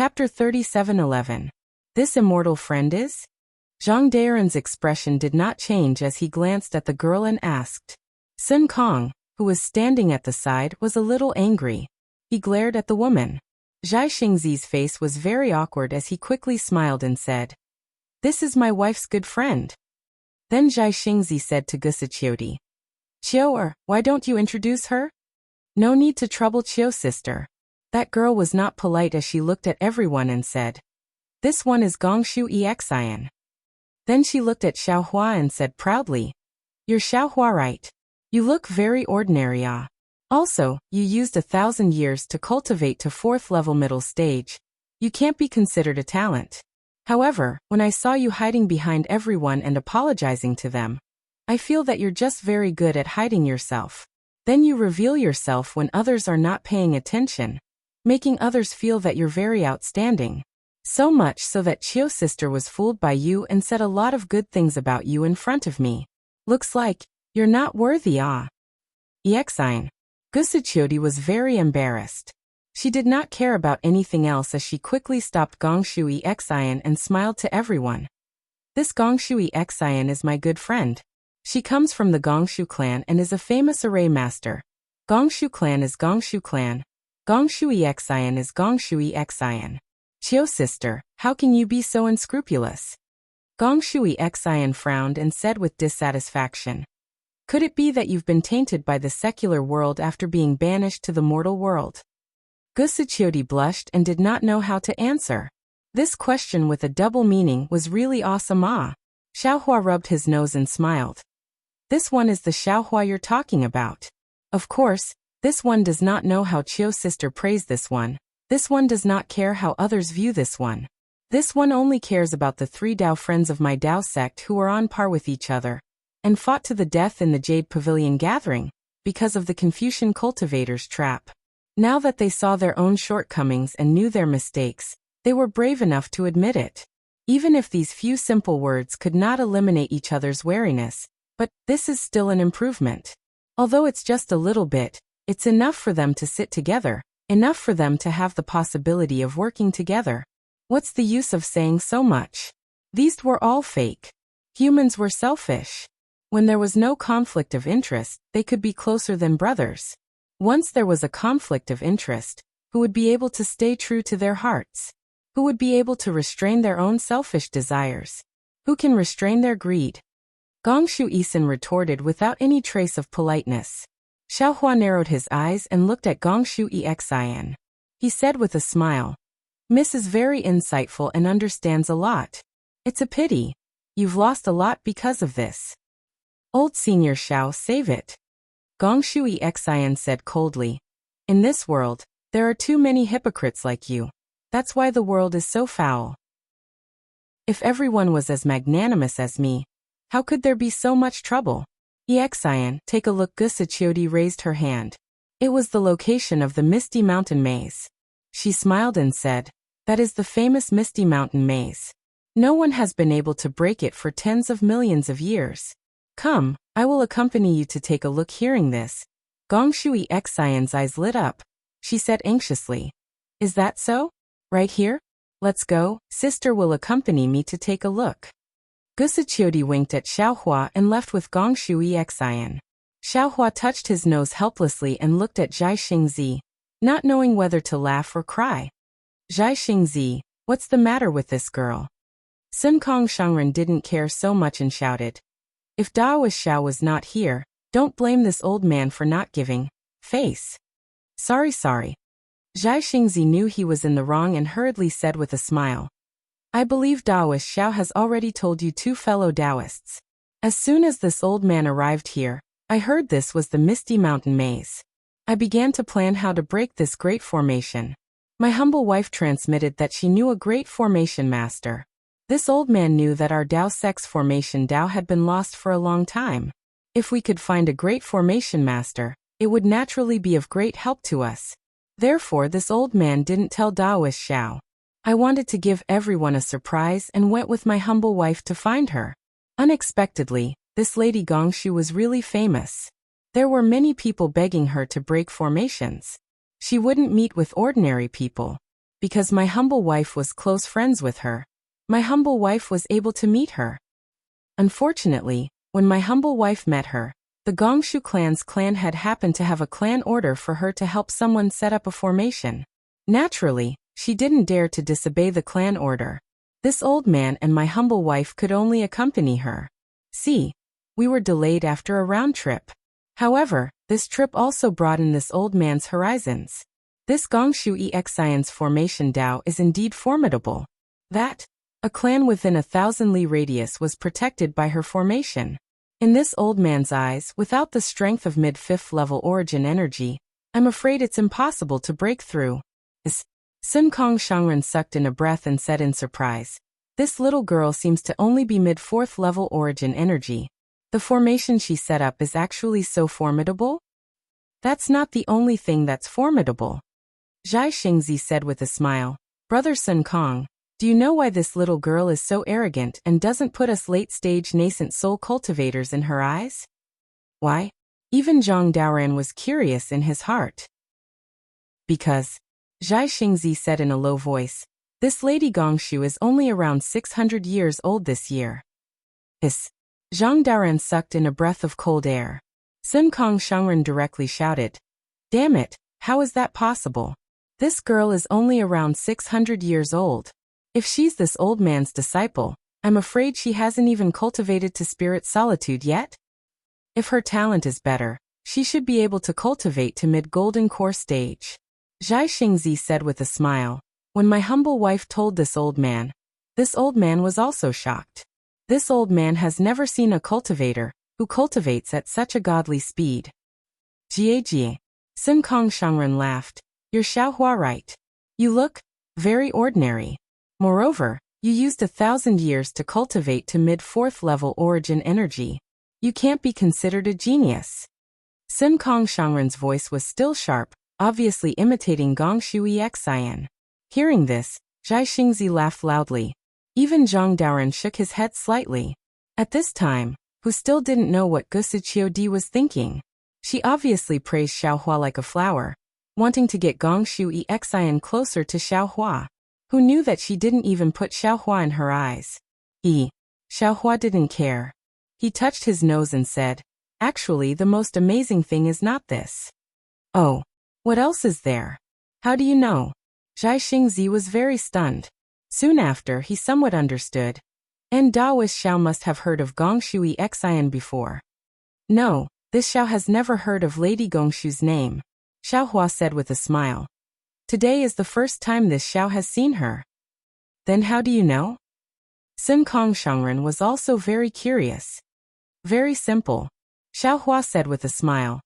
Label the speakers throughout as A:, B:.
A: Chapter 37:11. This immortal friend is? Zhang Daren's expression did not change as he glanced at the girl and asked. Sun Kong, who was standing at the side, was a little angry. He glared at the woman. Zhai Xingzi's face was very awkward as he quickly smiled and said, "This is my wife's good friend." Then Zhai Xingzi said to Gusichiodi, "Chiu, why don't you introduce her?" "No need to trouble Chiu, sister." That girl was not polite as she looked at everyone and said, "This one is Gongshu Exian." Then she looked at Xiaohua and said proudly, "You're Xiaohua, right? You look very ordinary, ah. Also, you used 1,000 years to cultivate to 4th level middle stage. You can't be considered a talent. However, when I saw you hiding behind everyone and apologizing to them, I feel that you're just very good at hiding yourself. Then you reveal yourself when others are not paying attention, making others feel that you're very outstanding. So much so that Chiu's sister was fooled by you and said a lot of good things about you in front of me. Looks like you're not worthy, ah." Exian. Gusichiodi was very embarrassed. She did not care about anything else as she quickly stopped Gongshu Exian and smiled to everyone. "This Gongshu Exian is my good friend. She comes from the Gongshu clan and is a famous array master. Gongshu clan is Gongshu clan. Gongshu Exian is Gongshu Exian." "Chiu sister, how can you be so unscrupulous?" Gongshu Exian frowned and said with dissatisfaction, "Could it be that you've been tainted by the secular world after being banished to the mortal world?" Gusichiodi blushed and did not know how to answer. This question with a double meaning was really awesome, ah. Xiaohua rubbed his nose and smiled. "This one is the Xiaohua you're talking about. Of course, this one does not know how Chiu's sister praised this one. This one does not care how others view this one. This one only cares about the 3 Dao friends of my Dao sect who are on par with each other, and fought to the death in the Jade Pavilion gathering, because of the Confucian cultivator's trap. Now that they saw their own shortcomings and knew their mistakes, they were brave enough to admit it. Even if these few simple words could not eliminate each other's wariness, but this is still an improvement. Although it's just a little bit, it's enough for them to sit together, enough for them to have the possibility of working together. What's the use of saying so much? These were all fake. Humans were selfish. When there was no conflict of interest, they could be closer than brothers. Once there was a conflict of interest, who would be able to stay true to their hearts? Who would be able to restrain their own selfish desires? Who can restrain their greed? Gongshu Isin retorted without any trace of politeness. Xiaohua narrowed his eyes and looked at Gongshu Exian. He said with a smile, "Miss is very insightful and understands a lot. It's a pity. You've lost a lot because of this. Old Senior Xiao, save it." Gongshu Exian said coldly, "In this world, there are too many hypocrites like you. That's why the world is so foul. If everyone was as magnanimous as me, how could there be so much trouble?" Exian, take a look. Gusichiodi raised her hand. It was the location of the Misty Mountain Maze. She smiled and said, "That is the famous Misty Mountain Maze. No one has been able to break it for tens of millions of years. Come, I will accompany you to take a look." Hearing this, Gongshu Exian's eyes lit up. She said anxiously, "Is that so? Right here? Let's go, sister will accompany me to take a look." Gusichiodi winked at Xiaohua and left with Gongshu Exian. Xiaohua touched his nose helplessly and looked at Zhai Xingzi, not knowing whether to laugh or cry. "Zhai Xingzi, what's the matter with this girl?" Sun Kong Shangren didn't care so much and shouted, "If Daoist Xiao was not here, don't blame this old man for not giving face." Sorry. Zhai Xingzi knew he was in the wrong and hurriedly said with a smile, "I believe Daoist Xiao has already told you 2 fellow Daoists. As soon as this old man arrived here, I heard this was the Misty Mountain Maze. I began to plan how to break this great formation. My humble wife transmitted that she knew a great formation master. This old man knew that our Dao sect's formation Dao had been lost for a long time. If we could find a great formation master, it would naturally be of great help to us. Therefore this old man didn't tell Daoist Xiao. I wanted to give everyone a surprise and went with my humble wife to find her. Unexpectedly, this lady Gongshu was really famous. There were many people begging her to break formations. She wouldn't meet with ordinary people. Because my humble wife was close friends with her. My humble wife was able to meet her. Unfortunately, when my humble wife met her, the Gongshu clan's clan had happened to have a clan order for her to help someone set up a formation. Naturally, she didn't dare to disobey the clan order. This old man and my humble wife could only accompany her. See, we were delayed after a round trip. However, this trip also broadened this old man's horizons. This Gongshu Exion's formation Dao is indeed formidable. That, a clan within 1,000 li radius was protected by her formation. In this old man's eyes, without the strength of mid-5th level origin energy, I'm afraid it's impossible to break through. Sun Kong Shangren sucked in a breath and said in surprise, "This little girl seems to only be mid-4th level origin energy. The formation she set up is actually so formidable?" "That's not the only thing that's formidable," Zhai Xingzi said with a smile. "Brother Sun Kong, do you know why this little girl is so arrogant and doesn't put us late-stage nascent soul cultivators in her eyes?" "Why?" Even Zhang Daoran was curious in his heart. "Because," Zhai Xingzi said in a low voice, "this Lady Gongshu is only around 600 years old this year." Zhang Daoran sucked in a breath of cold air. Sun Kong Shangren directly shouted, "Damn it, how is that possible? This girl is only around 600 years old. If she's this old man's disciple, I'm afraid she hasn't even cultivated to spirit solitude yet. If her talent is better, she should be able to cultivate to mid-golden core stage." Zhai Xingzi said with a smile. When my humble wife told this old man was also shocked. This old man has never seen a cultivator who cultivates at such a godly speed. Jie. Sun Kong Shangren laughed. "You're Xiaohua right. You look very ordinary. Moreover, you used 1,000 years to cultivate to mid-4th level origin energy. You can't be considered a genius." Sun Kong Shangren's voice was still sharp, obviously imitating Gongshu Exian. Hearing this, Zhai Xingzi laughed loudly. Even Zhang Daoran shook his head slightly. At this time, who still didn't know what Gusichio Di was thinking. She obviously praised Xiaohua like a flower, wanting to get Gongshu Exian closer to Xiaohua. Who knew that she didn't even put Xiaohua in her eyes? Xiaohua didn't care. He touched his nose and said, "Actually, the most amazing thing is not this." "Oh. What else is there? How do you know?" Zhai Xingzi was very stunned. Soon after, he somewhat understood. And Daoist Xiao must have heard of Gongshu Exian before. "No, this Xiao has never heard of Lady Gongshu's name," Xiaohua said with a smile. "Today is the first time this Xiao has seen her." "Then how do you know?" Sun Kong Shangren was also very curious. "Very simple," Xiaohua said with a smile.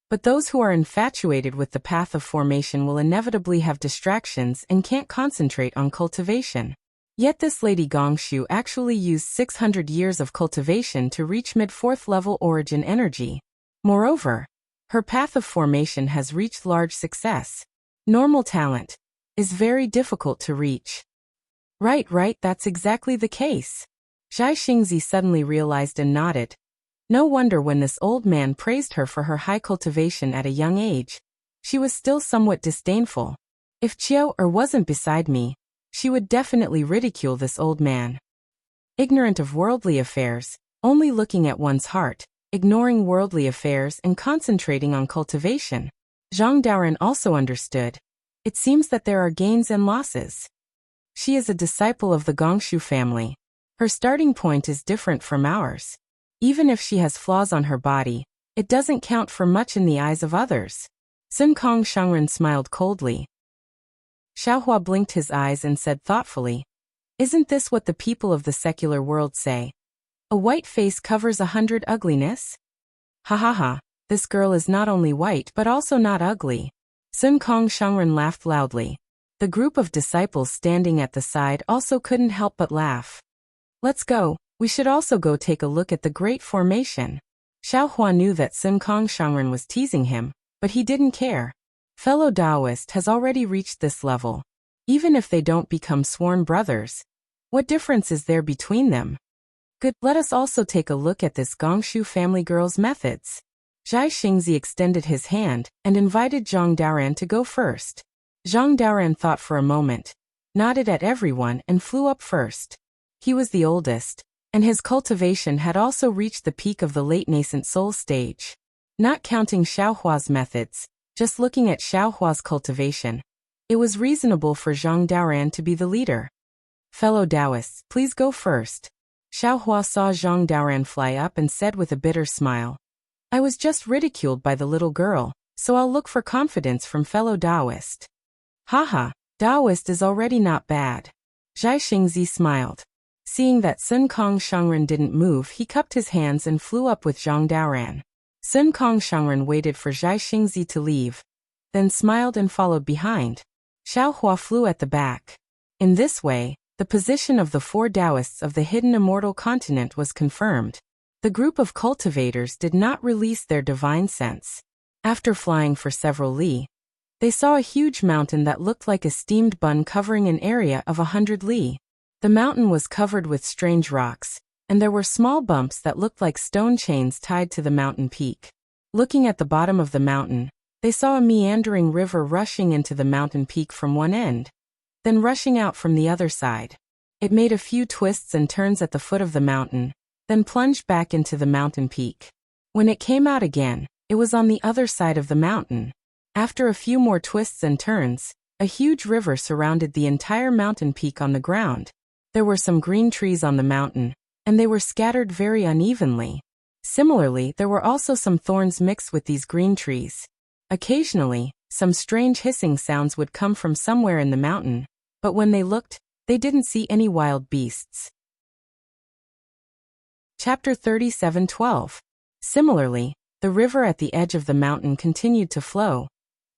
A: "But those who are infatuated with the path of formation will inevitably have distractions and can't concentrate on cultivation. Yet this Lady Gongshu actually used 600 years of cultivation to reach mid-4th level origin energy. Moreover, her path of formation has reached large success. Normal talent is very difficult to reach." Right, that's exactly the case." Zhai Xingzi suddenly realized and nodded. No wonder when this old man praised her for her high cultivation at a young age, she was still somewhat disdainful. If Chiao wasn't beside me, she would definitely ridicule this old man. Ignorant of worldly affairs, only looking at one's heart, ignoring worldly affairs and concentrating on cultivation. Zhang Daoran also understood. It seems that there are gains and losses. She is a disciple of the Gongshu family. Her starting point is different from ours. Even if she has flaws on her body, it doesn't count for much in the eyes of others. Sun Kong Shangren smiled coldly. Xiaohua blinked his eyes and said thoughtfully, "Isn't this what the people of the secular world say? A white face covers 100 ugliness? Ha ha ha, this girl is not only white but also not ugly." Sun Kong Shangren laughed loudly. The group of disciples standing at the side also couldn't help but laugh. "Let's go. We should also go take a look at the great formation." Xiaohua knew that Sun Kong Shangren was teasing him, but he didn't care. Fellow Taoist has already reached this level. Even if they don't become sworn brothers, what difference is there between them? Good, let us also take a look at this Gongshu family girl's methods. Zhai Xingzi extended his hand and invited Zhang Daoran to go first. Zhang Daoran thought for a moment, nodded at everyone and flew up first. He was the oldest, and his cultivation had also reached the peak of the late nascent soul stage. Not counting Xiaohua's methods, just looking at Xiaohua's cultivation, it was reasonable for Zhang Daoran to be the leader. Fellow Taoists, please go first. Xiaohua saw Zhang Daoran fly up and said with a bitter smile, I was just ridiculed by the little girl, so I'll look for confidence from fellow Taoist. Haha, Taoist is already not bad. Zhai Xingzi smiled. Seeing that Sun Kong Shangren didn't move, he cupped his hands and flew up with Zhang Daoran. Sun Kong Shangren waited for Zhai Xingzi to leave, then smiled and followed behind. Xiaohua flew at the back. In this way, the position of the 4 Taoists of the hidden immortal continent was confirmed. The group of cultivators did not release their divine sense. After flying for several li, they saw a huge mountain that looked like a steamed bun covering an area of 100 li. The mountain was covered with strange rocks, and there were small bumps that looked like stone chains tied to the mountain peak. Looking at the bottom of the mountain, they saw a meandering river rushing into the mountain peak from one end, then rushing out from the other side. It made a few twists and turns at the foot of the mountain, then plunged back into the mountain peak. When it came out again, it was on the other side of the mountain. After a few more twists and turns, a huge river surrounded the entire mountain peak on the ground. There were some green trees on the mountain, and they were scattered very unevenly. Similarly, there were also some thorns mixed with these green trees. Occasionally, some strange hissing sounds would come from somewhere in the mountain, but when they looked, they didn't see any wild beasts. Chapter 37:12. Similarly, the river at the edge of the mountain continued to flow,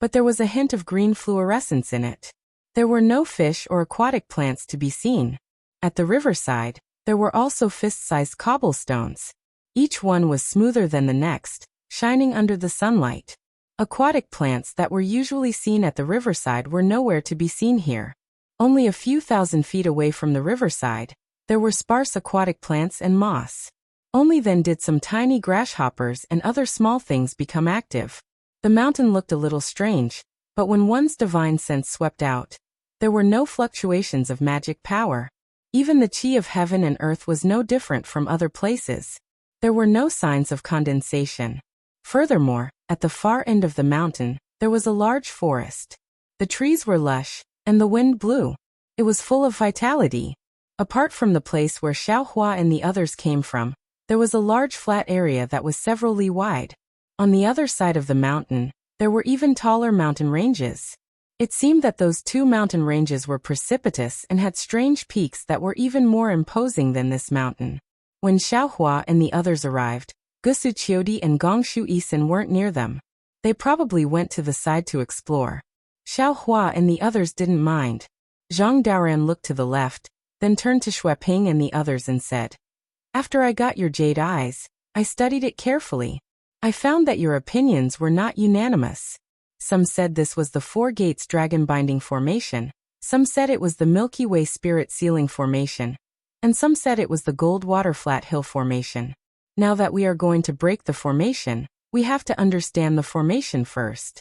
A: but there was a hint of green fluorescence in it. There were no fish or aquatic plants to be seen. At the riverside, there were also fist-sized cobblestones. Each one was smoother than the next, shining under the sunlight. Aquatic plants that were usually seen at the riverside were nowhere to be seen here. Only a few thousand feet away from the riverside, there were sparse aquatic plants and moss. Only then did some tiny grasshoppers and other small things become active. The mountain looked a little strange, but when one's divine sense swept out, there were no fluctuations of magic power. Even the chi of heaven and earth was no different from other places. There were no signs of condensation. Furthermore, at the far end of the mountain, there was a large forest. The trees were lush, and the wind blew. It was full of vitality. Apart from the place where Xiaohua and the others came from, there was a large flat area that was several li wide. On the other side of the mountain, there were even taller mountain ranges. It seemed that those 2 mountain ranges were precipitous and had strange peaks that were even more imposing than this mountain. When Xiaohua and the others arrived, Gusu Qiudi and Gongshu Isin weren't near them. They probably went to the side to explore. Xiaohua and the others didn't mind. Zhang Daoran looked to the left, then turned to Xueping and the others and said, After I got your jade eyes, I studied it carefully. I found that your opinions were not unanimous. Some said this was the 4 Gates Dragon Binding Formation, some said it was the Milky Way Spirit Sealing Formation, and some said it was the Goldwater Flat Hill Formation. Now that we are going to break the formation, we have to understand the formation first.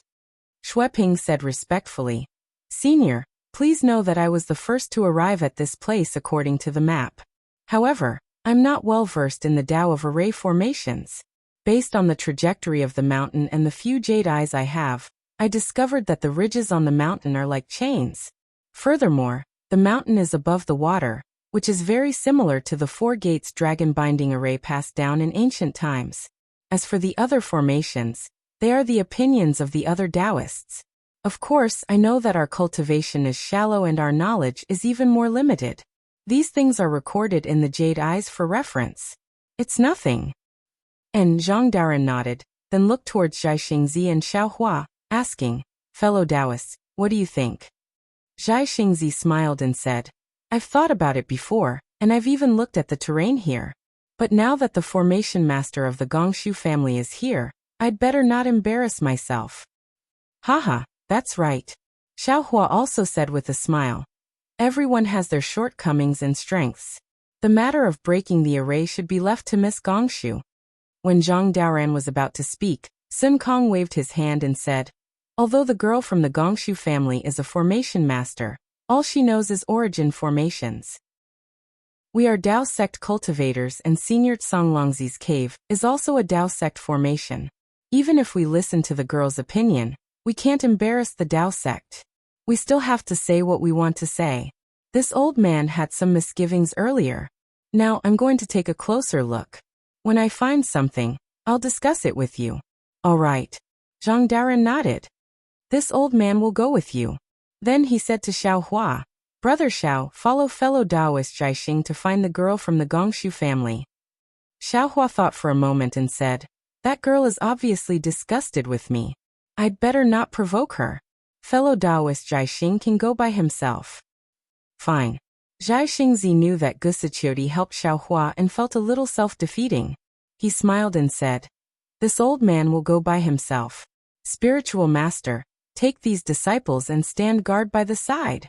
A: Xueping said respectfully, Senior, please know that I was the first to arrive at this place according to the map. However, I'm not well versed in the Tao of array formations. Based on the trajectory of the mountain and the few jade eyes I have, I discovered that the ridges on the mountain are like chains. Furthermore, the mountain is above the water, which is very similar to the 4 Gates Dragon Binding Array passed down in ancient times. As for the other formations, they are the opinions of the other Taoists. Of course, I know that our cultivation is shallow and our knowledge is even more limited. These things are recorded in the jade eyes for reference. It's nothing. And Zhang Daoran nodded, then looked towards Zhai Xingzi and Xiaohua, asking, Fellow Taoists, what do you think? Zhai Xingzi smiled and said, I've thought about it before, and I've even looked at the terrain here. But now that the formation master of the Gongshu family is here, I'd better not embarrass myself. Haha, that's right. Xiaohua also said with a smile. Everyone has their shortcomings and strengths. The matter of breaking the array should be left to Miss Gongshu. When Zhang Daoran was about to speak, Sun Kong waved his hand and said, Although the girl from the Gongshu family is a formation master, all she knows is origin formations. We are Dao sect cultivators, and Senior Songlongzi's cave is also a Dao sect formation. Even if we listen to the girl's opinion, we can't embarrass the Dao sect. We still have to say what we want to say. This old man had some misgivings earlier. Now I'm going to take a closer look. When I find something, I'll discuss it with you. All right. Zhang Daren nodded. This old man will go with you. Then he said to Xiao Hua, Brother Xiao, follow fellow Taoist Jiaxing to find the girl from the Gongshu family. Xiao Hua thought for a moment and said, that girl is obviously disgusted with me. I'd better not provoke her. Fellow Taoist Jiaxing can go by himself. Fine. Jiaxingzi knew that Gusiqiodi helped Xiao Hua and felt a little self-defeating. He smiled and said, this old man will go by himself. Spiritual master, take these disciples and stand guard by the side.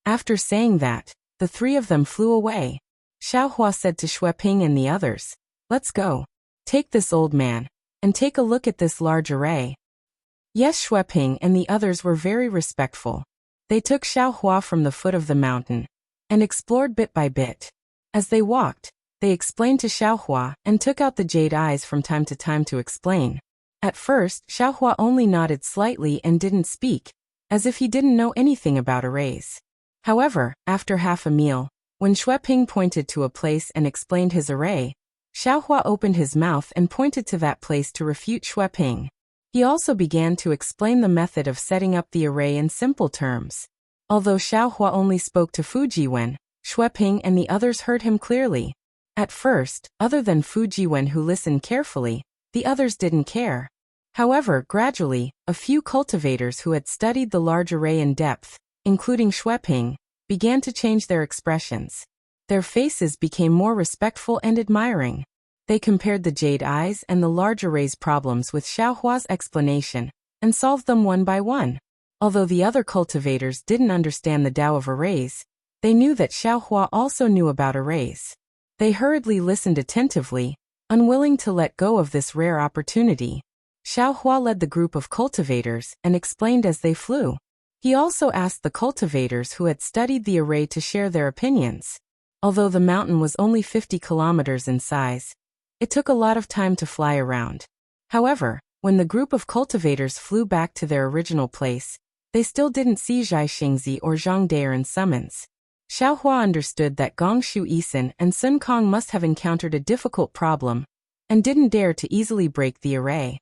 A: After saying that, the three of them flew away. Xiao Hua said to Xueping and the others, let's go. Take this old man, and take a look at this large array. Yes, Xueping and the others were very respectful. They took Xiao Hua from the foot of the mountain, and explored bit by bit. As they walked, they explained to Xiao Hua and took out the jade eyes from time to time to explain. At first, Xiao Hua only nodded slightly and didn't speak, as if he didn't know anything about arrays. However, after half a meal, when Xueping pointed to a place and explained his array, Xiao Hua opened his mouth and pointed to that place to refute Xueping. He also began to explain the method of setting up the array in simple terms. Although Xiao Hua only spoke to Fujiwen, Xueping and the others heard him clearly. At first, other than Fujiwen who listened carefully, the others didn't care. However, gradually, a few cultivators who had studied the large array in depth, including Xueping, began to change their expressions. Their faces became more respectful and admiring. They compared the jade eyes and the large array's problems with Xiao Hua's explanation, and solved them one by one. Although the other cultivators didn't understand the Tao of arrays, they knew that Xiao Hua also knew about arrays. They hurriedly listened attentively, unwilling to let go of this rare opportunity. Xiao Hua led the group of cultivators and explained as they flew. He also asked the cultivators who had studied the array to share their opinions. Although the mountain was only 50 kilometers in size, it took a lot of time to fly around. However, when the group of cultivators flew back to their original place, they still didn't see Jiaxingzi or Zhang Daren's summons. Xiao Hua understood that Gongshu Isin and Sun Kong must have encountered a difficult problem, and didn't dare to easily break the array.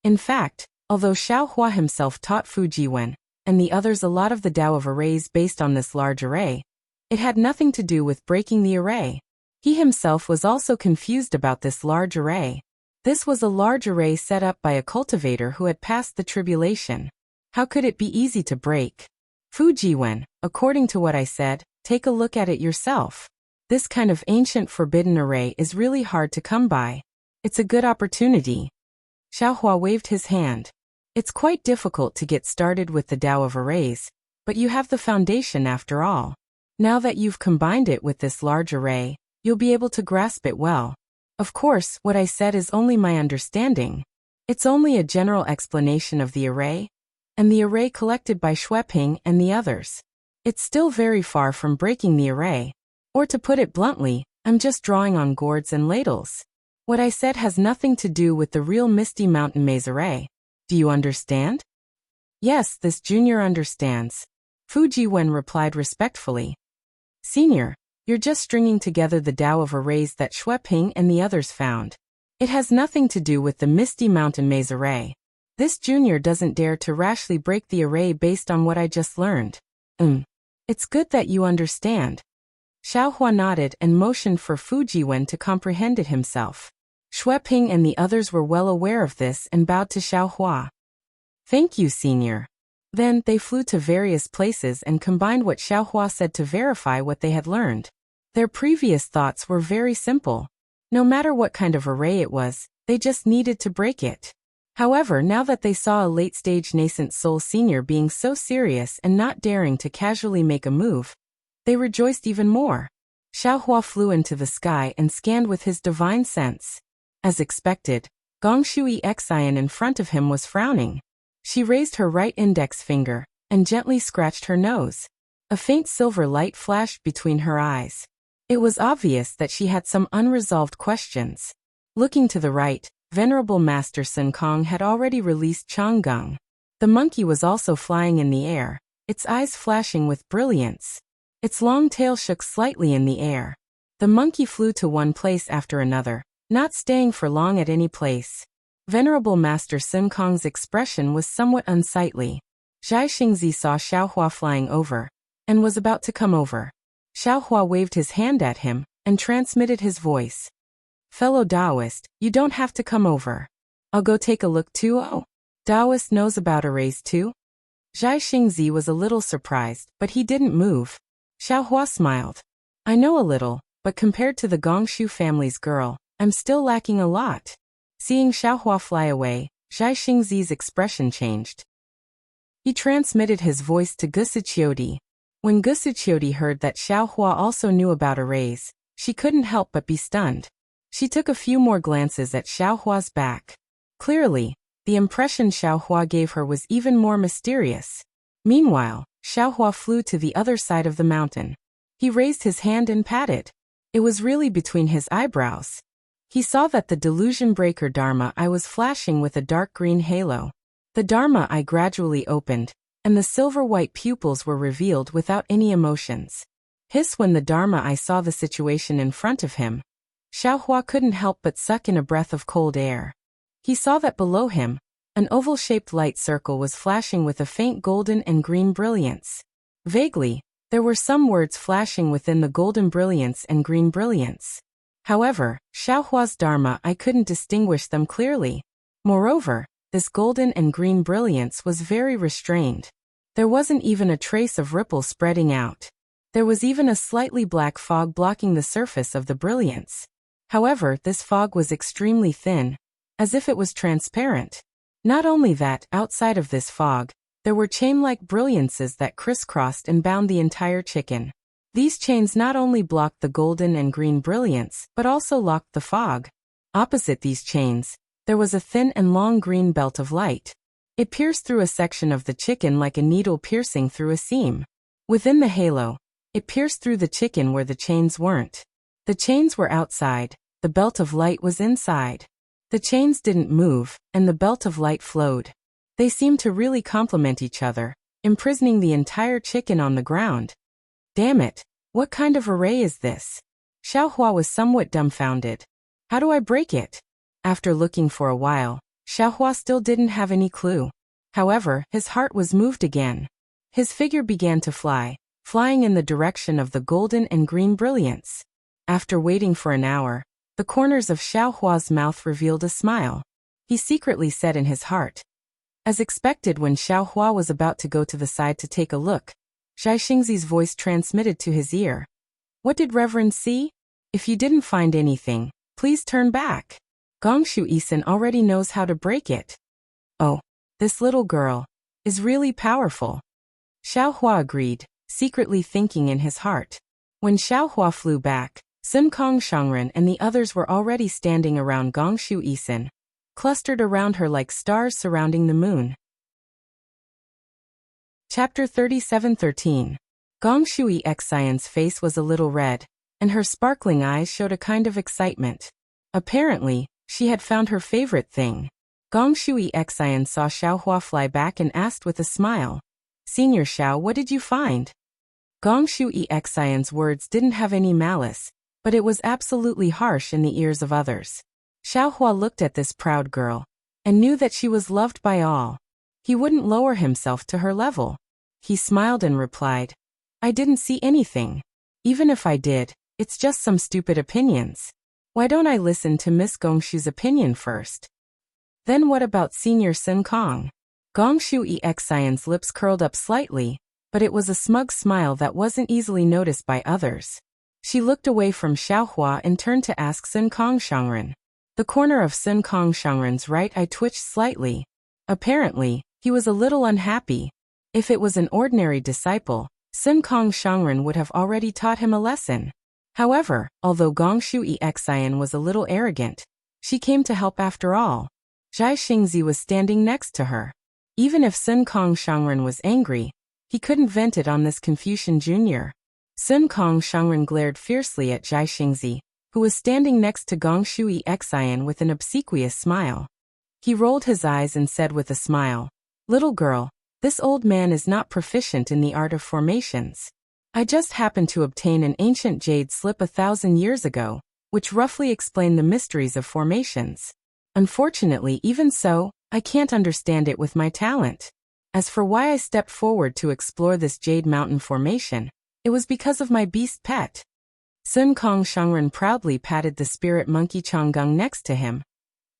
A: In fact, although Xiao Hua himself taught Fujiwen and the others a lot of the Tao of arrays based on this large array, it had nothing to do with breaking the array. He himself was also confused about this large array. This was a large array set up by a cultivator who had passed the tribulation. How could it be easy to break? Fujiwen, according to what I said, take a look at it yourself. This kind of ancient forbidden array is really hard to come by. It's a good opportunity. Xiao Hua waved his hand. It's quite difficult to get started with the Tao of arrays, but you have the foundation after all. Now that you've combined it with this large array, you'll be able to grasp it well. Of course, what I said is only my understanding. It's only a general explanation of the array, and the array collected by Xueping and the others. It's still very far from breaking the array. Or to put it bluntly, I'm just drawing on gourds and ladles. What I said has nothing to do with the real Misty Mountain Maze array. Do you understand? Yes, this junior understands. Fujiwen replied respectfully. Senior, you're just stringing together the Tao of arrays that Xueping and the others found. It has nothing to do with the Misty Mountain Maze array. This junior doesn't dare to rashly break the array based on what I just learned. It's good that you understand. Xiao Hua nodded and motioned for Fujiwen to comprehend it himself. Xueping and the others were well aware of this and bowed to Xiao Hua. Thank you, senior. Then they flew to various places and combined what Xiao Hua said to verify what they had learned. Their previous thoughts were very simple. No matter what kind of array it was, they just needed to break it. However, now that they saw a late-stage nascent soul senior being so serious and not daring to casually make a move, they rejoiced even more. Xiao Hua flew into the sky and scanned with his divine sense. As expected, Gongshui Xian in front of him was frowning. She raised her right index finger and gently scratched her nose. A faint silver light flashed between her eyes. It was obvious that she had some unresolved questions. Looking to the right, Venerable Master Sun Kong had already released Changgung. The monkey was also flying in the air, its eyes flashing with brilliance. Its long tail shook slightly in the air. The monkey flew to one place after another, not staying for long at any place. Venerable Master Sun Kong's expression was somewhat unsightly. Zhai Xingzi saw Xiaohua flying over and was about to come over. Xiaohua waved his hand at him and transmitted his voice. Fellow Taoist, you don't have to come over. I'll go take a look too. Oh, Taoist knows about arrays too? Zhai Xingzi was a little surprised, but he didn't move. Xiaohua smiled. I know a little, but compared to the Gongshu family's girl, I'm still lacking a lot. Seeing Xiaohua fly away, Zhai Xingzi's expression changed. He transmitted his voice to Gusuqiodi. When Gusuqiodi heard that Xiaohua also knew about arrays, she couldn't help but be stunned. She took a few more glances at Xiaohua's back. Clearly, the impression Xiaohua gave her was even more mysterious. Meanwhile, Xiaohua flew to the other side of the mountain. He raised his hand and patted. It was really between his eyebrows. He saw that the delusion breaker Dharma eye was flashing with a dark green halo. The Dharma eye gradually opened, and the silver-white pupils were revealed without any emotions. Hiss when the Dharma eye saw the situation in front of him. Xiaohua couldn't help but suck in a breath of cold air. He saw that below him, an oval-shaped light circle was flashing with a faint golden and green brilliance. Vaguely, there were some words flashing within the golden brilliance and green brilliance. However, Xiaohua's Dharma eye couldn't distinguish them clearly. Moreover, this golden and green brilliance was very restrained. There wasn't even a trace of ripple spreading out. There was even a slightly black fog blocking the surface of the brilliance. However, this fog was extremely thin, as if it was transparent. Not only that, outside of this fog, there were chain-like brilliances that crisscrossed and bound the entire chicken. These chains not only blocked the golden and green brilliance, but also locked the fog. Opposite these chains, there was a thin and long green belt of light. It pierced through a section of the chicken like a needle piercing through a seam. Within the halo, it pierced through the chicken where the chains weren't. The chains were outside, the belt of light was inside. The chains didn't move, and the belt of light flowed. They seemed to really complement each other, imprisoning the entire chicken on the ground. Damn it, what kind of array is this? Xiaohua was somewhat dumbfounded. How do I break it? After looking for a while, Xiaohua still didn't have any clue. However, his heart was moved again. His figure began to fly, flying in the direction of the golden and green brilliance. After waiting for an hour, the corners of Xiaohua's mouth revealed a smile. He secretly said in his heart. As expected, when Xiaohua was about to go to the side to take a look, Zhai Xingzi's voice transmitted to his ear. What did Reverend see? If you didn't find anything, please turn back. Gongshu Isin already knows how to break it. Oh, this little girl is really powerful. Xiaohua agreed, secretly thinking in his heart. When Xiaohua flew back, Sun Kong Shangren and the others were already standing around Gongshu Isin, clustered around her like stars surrounding the moon. Chapter 37:13. Gongshu Exian's face was a little red, and her sparkling eyes showed a kind of excitement. Apparently, she had found her favorite thing. Gongshu Exian saw Xiaohua fly back and asked with a smile. Senior Xiao, what did you find? Gongshu Exian's words didn't have any malice, but it was absolutely harsh in the ears of others. Xiaohua looked at this proud girl, and knew that she was loved by all. He wouldn't lower himself to her level. He smiled and replied, I didn't see anything. Even if I did, it's just some stupid opinions. Why don't I listen to Miss Gongshu's opinion first? Then what about Senior Sun Kong? Gongshu Exian's lips curled up slightly, but it was a smug smile that wasn't easily noticed by others. She looked away from Xiaohua and turned to ask Sun Kong Shangren. The corner of Sun Kong Shangren's right eye twitched slightly. Apparently, he was a little unhappy. If it was an ordinary disciple, Sun Kong Shangren would have already taught him a lesson. However, although Gongshu Exian was a little arrogant, she came to help after all. Zhai Xingzi was standing next to her. Even if Sun Kong Shangren was angry, he couldn't vent it on this Confucian junior. Sun Kong Shangren glared fiercely at Zhai Xingzi, who was standing next to Gong Shui Xian with an obsequious smile. He rolled his eyes and said with a smile, "Little girl, this old man is not proficient in the art of formations. I just happened to obtain an ancient jade slip 1,000 years ago, which roughly explained the mysteries of formations. Unfortunately, even so, I can't understand it with my talent. As for why I stepped forward to explore this jade mountain formation, it was because of my beast pet." Sun Kong Shangren proudly patted the spirit monkey Changgung next to him.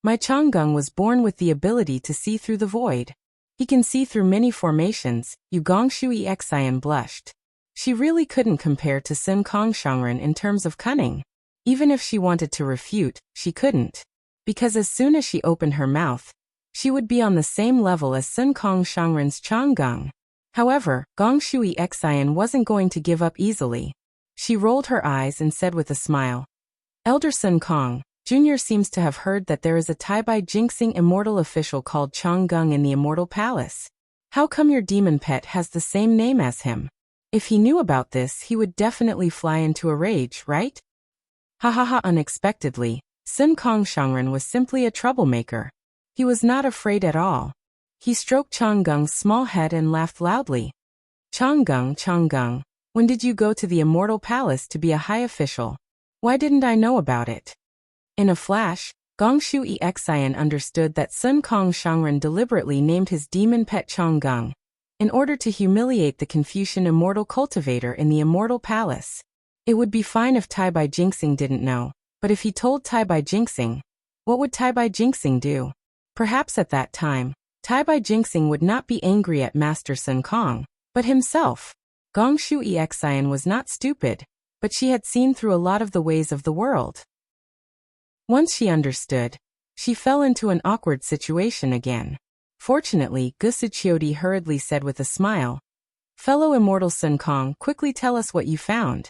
A: "My Changgung was born with the ability to see through the void. He can see through many formations." Gong Shui Xian blushed. She really couldn't compare to Sun Kong Shangren in terms of cunning. Even if she wanted to refute, she couldn't. Because as soon as she opened her mouth, she would be on the same level as Sun Kong Shangren's Changgung. However, Gong Shui Xian wasn't going to give up easily. She rolled her eyes and said with a smile, "Elder Sun Kong, Jr. seems to have heard that there is a Taibai Jinxing immortal official called Changgung in the Immortal Palace. How come your demon pet has the same name as him? If he knew about this, he would definitely fly into a rage, right?" Ha ha ha! Unexpectedly, Sun Kong Shangren was simply a troublemaker. He was not afraid at all. He stroked Changgung's small head and laughed loudly. Changgung, when did you go to the Immortal Palace to be a high official? Why didn't I know about it?" In a flash, Gong Shui Xian understood that Sun Kong Shangren deliberately named his demon pet Changgung in order to humiliate the Confucian immortal cultivator in the Immortal Palace. It would be fine if Taibai Jinxing didn't know, but if he told Taibai Jinxing, what would Taibai Jinxing do? Perhaps at that time, Taibai Jinxing would not be angry at Master Sun Kong, but himself. Gong Shui Xian was not stupid, but she had seen through a lot of the ways of the world. Once she understood, she fell into an awkward situation again. Fortunately, Gusuchiodi hurriedly said with a smile, "Fellow immortal Sun Kong, quickly tell us what you found."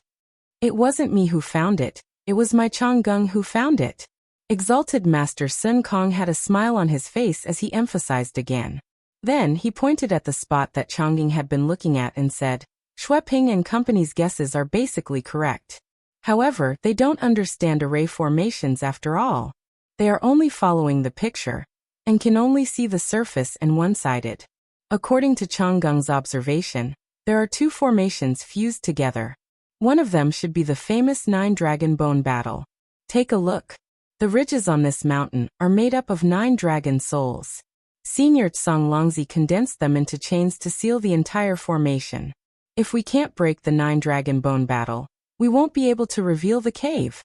A: "It wasn't me who found it, it was my Changgung who found it." Exalted Master Sun Kong had a smile on his face as he emphasized again. Then he pointed at the spot that Changgung had been looking at and said, "Xue Ping and company's guesses are basically correct. However, they don't understand array formations after all. They are only following the picture, and can only see the surface and one-sided. According to Changgung's observation, there are two formations fused together. One of them should be the famous 9 dragon bone battle. Take a look. The ridges on this mountain are made up of 9 dragon souls. Senior Tsang Longzi condensed them into chains to seal the entire formation. If we can't break the 9 dragon bone battle, we won't be able to reveal the cave."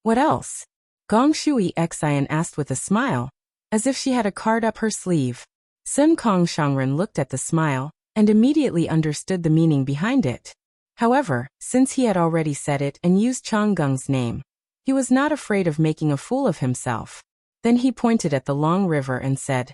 A: "What else?" Gong Shui Xian asked with a smile, as if she had a card up her sleeve. Sun Kong Shangren looked at the smile, and immediately understood the meaning behind it. However, since he had already said it and used Changgung's name, he was not afraid of making a fool of himself. Then he pointed at the Long River and said,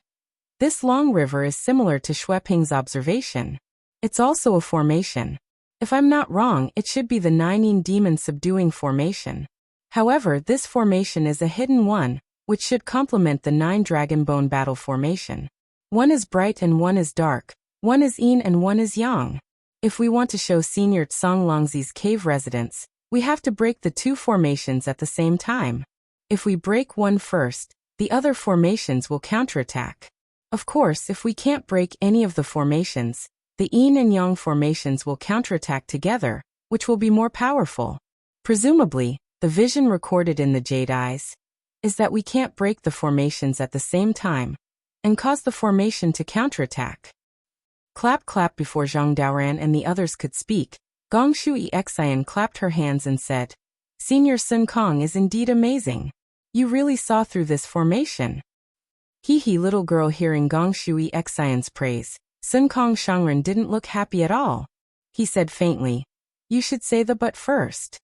A: "This Long River is similar to Xue Ping's observation. It's also a formation. If I'm not wrong, it should be the 9 demon subduing formation. However, this formation is a hidden one, which should complement the 9 dragon bone battle formation. One is bright and one is dark, one is yin and one is yang. If we want to show Senior Tsang Longzi's cave residence, we have to break the 2 formations at the same time. If we break one first, the other formations will counterattack. Of course, if we can't break any of the formations, the yin and yang formations will counterattack together, which will be more powerful. Presumably, the vision recorded in the jade eyes is that we can't break the formations at the same time and cause the formation to counterattack." Clap clap. Before Zhang Daoran and the others could speak, Gong Shui Xian clapped her hands and said, "Senior Sun Kong is indeed amazing. You really saw through this formation." Hee. Little girl. Hearing Gong Shui Xian's praise, Sun Kong Shangren didn't look happy at all. He said faintly, "You should say the but first."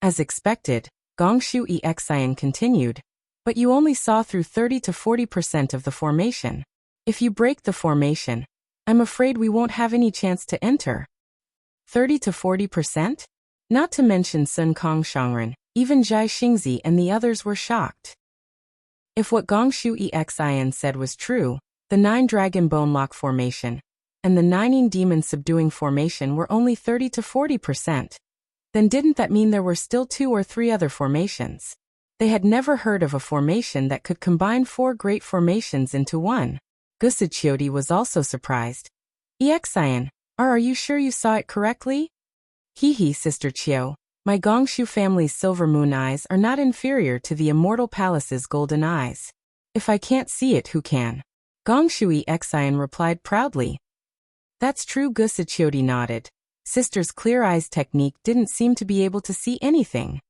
A: As expected, Gong Shui Xian continued, "But you only saw through 30 to 40% of the formation. If you break the formation, I'm afraid we won't have any chance to enter." 30 to 40%? Not to mention Sun Kong Shangren, even Zhai Xingzi and the others were shocked. If what Gong Shui Xian said was true, the 9 Dragon Bone Lock formation, and the 9 Demon Subduing formation were only 30 to 40%. Then didn't that mean there were still 2 or 3 other formations? They had never heard of a formation that could combine 4 great formations into one. Gusuchiodi was also surprised. Exian, are you sure you saw it correctly? Hehe, Sister Chiyo. My Gongshu family's silver moon eyes are not inferior to the Immortal Palace's golden eyes. If I can't see it, who can? Gongshu Exian replied proudly. That's true, Gusuchiodi nodded. Sister's clear eyes technique didn't seem to be able to see anything.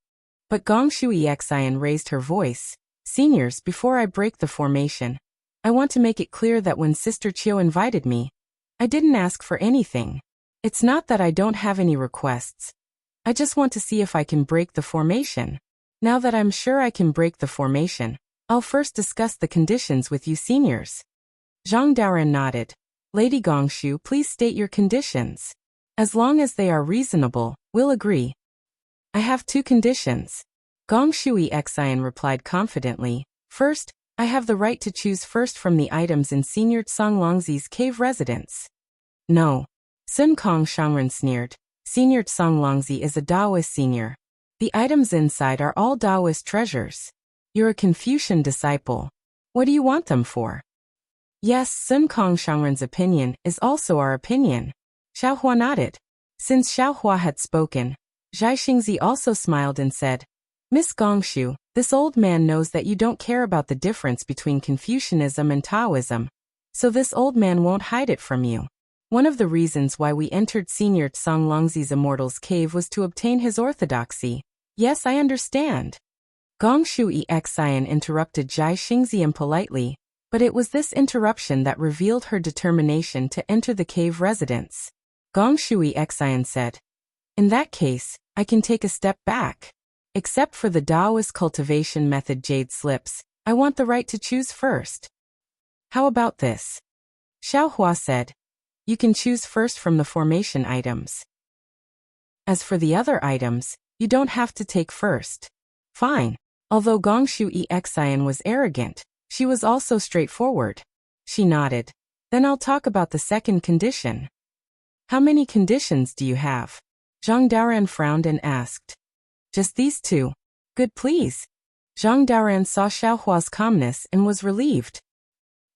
A: But Gongshu Exian raised her voice. Seniors, before I break the formation, I want to make it clear that when Sister Chiyo invited me, I didn't ask for anything. It's not that I don't have any requests. I just want to see if I can break the formation. Now that I'm sure I can break the formation, I'll first discuss the conditions with you seniors. Zhang Daoran nodded. Lady Gongshu, please state your conditions. As long as they are reasonable, we'll agree. I have 2 conditions. Gongshu Exian replied confidently. First, I have the right to choose first from the items in Senior Songlongzi's cave residence. No. Sun Kong Shangren sneered. Senior Songlongzi is a Taoist senior. The items inside are all Taoist treasures. You're a Confucian disciple. What do you want them for? Yes, Sun Kong Shangren's opinion is also our opinion. Xiaohua nodded. Since Xiaohua had spoken, Zhai Xingzi also smiled and said, Miss Gongshu, this old man knows that you don't care about the difference between Confucianism and Taoism, so this old man won't hide it from you. One of the reasons why we entered Senior Songlongzi's Immortal's cave was to obtain his orthodoxy. Yes, I understand. Gongshu Exian interrupted Zhai Xingzi impolitely, but it was this interruption that revealed her determination to enter the cave residence. Gongshu Exian said, In that case, I can take a step back. Except for the Taoist cultivation method jade slips, I want the right to choose first. How about this? Xiaohua said, You can choose first from the formation items. As for the other items, you don't have to take first. Fine. Although Gongshu Exian was arrogant, she was also straightforward. She nodded. Then I'll talk about the second condition. How many conditions do you have? Zhang Daoran frowned and asked. Just these 2. Good, please. Zhang Daoran saw Xiaohua's calmness and was relieved.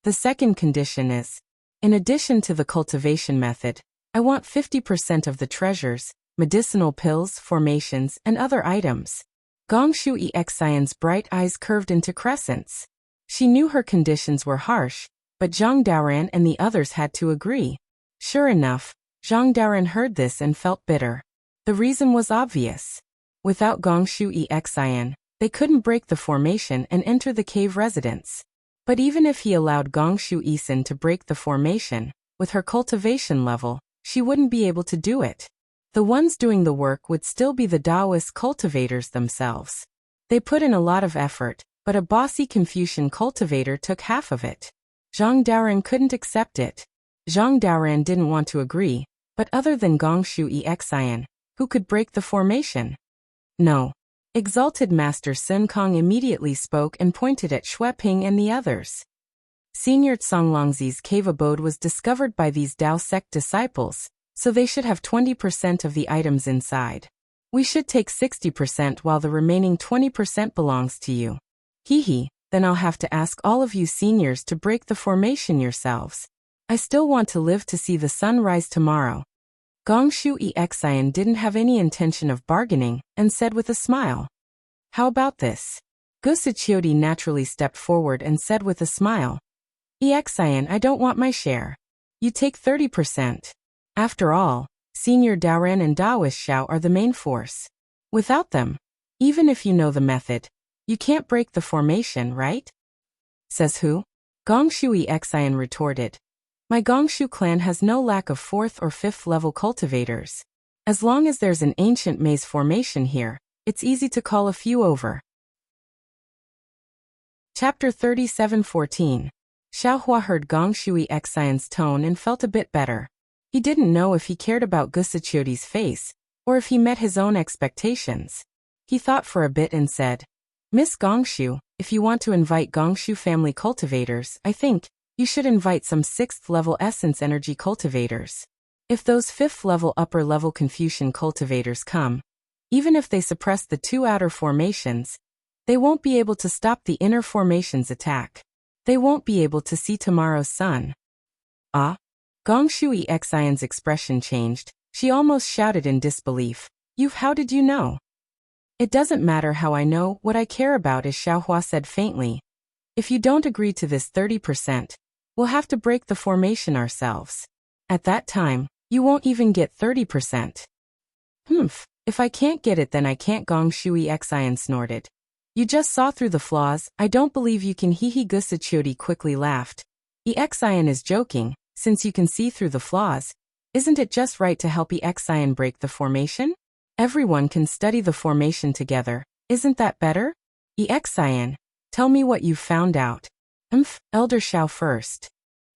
A: The second condition is, in addition to the cultivation method, I want 50% of the treasures, medicinal pills, formations, and other items. Gongshu Exian's bright eyes curved into crescents. She knew her conditions were harsh, but Zhang Daoran and the others had to agree. Sure enough, Zhang Daoran heard this and felt bitter. The reason was obvious. Without Gongshu Exian, they couldn't break the formation and enter the cave residence. But even if he allowed Gongshu Isin to break the formation, with her cultivation level, she wouldn't be able to do it. The ones doing the work would still be the Taoist cultivators themselves. They put in a lot of effort, but a bossy Confucian cultivator took half of it. Zhang Daoran couldn't accept it. Zhang Daoran didn't want to agree, but other than Gongshu Exian, who could break the formation? No. Exalted Master Sun Kong immediately spoke and pointed at Xueping and the others. Senior Songlongzi's cave abode was discovered by these Dao sect disciples, so they should have 20% of the items inside. We should take 60% while the remaining 20% belongs to you. Hehe, then I'll have to ask all of you seniors to break the formation yourselves. I still want to live to see the sun rise tomorrow. Gongshu Exian didn't have any intention of bargaining, and said with a smile. How about this? Gusuchiodi naturally stepped forward and said with a smile. Exian, I don't want my share. You take 30%. After all, Senior Daoran and Taoist Xiao are the main force. Without them, even if you know the method, you can't break the formation, right? Says who? Gongshu Exian retorted. My Gongshu clan has no lack of 4th or 5th level cultivators. As long as there's an ancient maze formation here, it's easy to call a few over. Chapter 37:14. Xiaohua heard Gongshu Exian's tone and felt a bit better. He didn't know if he cared about Gusuchiodi's face, or if he met his own expectations. He thought for a bit and said, Miss Gongshu, if you want to invite Gongshu family cultivators, I think You should invite some 6th level essence energy cultivators. If those 5th level upper level Confucian cultivators come, even if they suppress the 2 outer formations, they won't be able to stop the inner formation's attack. They won't be able to see tomorrow's sun. Ah? Gong Shui Xian's expression changed. She almost shouted in disbelief. How did you know? It doesn't matter how I know, what I care about is, Xiaohua said faintly. If you don't agree to this 30%, we'll have to break the formation ourselves. At that time, you won't even get 30%. If I can't get it then I can't, Gong Shui Xian snorted. You just saw through the flaws, I don't believe you can. Gusichiodi quickly laughed. Xian is joking, since you can see through the flaws. Isn't it just right to help Xian break the formation? Everyone can study the formation together, isn't that better? Xian, tell me what you've found out. Elder Xiao first.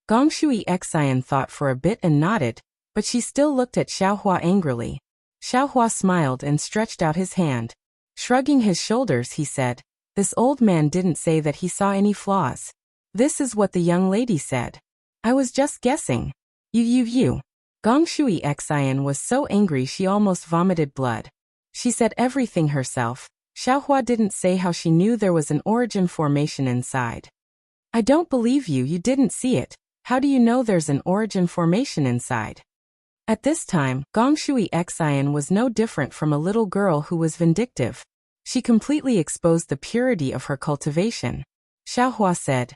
A: Gong Shui Xian thought for a bit and nodded, but she still looked at Xiaohua angrily. Xiaohua smiled and stretched out his hand. Shrugging his shoulders, he said, "This old man didn't say that he saw any flaws. This is what the young lady said. I was just guessing." You. Gong Shui Xian was so angry she almost vomited blood. She said everything herself. Xiaohua didn't say how she knew there was an origin formation inside. I don't believe you. You didn't see it. How do you know there's an origin formation inside? At this time, Gong Shui Xian was no different from a little girl who was vindictive. She completely exposed the purity of her cultivation. Xiaohua said,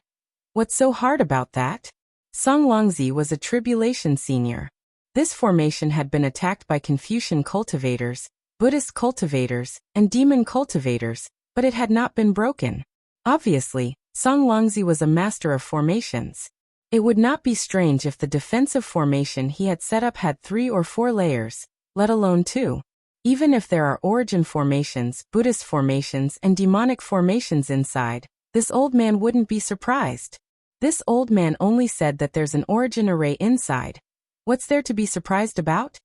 A: "What's so hard about that?" Song Longzi was a tribulation senior. This formation had been attacked by Confucian cultivators, Buddhist cultivators, and demon cultivators, but it had not been broken. Obviously, Song Longzi was a master of formations. It would not be strange if the defensive formation he had set up had 3 or 4 layers, let alone 2. Even if there are origin formations, Buddhist formations, and demonic formations inside, this old man wouldn't be surprised. This old man only said that there's an origin array inside. What's there to be surprised about?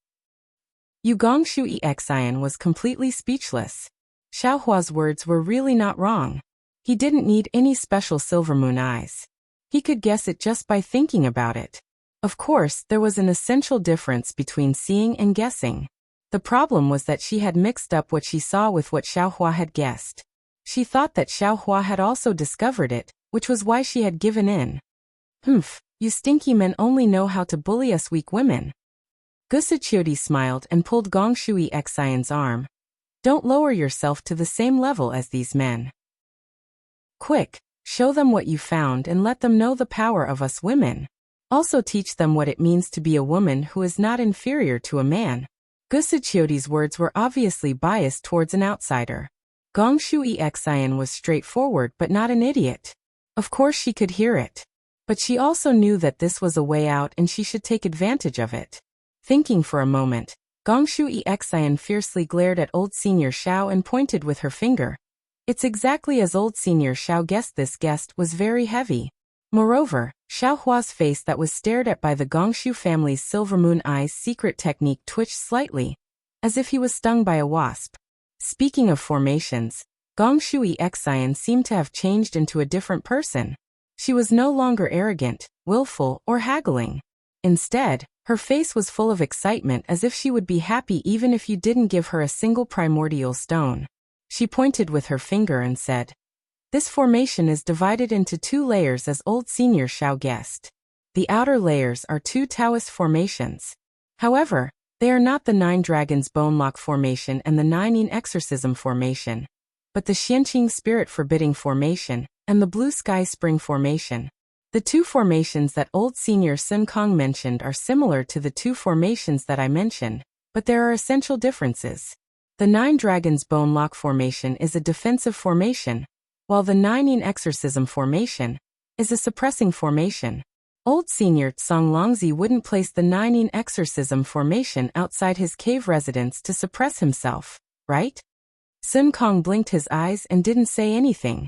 A: Gong Shui Xian was completely speechless. Xiaohua's words were really not wrong. He didn't need any special silver moon eyes. He could guess it just by thinking about it. Of course, there was an essential difference between seeing and guessing. The problem was that she had mixed up what she saw with what Xiaohua had guessed. She thought that Xiaohua had also discovered it, which was why she had given in. You stinky men only know how to bully us weak women. Gusichiodi smiled and pulled Gong Shui Xian's arm. Don't lower yourself to the same level as these men. Quick, show them what you found and let them know the power of us women. Also teach them what it means to be a woman who is not inferior to a man. Gusichiodi's words were obviously biased towards an outsider. Gong Shui Xian was straightforward but not an idiot. Of course she could hear it. But she also knew that this was a way out and she should take advantage of it. Thinking for a moment, Gong Shui Xian fiercely glared at old Senior Xiao and pointed with her finger. It's exactly as old Senior Xiao guessed. This guest was very heavy. Moreover, Xiaohua's face that was stared at by the Gongshu family's silver moon eyes secret technique twitched slightly, as if he was stung by a wasp. Speaking of formations, Gong Shui Xian seemed to have changed into a different person. She was no longer arrogant, willful, or haggling. Instead, her face was full of excitement, as if she would be happy even if you didn't give her a single primordial stone. She pointed with her finger and said, "This formation is divided into 2 layers as old Senior Xiao guessed. The outer layers are 2 Taoist formations. However, they are not the 9 Dragons Bone Lock formation and the 9 Yin Exorcism formation, but the Xianqing Spirit Forbidding formation and the Blue Sky Spring formation. The 2 formations that old Senior Sun Kong mentioned are similar to the 2 formations that I mentioned, but there are essential differences. The 9 Dragons Bone Lock formation is a defensive formation, while the 9 Yin Exorcism formation is a suppressing formation. Old Senior Tsong Longzi wouldn't place the 9 Yin Exorcism formation outside his cave residence to suppress himself, right?" Sun Kong blinked his eyes and didn't say anything.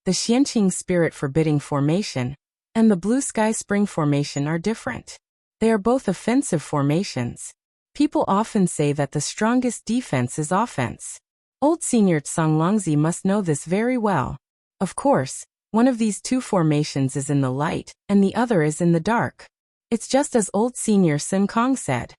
A: The Xianqing Spirit Forbidding formation and the Blue Sky Spring formation are different. They are both offensive formations. People often say that the strongest defense is offense. Old Senior Tsong Longzi must know this very well. Of course, One of these two formations is in the light, and the other is in the dark. It's just as old senior Sun Kong said.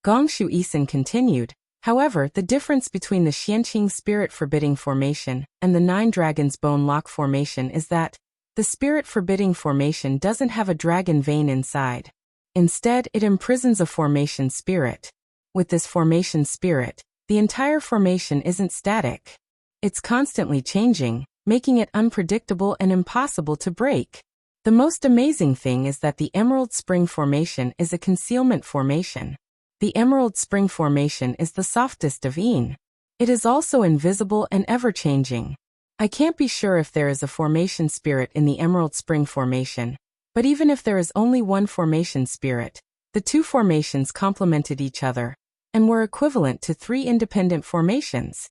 A: Gong Shu Isin continued, however, the difference between the Xianqing Spirit Forbidding Formation and the Nine Dragons Bone Lock Formation is that the Spirit Forbidding Formation doesn't have a dragon vein inside. Instead, it imprisons a formation spirit. With this formation spirit, the entire formation isn't static. It's constantly changing, making it unpredictable and impossible to break. The most amazing thing is that the Emerald Spring Formation is a concealment formation. The Emerald Spring Formation is the softest of Yin. It is also invisible and ever-changing. I can't be sure if there is a formation spirit in the Emerald Spring Formation, but even if there is only one formation spirit, the two formations complemented each other and were equivalent to three independent formations.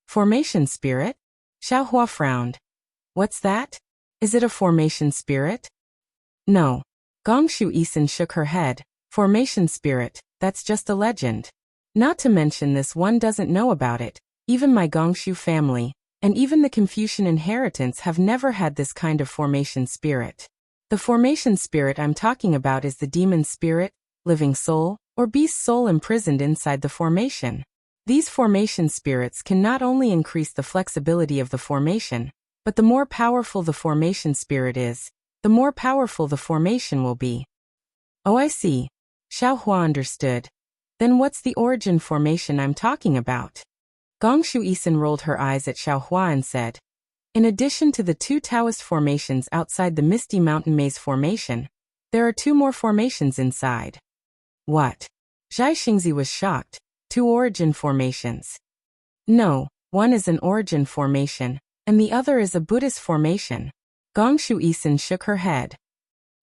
A: Formation spirit? Xiaohua frowned. What's that? Is it a formation spirit? No. Gong Shu Isin shook her head. Formation spirit, that's just a legend. Not to mention this one doesn't know about it. Even my Gongshu family, and even the Confucian inheritance have never had this kind of formation spirit. The formation spirit I'm talking about is the demon spirit, living soul, or beast soul imprisoned inside the formation. These formation spirits can not only increase the flexibility of the formation, but the more powerful the formation spirit is, the more powerful the formation will be. Oh, I see. Xiaohua understood. Then what's the origin formation I'm talking about? Gong Shu Isin rolled her eyes at Xiaohua and said, in addition to the two Taoist formations outside the Misty Mountain Maze formation, there are two more formations inside. What? Zhai Xingzi was shocked. Two origin formations. No, one is an origin formation, and the other is a Buddhist formation. Gong Shu Isin shook her head.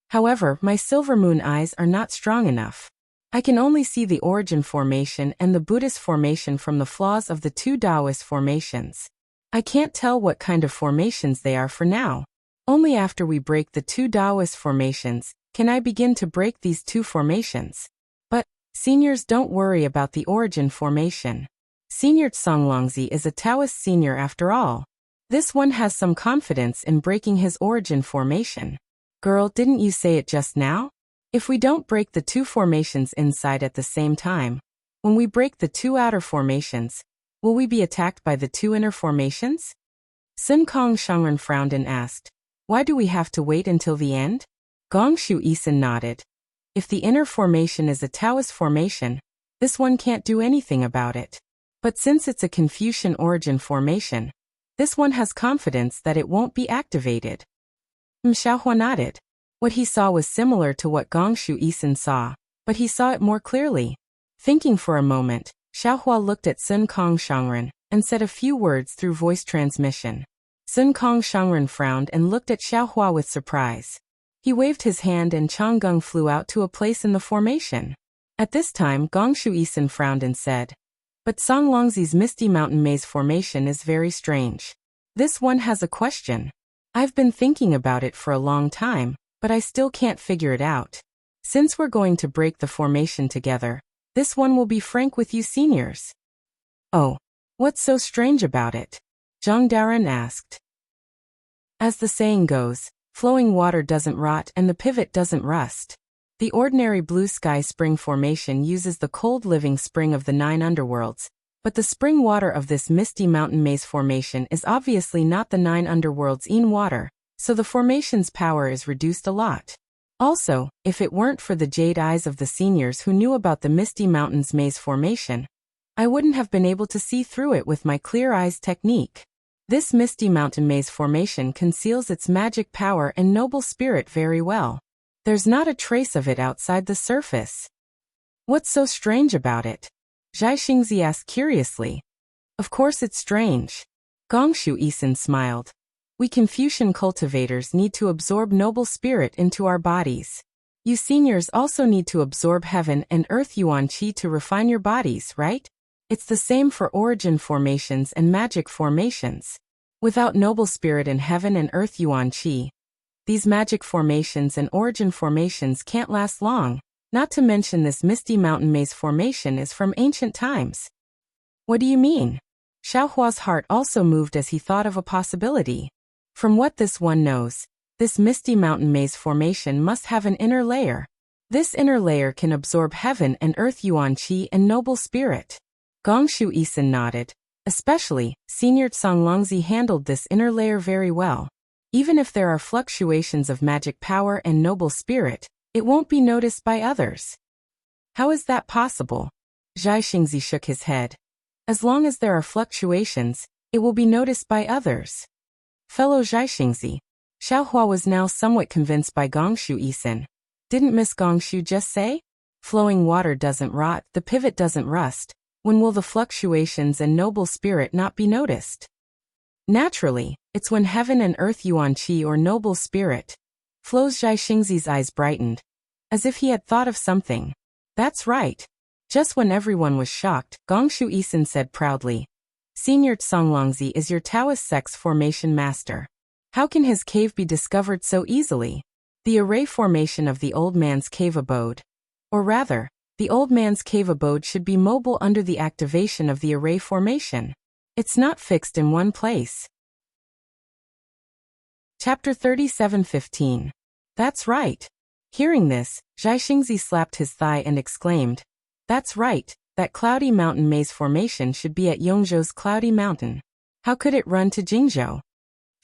A: However, my silver moon eyes are not strong enough. I can only see the origin formation and the Buddhist formation from the flaws of the two Taoist formations. I can't tell what kind of formations they are for now. Only after we break the two Taoist formations can I begin to break these two formations. But, seniors, don't worry about the origin formation. Senior Songlongzi is a Taoist senior after all. This one has some confidence in breaking his origin formation. Girl, didn't you say it just now? If we don't break the two formations inside at the same time, when we break the two outer formations, will we be attacked by the two inner formations? Sun Kong Shangren frowned and asked, why do we have to wait until the end? Gong Shu Isin nodded. If the inner formation is a Taoist formation, this one can't do anything about it. But since it's a Confucian origin formation, this one has confidence that it won't be activated. Xiaohua nodded. What he saw was similar to what Gong Shu Isin saw, but he saw it more clearly. Thinking for a moment, Xiaohua looked at Sun Kong Shangren and said a few words through voice transmission. Sun Kong Shangren frowned and looked at Xiaohua with surprise. He waved his hand and Changgung flew out to a place in the formation. At this time, Gong Shu Isin frowned and said, but Songlongzi's Misty Mountain Maze formation is very strange. This one has a question. I've been thinking about it for a long time, but I still can't figure it out. Since we're going to break the formation together, this one will be frank with you seniors. Oh, what's so strange about it? Zhang Daren asked. As the saying goes, flowing water doesn't rot and the pivot doesn't rust. The ordinary blue sky spring formation uses the cold living spring of the 9 underworlds, but the spring water of this Misty Mountain Maze formation is obviously not the 9 underworlds' Yin water, so the formation's power is reduced a lot. Also, if it weren't for the jade eyes of the seniors who knew about the Misty Mountains Maze formation, I wouldn't have been able to see through it with my clear eyes technique. This Misty Mountain Maze formation conceals its magic power and noble spirit very well. There's not a trace of it outside the surface. What's so strange about it? Zhai Xingzi asked curiously. Of course it's strange. Gong Shu Isin smiled. We Confucian cultivators need to absorb noble spirit into our bodies. You seniors also need to absorb heaven and earth yuan qi to refine your bodies, right? It's the same for origin formations and magic formations. Without noble spirit in heaven and earth yuan qi, these magic formations and origin formations can't last long. Not to mention this Misty Mountain Maze formation is from ancient times. What do you mean? Xiaohua's heart also moved as he thought of a possibility. From what this one knows, this misty mountain maze formation must have an inner layer. This inner layer can absorb heaven and earth yuan qi and noble spirit. Gongshu Isin nodded. Especially, Senior Songlongzi handled this inner layer very well. Even if there are fluctuations of magic power and noble spirit, it won't be noticed by others. How is that possible? Zhai Xingzi shook his head. As long as there are fluctuations, it will be noticed by others. Fellow Zhai Xingzi, Xiaohua was now somewhat convinced by Gongshu Isin. Didn't Miss Gongshu just say? Flowing water doesn't rot, the pivot doesn't rust. When will the fluctuations and noble spirit not be noticed? Naturally, it's when heaven and earth yuan qi or noble spirit flows. Zhai Xingzi's eyes brightened, as if he had thought of something. That's right. Just when everyone was shocked, Gongshu Isin said proudly, Senior Songlongzi is your Taoist sex formation master. How can his cave be discovered so easily? The array formation of the old man's cave abode. Or rather, the old man's cave abode should be mobile under the activation of the array formation. It's not fixed in one place. Chapter 37:15. That's right. Hearing this, Zhai Xingzi slapped his thigh and exclaimed, That's right, that cloudy mountain maze formation should be at Yongzhou's cloudy mountain. How could it run to Jingzhou?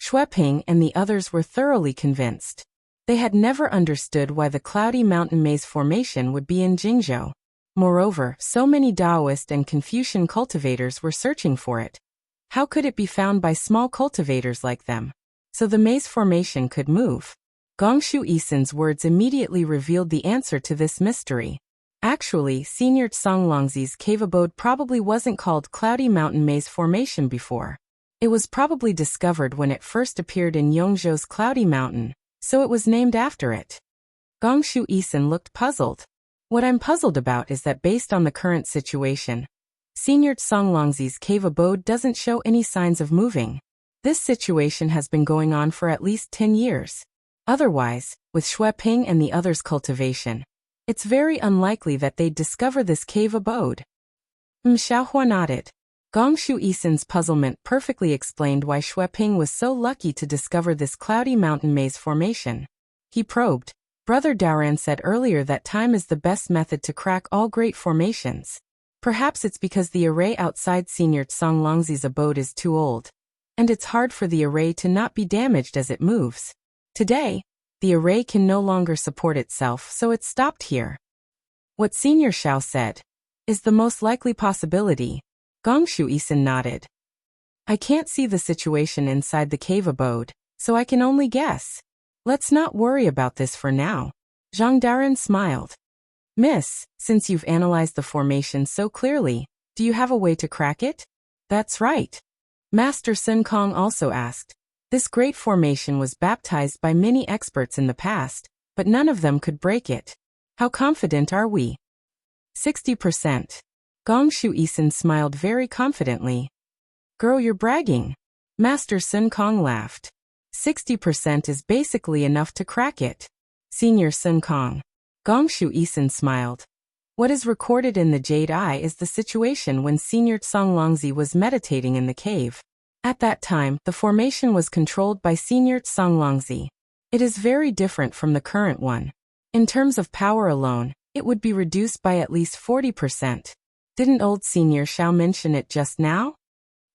A: Xueping and the others were thoroughly convinced. They had never understood why the cloudy mountain maze formation would be in Jingzhou. Moreover, so many Taoist and Confucian cultivators were searching for it. How could it be found by small cultivators like them? So the maze formation could move. Gongshu Isin's words immediately revealed the answer to this mystery. Actually, Senior Songlongzi's cave abode probably wasn't called Cloudy Mountain Maze Formation before. It was probably discovered when it first appeared in Yongzhou's Cloudy Mountain, so it was named after it. Gongshu Isin looked puzzled. What I'm puzzled about is that based on the current situation, Senior Songlongzi's cave abode doesn't show any signs of moving. This situation has been going on for at least 10 years. Otherwise, with Xueping and the others' cultivation, it's very unlikely that they'd discover this cave abode. Xiaohua nodded. Gongshu Isin's puzzlement perfectly explained why Xueping was so lucky to discover this cloudy mountain maze formation. He probed. Brother Daoran said earlier that time is the best method to crack all great formations. Perhaps it's because the array outside Senior Songlongzi's abode is too old, and it's hard for the array to not be damaged as it moves. Today, the array can no longer support itself, so it stopped here. What Senior Xiao said is the most likely possibility. Gongshu Isin nodded. I can't see the situation inside the cave abode, so I can only guess. Let's not worry about this for now. Zhang Daren smiled. Miss, since you've analyzed the formation so clearly, do you have a way to crack it? That's right. Master Sun Kong also asked. This great formation was baptized by many experts in the past, but none of them could break it. How confident are we? 60%. Gongshu Isin smiled very confidently. Girl, you're bragging. Master Sun Kong laughed. 60% is basically enough to crack it. Senior Sun Kong. Gongshu Isin smiled. What is recorded in the Jade Eye is the situation when Senior Songlongzi was meditating in the cave. At that time, the formation was controlled by Senior Songlongzi. It is very different from the current one. In terms of power alone, it would be reduced by at least 40%. Didn't old Senior Xiao mention it just now?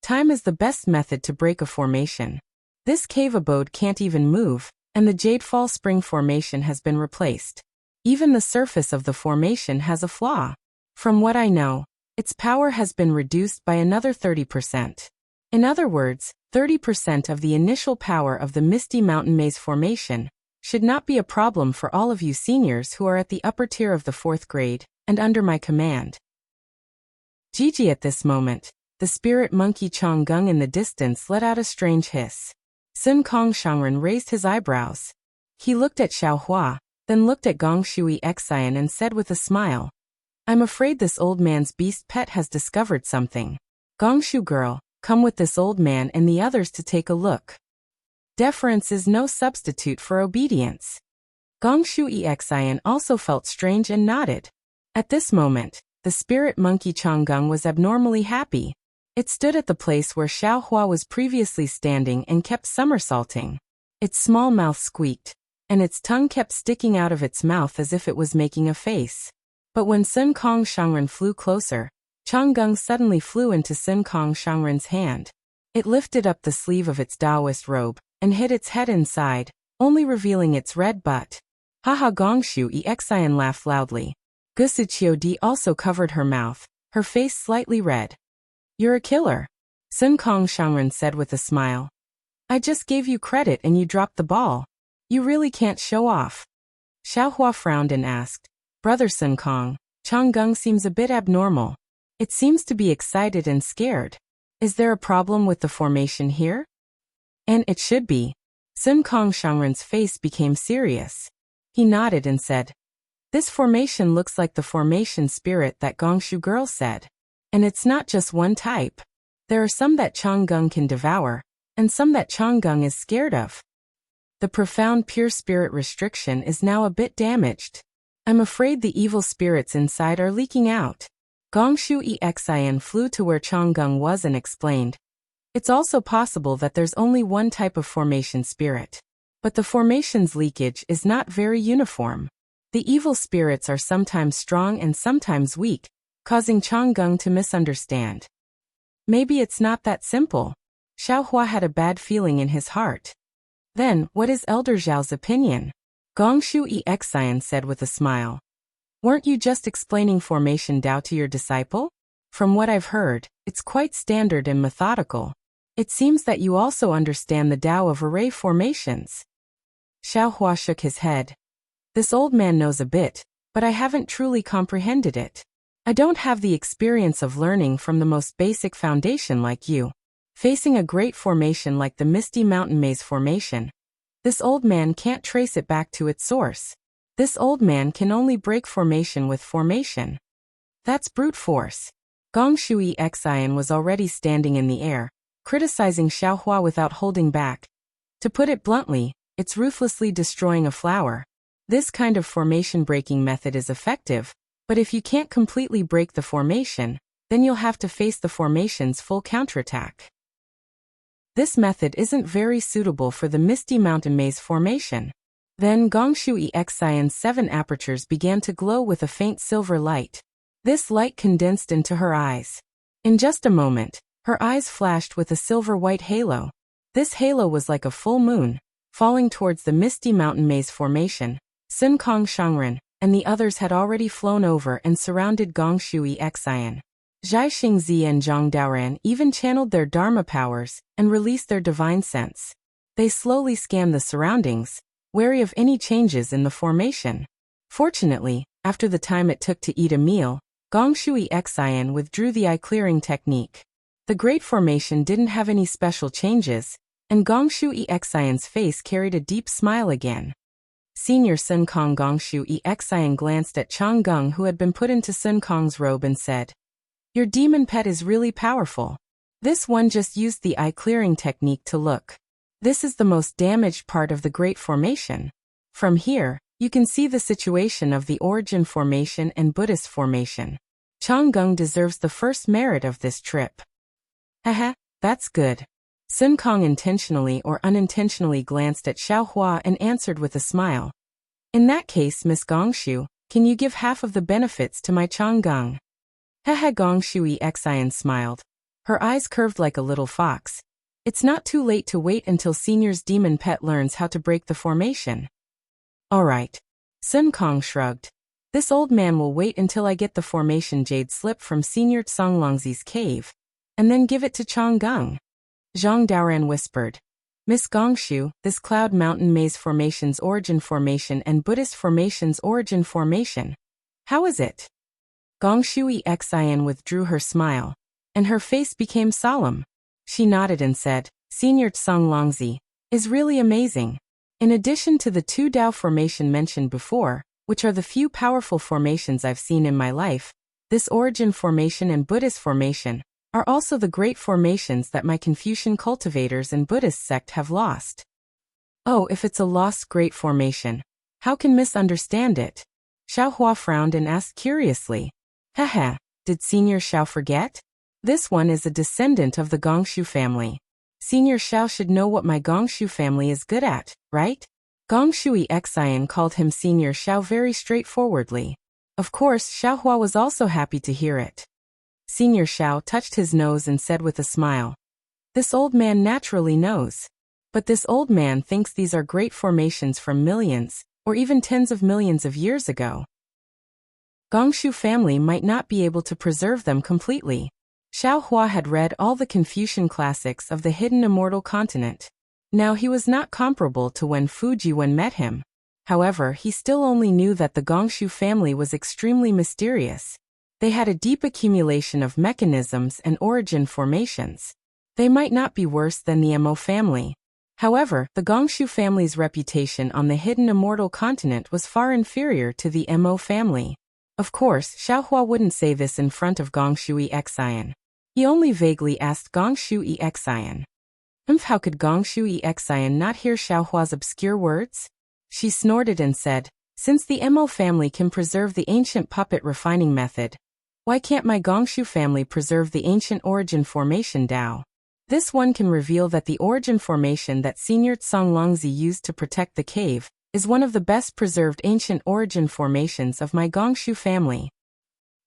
A: Time is the best method to break a formation. This cave abode can't even move, and the Jade Fall Spring formation has been replaced. Even the surface of the formation has a flaw. From what I know, its power has been reduced by another 30%. In other words, 30% of the initial power of the Misty Mountain Maze formation should not be a problem for all of you seniors who are at the upper tier of the 4th grade and under my command. Gigi at this moment, the spirit monkey Changgung in the distance let out a strange hiss. Sun Kong Shangren raised his eyebrows. He looked at Xiaohua, then looked at Gongshui Xian and said with a smile, I'm afraid this old man's beast pet has discovered something. Gongshu girl, come with this old man and the others to take a look. Deference is no substitute for obedience. Gongshui Xian also felt strange and nodded. At this moment, the spirit monkey Changgung was abnormally happy. It stood at the place where Xiao Hua was previously standing and kept somersaulting. Its small mouth squeaked, and its tongue kept sticking out of its mouth as if it was making a face. But when Sun Kong Shangren flew closer, Changgung suddenly flew into Sun Kong Shangren's hand. It lifted up the sleeve of its Taoist robe and hid its head inside, only revealing its red butt. Haha, Gongshu Exian laughed loudly. Gusichio Di also covered her mouth, her face slightly red. You're a killer, Sun Kong Shangren said with a smile. I just gave you credit and you dropped the ball. You really can't show off. Xiao Hua frowned and asked, Brother Sun Kong, Changgung seems a bit abnormal. It seems to be excited and scared. Is there a problem with the formation here? And it should be. Sun Kong Shangren's face became serious. He nodded and said, This formation looks like the formation spirit that Gongshu girl said. And it's not just one type. There are some that Changgung can devour, and some that Changgung is scared of. The profound pure spirit restriction is now a bit damaged. I'm afraid the evil spirits inside are leaking out. Gongshu Exian flew to where Changgung was and explained. It's also possible that there's only one type of formation spirit. But the formation's leakage is not very uniform. The evil spirits are sometimes strong and sometimes weak, causing Changgung to misunderstand. Maybe it's not that simple. Xiao Hua had a bad feeling in his heart. Then, what is Elder Zhao's opinion? Gongshu Exian said with a smile. Weren't you just explaining formation Dao to your disciple? From what I've heard, it's quite standard and methodical. It seems that you also understand the Dao of array formations. Xiao Hua shook his head. This old man knows a bit, but I haven't truly comprehended it. I don't have the experience of learning from the most basic foundation like you. Facing a great formation like the Misty Mountain Maze formation, this old man can't trace it back to its source. This old man can only break formation with formation. That's brute force. Gongshu Exian was already standing in the air, criticizing Xiao Hua without holding back. To put it bluntly, it's ruthlessly destroying a flower. This kind of formation breaking method is effective, but if you can't completely break the formation, then you'll have to face the formation's full counterattack. This method isn't very suitable for the Misty Mountain Maze formation. Then Gongshu Exian's 7 apertures began to glow with a faint silver light. This light condensed into her eyes. In just a moment, her eyes flashed with a silver-white halo. This halo was like a full moon, falling towards the Misty Mountain Maze formation. Sun Kong Shangren and the others had already flown over and surrounded Gongshu Exian. Zhai Xingzi and Zhang Daoran even channeled their Dharma powers and released their divine sense. They slowly scanned the surroundings, wary of any changes in the formation. Fortunately, after the time it took to eat a meal, Gongshu Exian withdrew the eye-clearing technique. The Great Formation didn't have any special changes, and Gongshu Exian's face carried a deep smile again. Senior Sun Kong Gongshu Exian glanced at Changgung, who had been put into Sun Kong's robe, and said, Your demon pet is really powerful. This one just used the eye-clearing technique to look. This is the most damaged part of the Great Formation. From here, you can see the situation of the Origin Formation and Buddhist Formation. Changgung deserves the first merit of this trip. Haha, that's good. Sun Kong intentionally or unintentionally glanced at Xiao Hua and answered with a smile. In that case, Miss Gongshu, can you give half of the benefits to my Changgung? Haha, Gongshu Exian smiled. Her eyes curved like a little fox. It's not too late to wait until Senior's demon pet learns how to break the formation. Alright. Sun Kong shrugged. This old man will wait until I get the formation jade slip from Senior Songlongzi's cave, and then give it to Changgung. Zhang Daoran whispered. Miss Gongshu, this Cloud Mountain Maze Formation's Origin Formation and Buddhist Formation's Origin Formation. How is it? Gongshu Exian withdrew her smile, and her face became solemn. She nodded and said, Senior Songlongzi is really amazing. In addition to the 2 Dao formation mentioned before, which are the few powerful formations I've seen in my life, this Origin Formation and Buddhist Formation are also the great formations that my Confucian cultivators and Buddhist sect have lost. Oh, if it's a lost great formation, how can misunderstand it? Xiao Hua frowned and asked curiously. Haha, did Senior Xiao forget? This one is a descendant of the Gongshu family. Senior Xiao should know what my Gongshu family is good at, right? Gongshui Xian called him Senior Xiao very straightforwardly. Of course, Xiaohua was also happy to hear it. Senior Xiao touched his nose and said with a smile, "This old man naturally knows. But this old man thinks these are great formations from millions, or even tens of millions of years ago. Gongshu family might not be able to preserve them completely." Xiaohua had read all the Confucian classics of the hidden immortal continent. Now he was not comparable to when Fujiwen met him. However, he still only knew that the Gongshu family was extremely mysterious. They had a deep accumulation of mechanisms and origin formations. They might not be worse than the Mo family. However, the Gongshu family's reputation on the hidden immortal continent was far inferior to the Mo family. Of course, Xiaohua wouldn't say this in front of Gongshui Xian. He only vaguely asked Gongshui Xian. How could Gongshui Xian not hear Xiaohua's obscure words? She snorted and said, "Since the Mo family can preserve the ancient puppet refining method, why can't my Gongshu family preserve the ancient origin formation Dao? This one can reveal that the origin formation that Senior Tsang Longzi used to protect the cave is one of the best preserved ancient origin formations of my Gongshu family."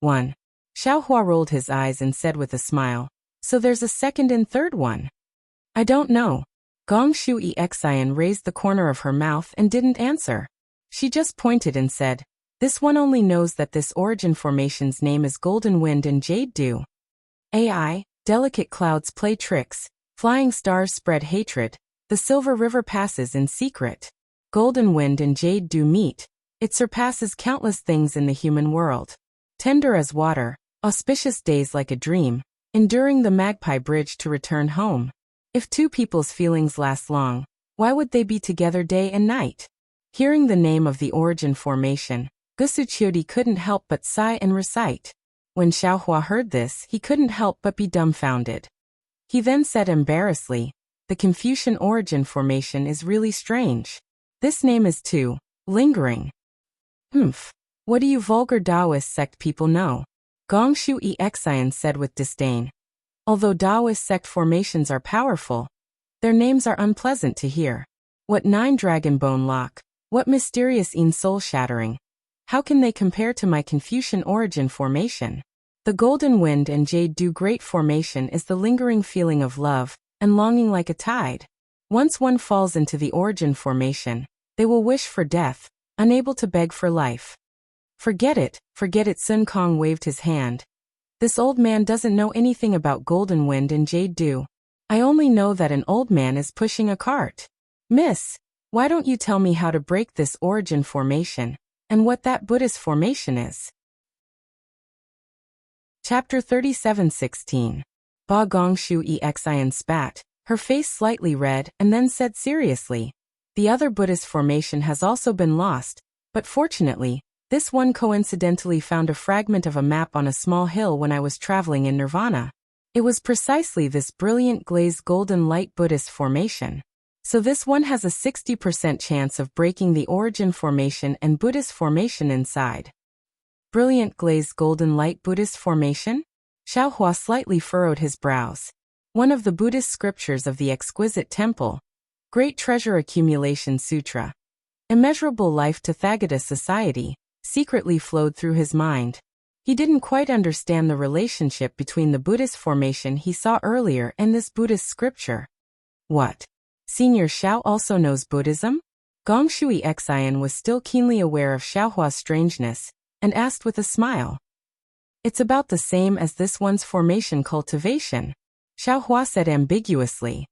A: 1. Xiaohua rolled his eyes and said with a smile, "So there's a second and third one?" "I don't know." Gongshui Xian raised the corner of her mouth and didn't answer. She just pointed and said, "This one only knows that this origin formation's name is Golden Wind and Jade Dew. AI, delicate clouds play tricks, flying stars spread hatred, the silver river passes in secret. Golden Wind and Jade Dew meet, it surpasses countless things in the human world. Tender as water, auspicious days like a dream, enduring the Magpie Bridge to return home. If two people's feelings last long, why would they be together day and night?" Hearing the name of the origin formation, Gusuchiodi couldn't help but sigh and recite. When Xiaohua heard this, he couldn't help but be dumbfounded. He then said embarrassedly, "The Confucian origin formation is really strange. This name is too lingering." What do you vulgar Taoist sect people know?" Gongshui Xian said with disdain. "Although Taoist sect formations are powerful, their names are unpleasant to hear. What 9 dragon bone lock? What mysterious soul shattering? How can they compare to my Confucian origin formation? The Golden Wind and Jade Dew great formation is the lingering feeling of love and longing like a tide. Once one falls into the origin formation, they will wish for death, unable to beg for life." Forget it, Sun Kong waved his hand. "This old man doesn't know anything about Golden Wind and Jade Dew. I only know that an old man is pushing a cart. Miss, why don't you tell me how to break this origin formation, and what that Buddhist formation is?" Chapter 37:16. Ba Gongshui Xian spat, her face slightly red, and then said seriously, "The other Buddhist formation has also been lost, but fortunately, this one coincidentally found a fragment of a map on a small hill when I was traveling in Nirvana. It was precisely this brilliant glazed golden light Buddhist formation. So this one has a 60% chance of breaking the origin formation and Buddhist formation inside." Brilliant glazed golden light Buddhist formation? Xiaohua slightly furrowed his brows. One of the Buddhist scriptures of the exquisite temple, Great Treasure Accumulation Sutra, Immeasurable Life Tathagata Society, secretly flowed through his mind. He didn't quite understand the relationship between the Buddhist formation he saw earlier and this Buddhist scripture. What? Senior Xiao also knows Buddhism? Gongshui Xian was still keenly aware of Xiaohua's strangeness, and asked with a smile. "It's about the same as this one's formation cultivation," Xiaohua said ambiguously.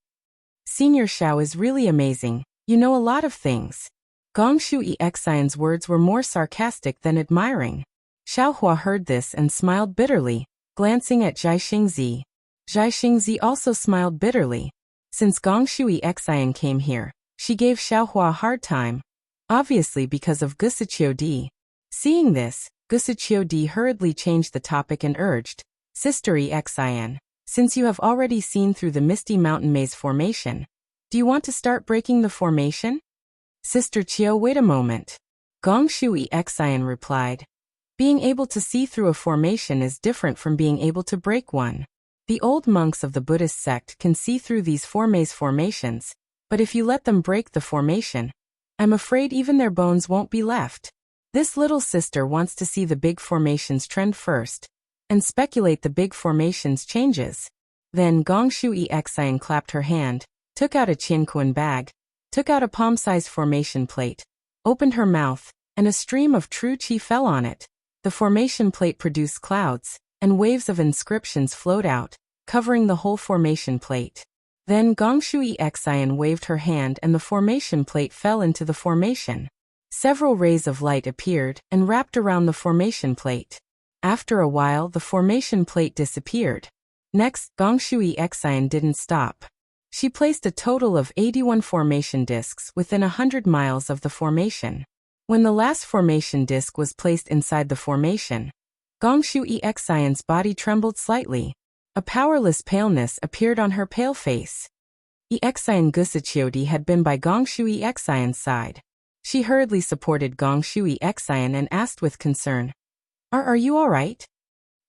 A: "Senior Xiao is really amazing, you know a lot of things." Gongshui Xian's words were more sarcastic than admiring. Xiaohua heard this and smiled bitterly, glancing at Zhai Xingzi. Zhai Xingzi also smiled bitterly. Since Gongshui Xian came here, she gave Xiaohua a hard time, obviously because of Gusuchiodi. Seeing this, Gusuchiodi hurriedly changed the topic and urged, "Sister Xian, since you have already seen through the Misty Mountain Maze formation, do you want to start breaking the formation?" "Sister Chio, wait a moment." Gongshui Xian replied. "Being able to see through a formation is different from being able to break one. The old monks of the Buddhist sect can see through these formations, but if you let them break the formation, I'm afraid even their bones won't be left. This little sister wants to see the big formations trend first, and speculate the big formations changes. Then Gong Shui Xian clapped her hand, took out a Qianquan bag, took out a palm-sized formation plate, opened her mouth, and a stream of true qi fell on it. The formation plate produced clouds, and waves of inscriptions flowed out, covering the whole formation plate. Then Gong Shui Xian waved her hand and the formation plate fell into the formation. Several rays of light appeared and wrapped around the formation plate. After a while the formation plate disappeared. Next, Gong Shui Xian didn't stop. She placed a total of 81 formation discs within 100 miles of the formation. When the last formation disc was placed inside the formation, Gong Shui Xian's body trembled slightly. A powerless paleness appeared on her pale face. Xian Gusichiodi had been by Gong Shui Xian's side. She hurriedly supported Gong Shui Xian and asked with concern, Are you all right?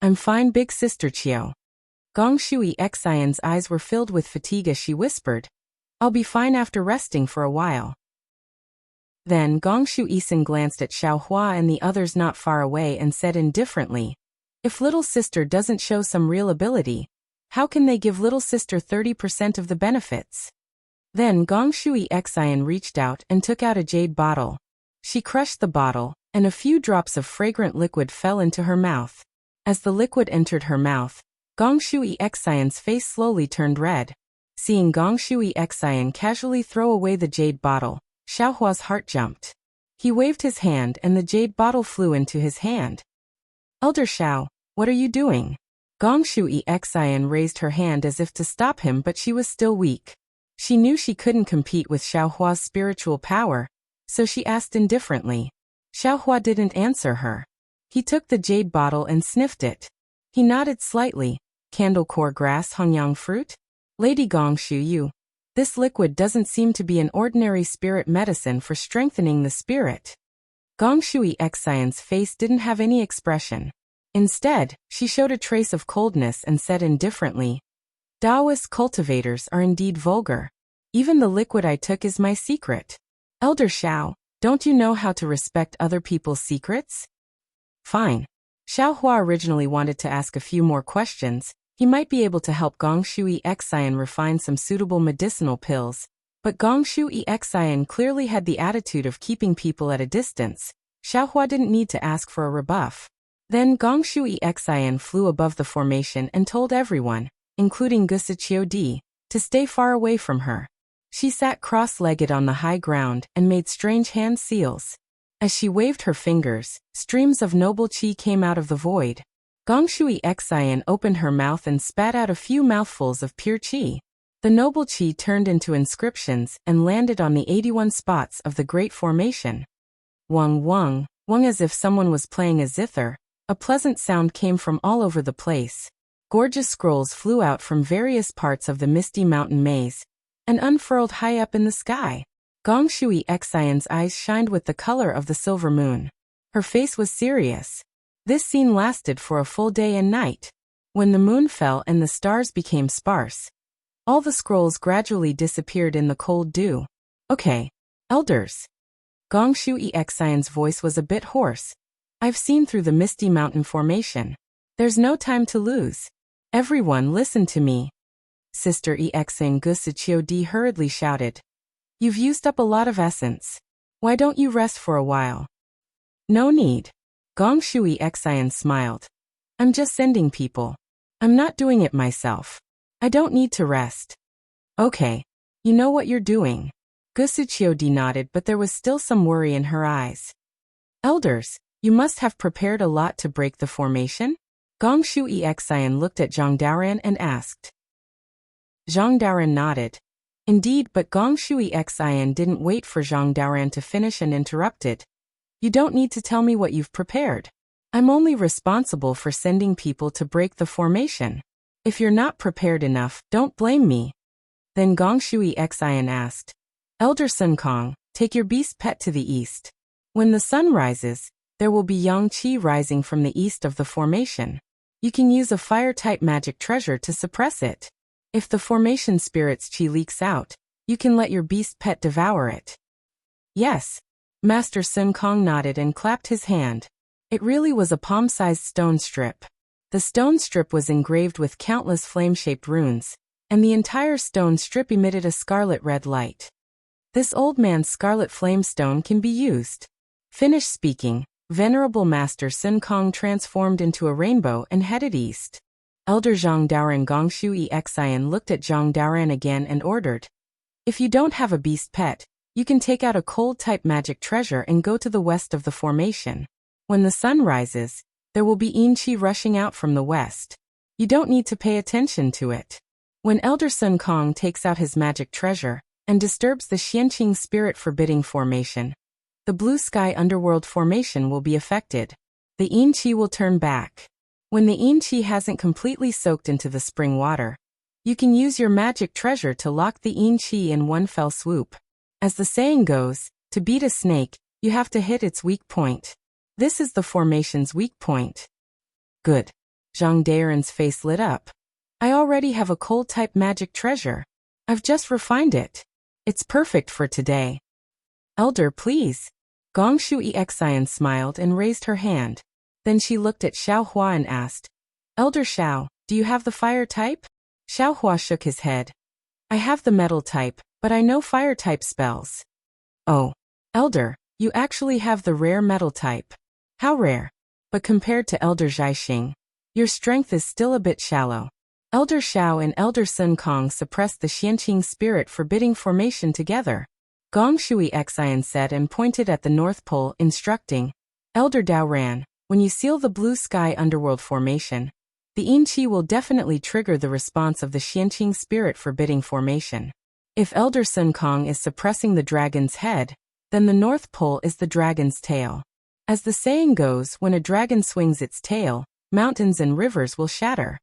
A: I'm fine, big sister Chiao. Gong Shui Xian's eyes were filled with fatigue as she whispered, I'll be fine after resting for a while. Then Gong Shui Xian glanced at Xiao Hua and the others not far away and said indifferently, If little sister doesn't show some real ability, how can they give little sister 30% of the benefits? Then Gong Shui Xian reached out and took out a jade bottle. She crushed the bottle, and a few drops of fragrant liquid fell into her mouth. As the liquid entered her mouth, Gong Shui Xian's face slowly turned red. Seeing Gong Shui Xian casually throw away the jade bottle, Xiao Hua's heart jumped. He waved his hand and the jade bottle flew into his hand. Elder Xiao, what are you doing? Gong Shui Xian raised her hand as if to stop him, but she was still weak. She knew she couldn't compete with Xiao Hua's spiritual power, so she asked indifferently. Xiao Hua didn't answer her. He took the jade bottle and sniffed it. He nodded slightly. Candle core grass Hongyang fruit? Lady Gong Shu, this liquid doesn't seem to be an ordinary spirit medicine for strengthening the spirit. Gong Shui Xian's face didn't have any expression. Instead, she showed a trace of coldness and said indifferently, Taoist cultivators are indeed vulgar. Even the liquid I took is my secret. Elder Xiao, don't you know how to respect other people's secrets? Fine. Xiao Hua originally wanted to ask a few more questions. He might be able to help Gong Shui Xian refine some suitable medicinal pills, but Gong Shui Xian clearly had the attitude of keeping people at a distance. Xiao Hua didn't need to ask for a rebuff. Then Gong Shui Xian flew above the formation and told everyone, including Gusichio Di, to stay far away from her. She sat cross-legged on the high ground and made strange hand seals. As she waved her fingers, streams of noble qi came out of the void. Gong Shui Xian opened her mouth and spat out a few mouthfuls of pure qi. The noble qi turned into inscriptions and landed on the 81 spots of the Great Formation. Wung wung, wung, as if someone was playing a zither. A pleasant sound came from all over the place. Gorgeous scrolls flew out from various parts of the misty mountain maze and unfurled high up in the sky. Gong Shui Xian's eyes shined with the color of the silver moon. Her face was serious. This scene lasted for a full day and night. When the moon fell and the stars became sparse, all the scrolls gradually disappeared in the cold dew. Okay, elders. Gong Shui Xian's voice was a bit hoarse. I've seen through the misty mountain formation. There's no time to lose. Everyone listen to me. Sister Xian Gusichio Di hurriedly shouted. You've used up a lot of essence. Why don't you rest for a while? No need. Gong Shui Xian smiled. I'm just sending people. I'm not doing it myself. I don't need to rest. Okay. You know what you're doing. Gusichio Di nodded, but there was still some worry in her eyes. Elders, you must have prepared a lot to break the formation? Gong Shui Xian looked at Zhang Daoran and asked. Zhang Daoran nodded. Indeed, but Gong Shui Xian didn't wait for Zhang Daoran to finish and interrupted. You don't need to tell me what you've prepared. I'm only responsible for sending people to break the formation. If you're not prepared enough, don't blame me. Then Gong Shui Xian asked. Elder Sun Kong, take your beast pet to the east. When the sun rises, there will be yang qi rising from the east of the formation. You can use a fire-type magic treasure to suppress it. If the formation spirit's chi leaks out, you can let your beast pet devour it. Yes. Master Sun Kong nodded and clapped his hand. It really was a palm-sized stone strip. The stone strip was engraved with countless flame-shaped runes, and the entire stone strip emitted a scarlet-red light. This old man's scarlet flame stone can be used. Finished speaking, Venerable Master Sun Kong transformed into a rainbow and headed east. Elder Zhang Daoran Gongshu Exian looked at Zhang Daoran again and ordered, "If you don't have a beast pet, you can take out a cold-type magic treasure and go to the west of the formation. When the sun rises, there will be yin qi rushing out from the west. You don't need to pay attention to it." When Elder Sun Kong takes out his magic treasure and disturbs the Xianqing spirit forbidding formation, the blue sky underworld formation will be affected. The yin qi will turn back. When the yin qi hasn't completely soaked into the spring water, you can use your magic treasure to lock the yin qi in one fell swoop. As the saying goes, to beat a snake, you have to hit its weak point. This is the formation's weak point. Good. Zhang Daoran's face lit up. I already have a cold-type magic treasure. I've just refined it. It's perfect for today. Elder, please. Gongshu Exian smiled and raised her hand. Then she looked at Xiao Hua and asked, Elder Xiao, do you have the fire type? Xiao Hua shook his head. I have the metal type, but I know fire type spells. Oh. Elder, you actually have the rare metal type. How rare. But compared to Elder Zhaixing, your strength is still a bit shallow. Elder Xiao and Elder Sun Kong suppressed the Xianqing spirit forbidding formation together. Gongshu Exian said and pointed at the North Pole, instructing, Elder Daoran, when you seal the blue sky underworld formation, the yin qi will definitely trigger the response of the Xianqing spirit forbidding formation. If Elder Sun Kong is suppressing the dragon's head, then the North Pole is the dragon's tail. As the saying goes, when a dragon swings its tail, mountains and rivers will shatter.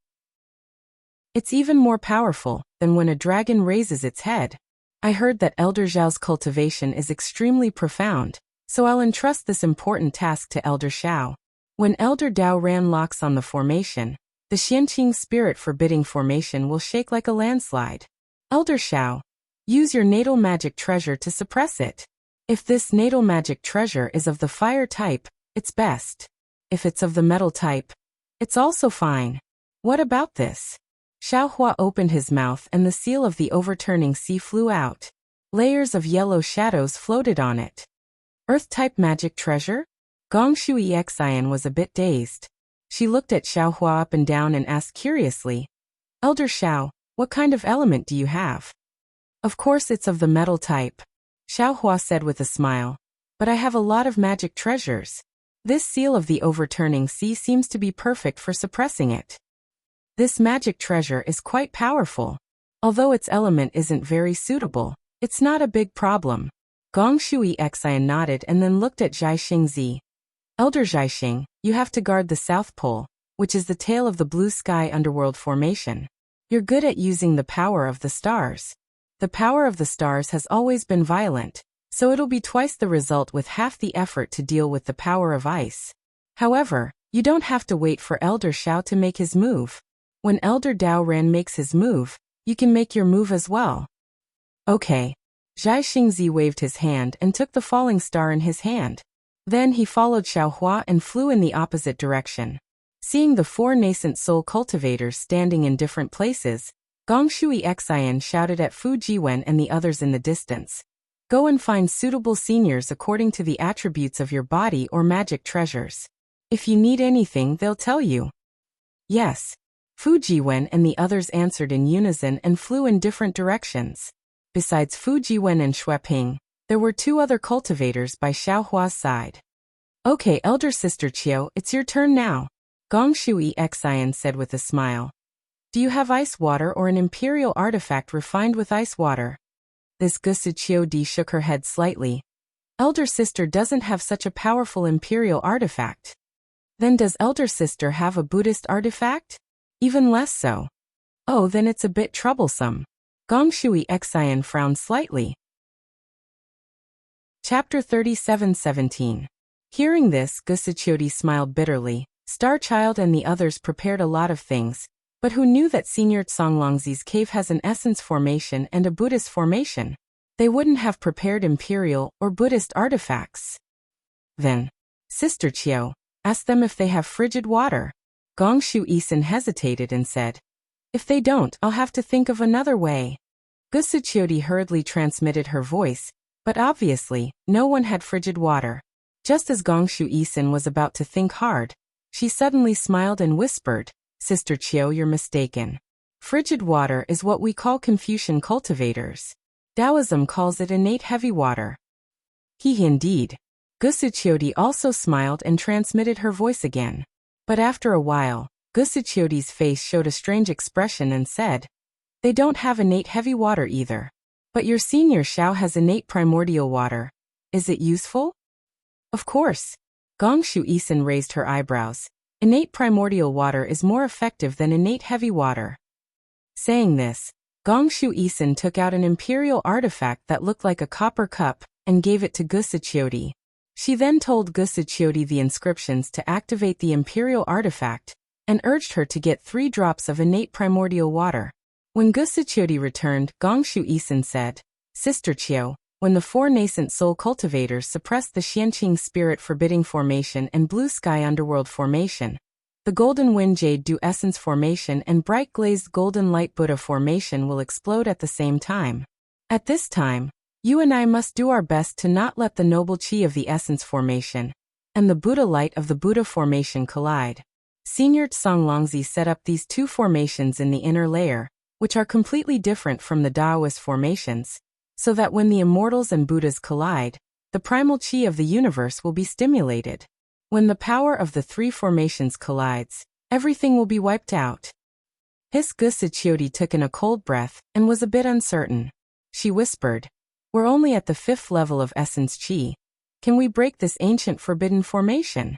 A: It's even more powerful than when a dragon raises its head. I heard that Elder Zhao's cultivation is extremely profound, so I'll entrust this important task to Elder Xiao. When Elder Daoran locks on the formation, the Xianqing spirit forbidding formation will shake like a landslide. Elder Xiao, use your natal magic treasure to suppress it. If this natal magic treasure is of the fire type, it's best. If it's of the metal type, it's also fine. What about this? Xiao Hua opened his mouth and the seal of the overturning sea flew out. Layers of yellow shadows floated on it. Earth-type magic treasure? Gongshu Exian was a bit dazed. She looked at Xiao Hua up and down and asked curiously, Elder Xiao, what kind of element do you have? Of course it's of the metal type. Xiao Hua said with a smile. But I have a lot of magic treasures. This seal of the overturning sea seems to be perfect for suppressing it. This magic treasure is quite powerful. Although its element isn't very suitable, it's not a big problem. Gongshu Exian nodded and then looked at Zhaixing Zi. Elder Zhaixing, you have to guard the South Pole, which is the tail of the blue sky underworld formation. You're good at using the power of the stars. The power of the stars has always been violent, so it'll be twice the result with half the effort to deal with the power of ice. However, you don't have to wait for Elder Xiao to make his move. When Elder Daoran makes his move, you can make your move as well. Okay. Zhaixing Zi waved his hand and took the falling star in his hand. Then he followed Xiao Hua and flew in the opposite direction. Seeing the 4 nascent soul cultivators standing in different places, Gongshu Exian shouted at Fu Jiwen and the others in the distance. Go and find suitable seniors according to the attributes of your body or magic treasures. If you need anything, they'll tell you. Yes. Fu Jiwen and the others answered in unison and flew in different directions. Besides Fu Jiwen and Xueping, there were 2 other cultivators by Xiao Hua's side. Okay, Elder Sister Qiu, it's your turn now. Gongshu Exian said with a smile. Do you have ice water or an imperial artifact refined with ice water? This Gusu Qiu Di shook her head slightly. Elder Sister doesn't have such a powerful imperial artifact. Then does Elder Sister have a Buddhist artifact? Even less so. Oh, then it's a bit troublesome. Gongshu Exian frowned slightly. Chapter 37:17. Hearing this, Gusuchiodi smiled bitterly. Star Child and the others prepared a lot of things, but who knew that Senior Songlongzi's cave has an essence formation and a Buddhist formation? They wouldn't have prepared imperial or Buddhist artifacts. Then, Sister Chiao, ask them if they have frigid water. Gongshu Isin hesitated and said, if they don't, I'll have to think of another way. Gusuchiodi hurriedly transmitted her voice, but obviously, no one had frigid water. Just as Gongshu Isin was about to think hard, she suddenly smiled and whispered, Sister Chiao, you're mistaken. Frigid water is what we call Confucian cultivators. Taoism calls it innate heavy water. Indeed. Gusuchiodi also smiled and transmitted her voice again. But after a while, Gusuchiodi's face showed a strange expression and said, they don't have innate heavy water either. But your senior Xiao has innate primordial water. Is it useful? Of course. Gongshu Isin raised her eyebrows. Innate primordial water is more effective than innate heavy water. Saying this, Gongshu Isin took out an imperial artifact that looked like a copper cup and gave it to Gusuchiodi. She then told Gusuchiodi the inscriptions to activate the imperial artifact and urged her to get 3 drops of innate primordial water. When Gusuchiodi returned, Gongshu Isin said, Sister Chiao, when the 4 nascent soul cultivators suppressed the Xianqing spirit forbidding formation and blue sky underworld formation, the golden wind jade dew essence formation and bright glazed golden light Buddha formation will explode at the same time. At this time, you and I must do our best to not let the noble qi of the essence formation and the Buddha light of the Buddha formation collide. Senior Songlongzi set up these 2 formations in the inner layer, which are completely different from the Taoist formations, so that when the immortals and Buddhas collide, the primal qi of the universe will be stimulated. When the power of the 3 formations collides, everything will be wiped out. Gusuchiodi took in a cold breath and was a bit uncertain. She whispered, we're only at the 5th level of essence qi. Can we break this ancient forbidden formation?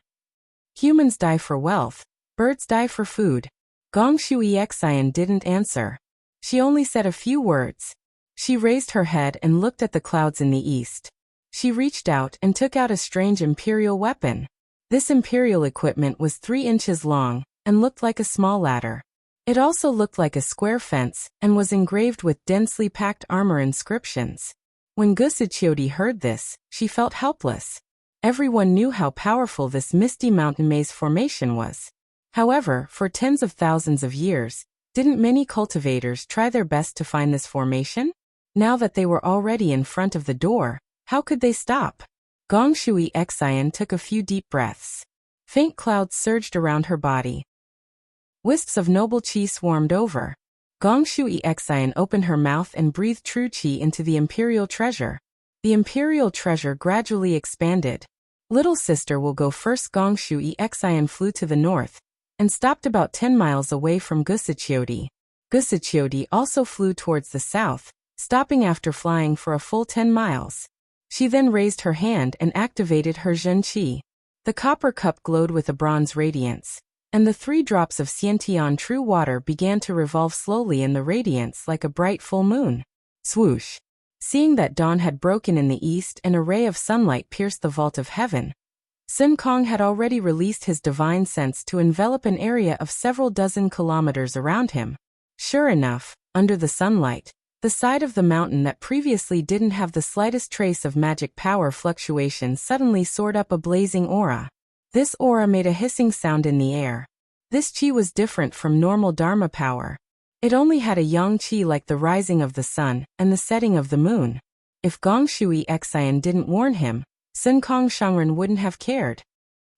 A: Humans die for wealth, birds die for food. Gongshu Exian didn't answer. She only said a few words. She raised her head and looked at the clouds in the east. She reached out and took out a strange imperial weapon. This imperial equipment was 3 inches long and looked like a small ladder. It also looked like a square fence and was engraved with densely packed armor inscriptions. When Gusuchiodi heard this, she felt helpless. Everyone knew how powerful this misty mountain maze formation was. However, for tens of thousands of years, didn't many cultivators try their best to find this formation? Now that they were already in front of the door, how could they stop? Gongshu Exian took a few deep breaths. Faint clouds surged around her body. Wisps of noble qi swarmed over. Gongshu Exian opened her mouth and breathed true qi into the imperial treasure. The imperial treasure gradually expanded. Little sister will go first. Gongshu Exian flew to the north and stopped about 10 miles away from Gusuchiodi. Gusuchiodi also flew towards the south, stopping after flying for a full 10 miles. She then raised her hand and activated her Zhen Qi. The copper cup glowed with a bronze radiance, and the 3 drops of Xiantian true water began to revolve slowly in the radiance like a bright full moon. Swoosh! Seeing that dawn had broken in the east and a ray of sunlight pierced the vault of heaven, Sun Kong had already released his divine sense to envelop an area of several dozen kilometers around him. Sure enough, under the sunlight, the side of the mountain that previously didn't have the slightest trace of magic power fluctuation suddenly soared up a blazing aura. This aura made a hissing sound in the air. This qi was different from normal Dharma power. It only had a yang qi like the rising of the sun and the setting of the moon. If Gongshu Exian didn't warn him, Sun Kong Shangren wouldn't have cared.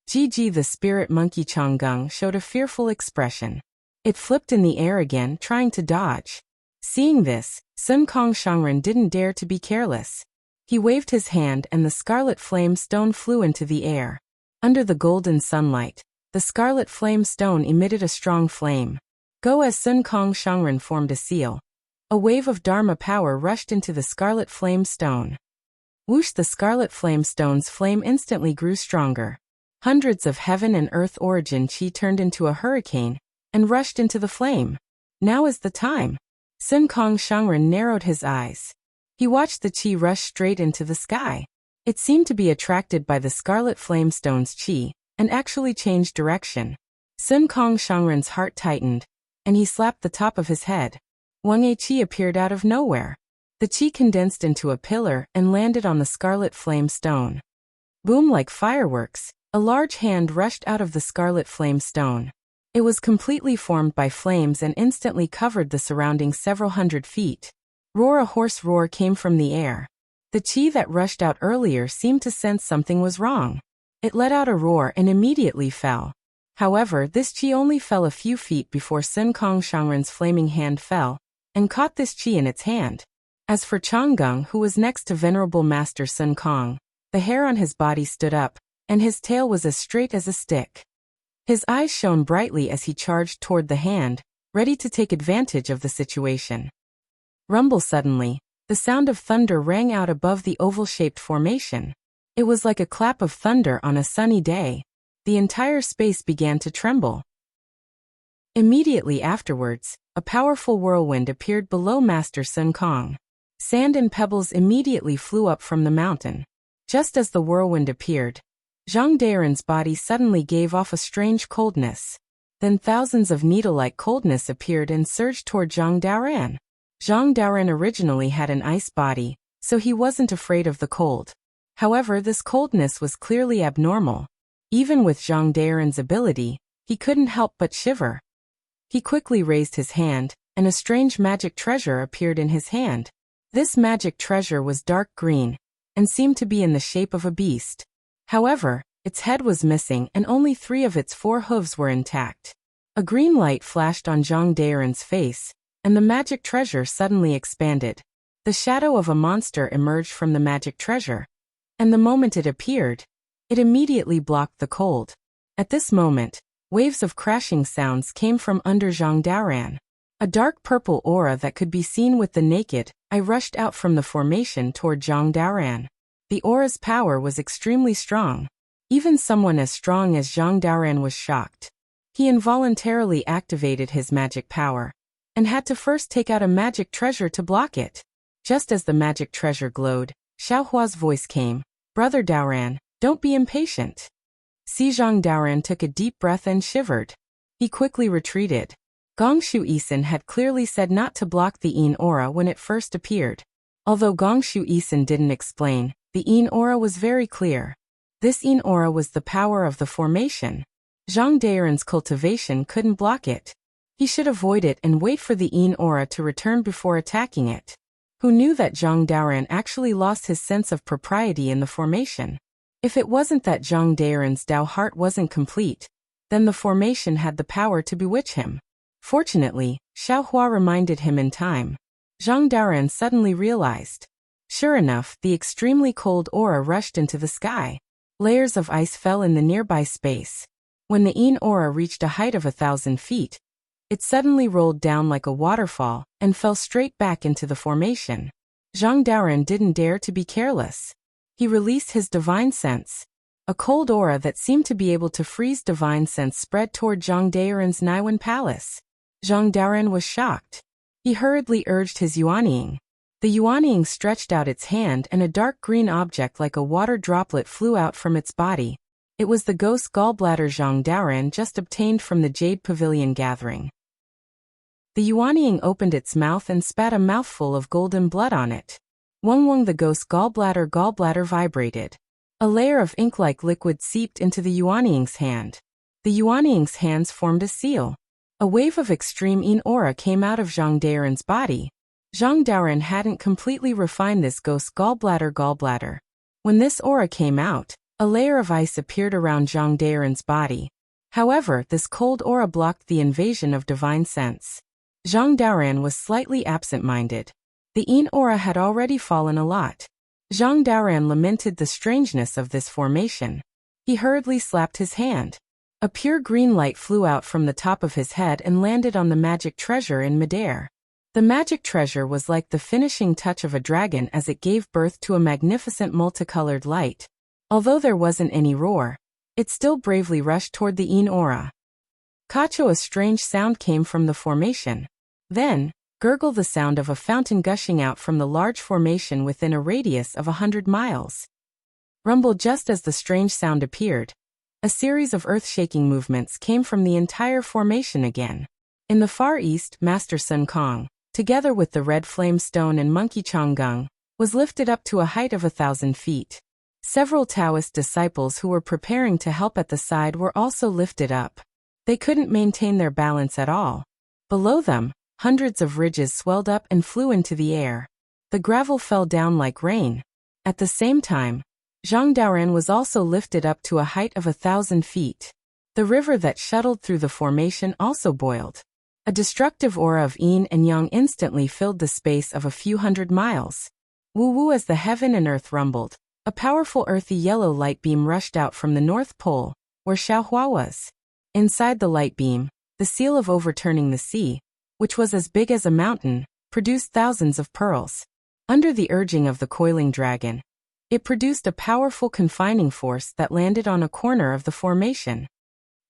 A: Gigi the spirit monkey Changgung showed a fearful expression. It flipped in the air again, trying to dodge. Seeing this, Sun Kong Shangren didn't dare to be careless. He waved his hand and the scarlet flame stone flew into the air. Under the golden sunlight, the scarlet flame stone emitted a strong flame. Go as Sun Kong Shangren formed a seal. A wave of Dharma power rushed into the scarlet flame stone. Whoosh! The scarlet flame stone's flame instantly grew stronger. Hundreds of heaven and earth origin qi turned into a hurricane and rushed into the flame. Now is the time. Sun Kong Shangren narrowed his eyes. He watched the qi rush straight into the sky. It seemed to be attracted by the scarlet flame stone's qi, and actually changed direction. Sun Kong Shangren's heart tightened, and he slapped the top of his head. Wang Yi Qi appeared out of nowhere. The qi condensed into a pillar and landed on the scarlet flame stone. Boom, like fireworks, a large hand rushed out of the scarlet flame stone. It was completely formed by flames and instantly covered the surrounding several hundred feet. Roar, a hoarse roar came from the air. The qi that rushed out earlier seemed to sense something was wrong. It let out a roar and immediately fell. However, this qi only fell a few feet before Sun Kong Shangren's flaming hand fell, and caught this qi in its hand. As for Changgung, who was next to Venerable Master Sun Kong, the hair on his body stood up, and his tail was as straight as a stick. His eyes shone brightly as he charged toward the hand, ready to take advantage of the situation. Rumble, suddenly, the sound of thunder rang out above the oval-shaped formation. It was like a clap of thunder on a sunny day. The entire space began to tremble. Immediately afterwards, a powerful whirlwind appeared below Master Sun Kong. Sand and pebbles immediately flew up from the mountain. Just as the whirlwind appeared, Zhang Daren's body suddenly gave off a strange coldness. Then thousands of needle-like coldness appeared and surged toward Zhang Daren. Zhang Daren originally had an ice body, so he wasn't afraid of the cold. However, this coldness was clearly abnormal. Even with Zhang Daren's ability, he couldn't help but shiver. He quickly raised his hand, and a strange magic treasure appeared in his hand. This magic treasure was dark green, and seemed to be in the shape of a beast. However, its head was missing and only 3 of its 4 hooves were intact. A green light flashed on Zhang Daren's face, and the magic treasure suddenly expanded. The shadow of a monster emerged from the magic treasure, and the moment it appeared, it immediately blocked the cold. At this moment, waves of crashing sounds came from under Zhang Daren. A dark purple aura that could be seen with the naked eye rushed out from the formation toward Zhang Daren. The aura's power was extremely strong. Even someone as strong as Zhang Daren was shocked. He involuntarily activated his magic power, and had to first take out a magic treasure to block it. Just as the magic treasure glowed, Xiaohua's voice came. "Brother Daren, don't be impatient." Zhang Daren took a deep breath and shivered. He quickly retreated. Gongshu Isin had clearly said not to block the Yin aura when it first appeared. Although Gongshu Isin didn't explain, the Yin aura was very clear. This Yin aura was the power of the formation. Zhang Daren's cultivation couldn't block it. He should avoid it and wait for the Yin aura to return before attacking it. Who knew that Zhang Daren actually lost his sense of propriety in the formation? If it wasn't that Zhang Daren's Dao heart wasn't complete, then the formation had the power to bewitch him. Fortunately, Xiaohua reminded him in time. Zhang Daren suddenly realized. Sure enough, the extremely cold aura rushed into the sky. Layers of ice fell in the nearby space. When the Yin aura reached a height of 1,000 feet, it suddenly rolled down like a waterfall and fell straight back into the formation. Zhang Daren didn't dare to be careless. He released his divine sense. A cold aura that seemed to be able to freeze divine sense spread toward Zhang Daren's Naiwan palace. Zhang Daren was shocked. He hurriedly urged his Yuanying. The Yuanying stretched out its hand and a dark green object like a water droplet flew out from its body. It was the ghost gallbladder Zhang Daren just obtained from the Jade Pavilion gathering. The Yuanying opened its mouth and spat a mouthful of golden blood on it. Wong the ghost gallbladder vibrated. A layer of ink-like liquid seeped into the Yuanying's hand. The Yuanying's hands formed a seal. A wave of extreme Yin aura came out of Zhang Daren's body. Zhang Daren hadn't completely refined this ghost gallbladder. When this aura came out, a layer of ice appeared around Zhang Daren's body. However, this cold aura blocked the invasion of divine sense. Zhang Daren was slightly absent-minded. The Yin aura had already fallen a lot. Zhang Daren lamented the strangeness of this formation. He hurriedly slapped his hand. A pure green light flew out from the top of his head and landed on the magic treasure in midair. The magic treasure was like the finishing touch of a dragon as it gave birth to a magnificent multicolored light. Although there wasn't any roar, it still bravely rushed toward the Yin aura. Kacho, a strange sound came from the formation. Then, gurgle, the sound of a fountain gushing out from the large formation within a radius of 100 miles. Rumble, just as the strange sound appeared, A series of earth-shaking movements came from the entire formation again. In the far east, Master Sun Kong, together with the red flame stone and monkey Changgung, was lifted up to a height of 1,000 feet. Several Taoist disciples who were preparing to help at the side were also lifted up. They couldn't maintain their balance at all. Below them, hundreds of ridges swelled up and flew into the air. The gravel fell down like rain. At the same time, Zhang Daoran was also lifted up to a height of 1,000 feet. The river that shuttled through the formation also boiled. A destructive aura of yin and yang instantly filled the space of a few hundred miles. Woo-woo as the heaven and earth rumbled, a powerful earthy yellow light beam rushed out from the North Pole, where Xiaohua was. Inside the light beam, the seal of overturning the sea, which was as big as a mountain, produced thousands of pearls. Under the urging of the coiling dragon, it produced a powerful confining force that landed on a corner of the formation.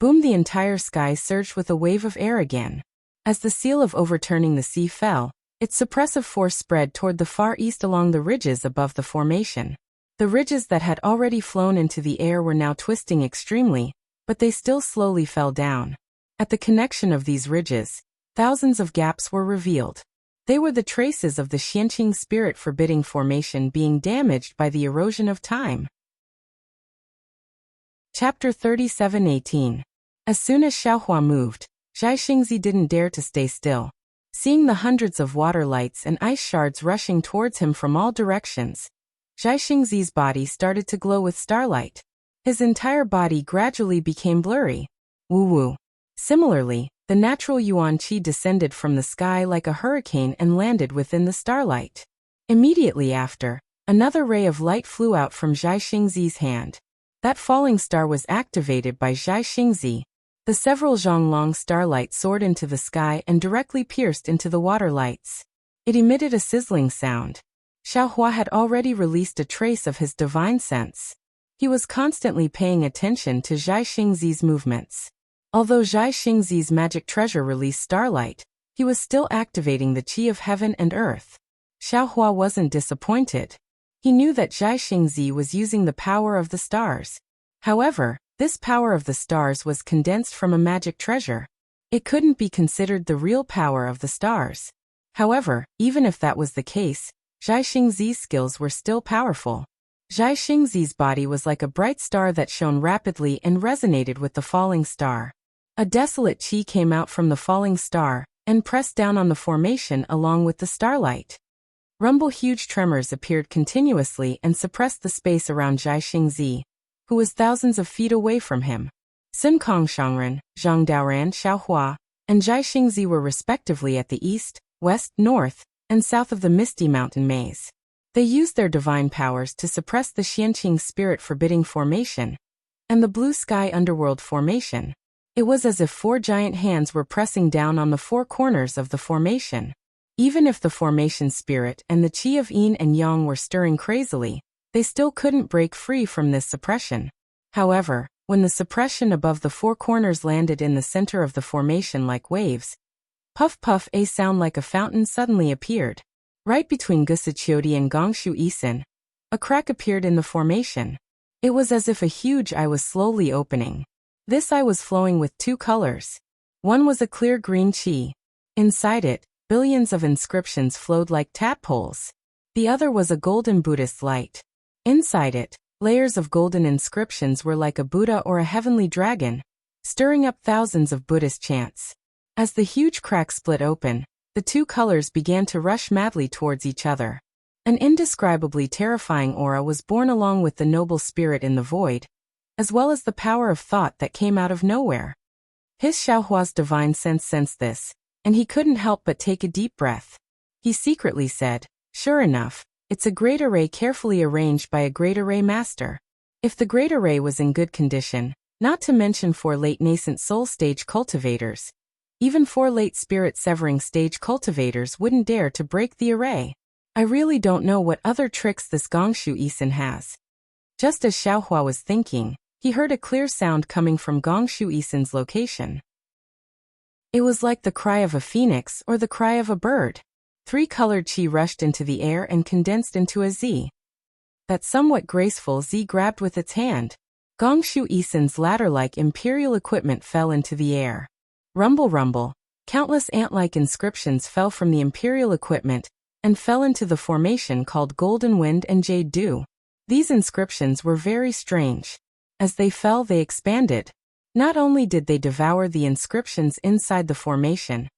A: Boom! The entire sky surged with a wave of air again. As the seal of overturning the sea fell, its suppressive force spread toward the far east along the ridges above the formation. The ridges that had already flown into the air were now twisting extremely, but they still slowly fell down. At the connection of these ridges, thousands of gaps were revealed. They were the traces of the Xianqing spirit forbidding formation being damaged by the erosion of time. Chapter 37:18. As soon as Xiaohua moved, Zhai Xingzi didn't dare to stay still. Seeing the hundreds of water lights and ice shards rushing towards him from all directions, Zhai Xingzi's body started to glow with starlight. His entire body gradually became blurry. Woo-woo. Similarly, the natural yuan qi descended from the sky like a hurricane and landed within the starlight. Immediately after, another ray of light flew out from Zhai Xingzi's hand. That falling star was activated by Zhai Xingzi. The several Zhonglong starlight soared into the sky and directly pierced into the water lights. It emitted a sizzling sound. Xiaohua had already released a trace of his divine sense. He was constantly paying attention to Zhai Xingzi's movements. Although Zhai Xingzi's magic treasure released starlight, he was still activating the qi of heaven and earth. Xiaohua wasn't disappointed. He knew that Zhai Xingzi was using the power of the stars. However, this power of the stars was condensed from a magic treasure. It couldn't be considered the real power of the stars. However, even if that was the case, Zhai Xingzi's skills were still powerful. Zhai Xingzi's body was like a bright star that shone rapidly and resonated with the falling star. A desolate qi came out from the falling star and pressed down on the formation along with the starlight. Huge tremors appeared continuously and suppressed the space around Zhai Xingzi, who was thousands of feet away from him. Sun Kong Shangren, Zhang Daoran Xiaohua, and Zhai Xingzi were respectively at the east, west, north, and south of the misty mountain maze. They used their divine powers to suppress the Xianqing spirit forbidding formation and the blue sky underworld formation. It was as if four giant hands were pressing down on the four corners of the formation. Even if the formation spirit and the qi of yin and yang were stirring crazily, they still couldn't break free from this suppression. However, when the suppression above the four corners landed in the center of the formation like waves, puff puff, a sound like a fountain suddenly appeared. Right between Gusiqiodi and Gongshu Isin, a crack appeared in the formation. It was as if a huge eye was slowly opening. This eye was flowing with two colors. One was a clear green qi. Inside it, billions of inscriptions flowed like tadpoles. The other was a golden Buddhist light. Inside it, layers of golden inscriptions were like a Buddha or a heavenly dragon, stirring up thousands of Buddhist chants. As the huge crack split open, the two colors began to rush madly towards each other. An indescribably terrifying aura was born along with the noble spirit in the void, as well as the power of thought that came out of nowhere. His Xiaohua's divine sense sensed this, and he couldn't help but take a deep breath. He secretly said, "Sure enough, it's a great array carefully arranged by a great array master." If the great array was in good condition, not to mention 4 late nascent soul stage cultivators, even 4 late spirit severing stage cultivators wouldn't dare to break the array. I really don't know what other tricks this Gongshu Isin has. Just as Xiaohua was thinking, he heard a clear sound coming from Gongshu Isin's location. It was like the cry of a phoenix or the cry of a bird. 3-colored qi rushed into the air and condensed into a Z. That somewhat graceful Z grabbed with its hand. Gongshu Isen's ladder-like imperial equipment fell into the air. Rumble rumble. Countless ant-like inscriptions fell from the imperial equipment and fell into the formation called Golden Wind and Jade Dew. These inscriptions were very strange. As they fell, they expanded. Not only did they devour the inscriptions inside the formation,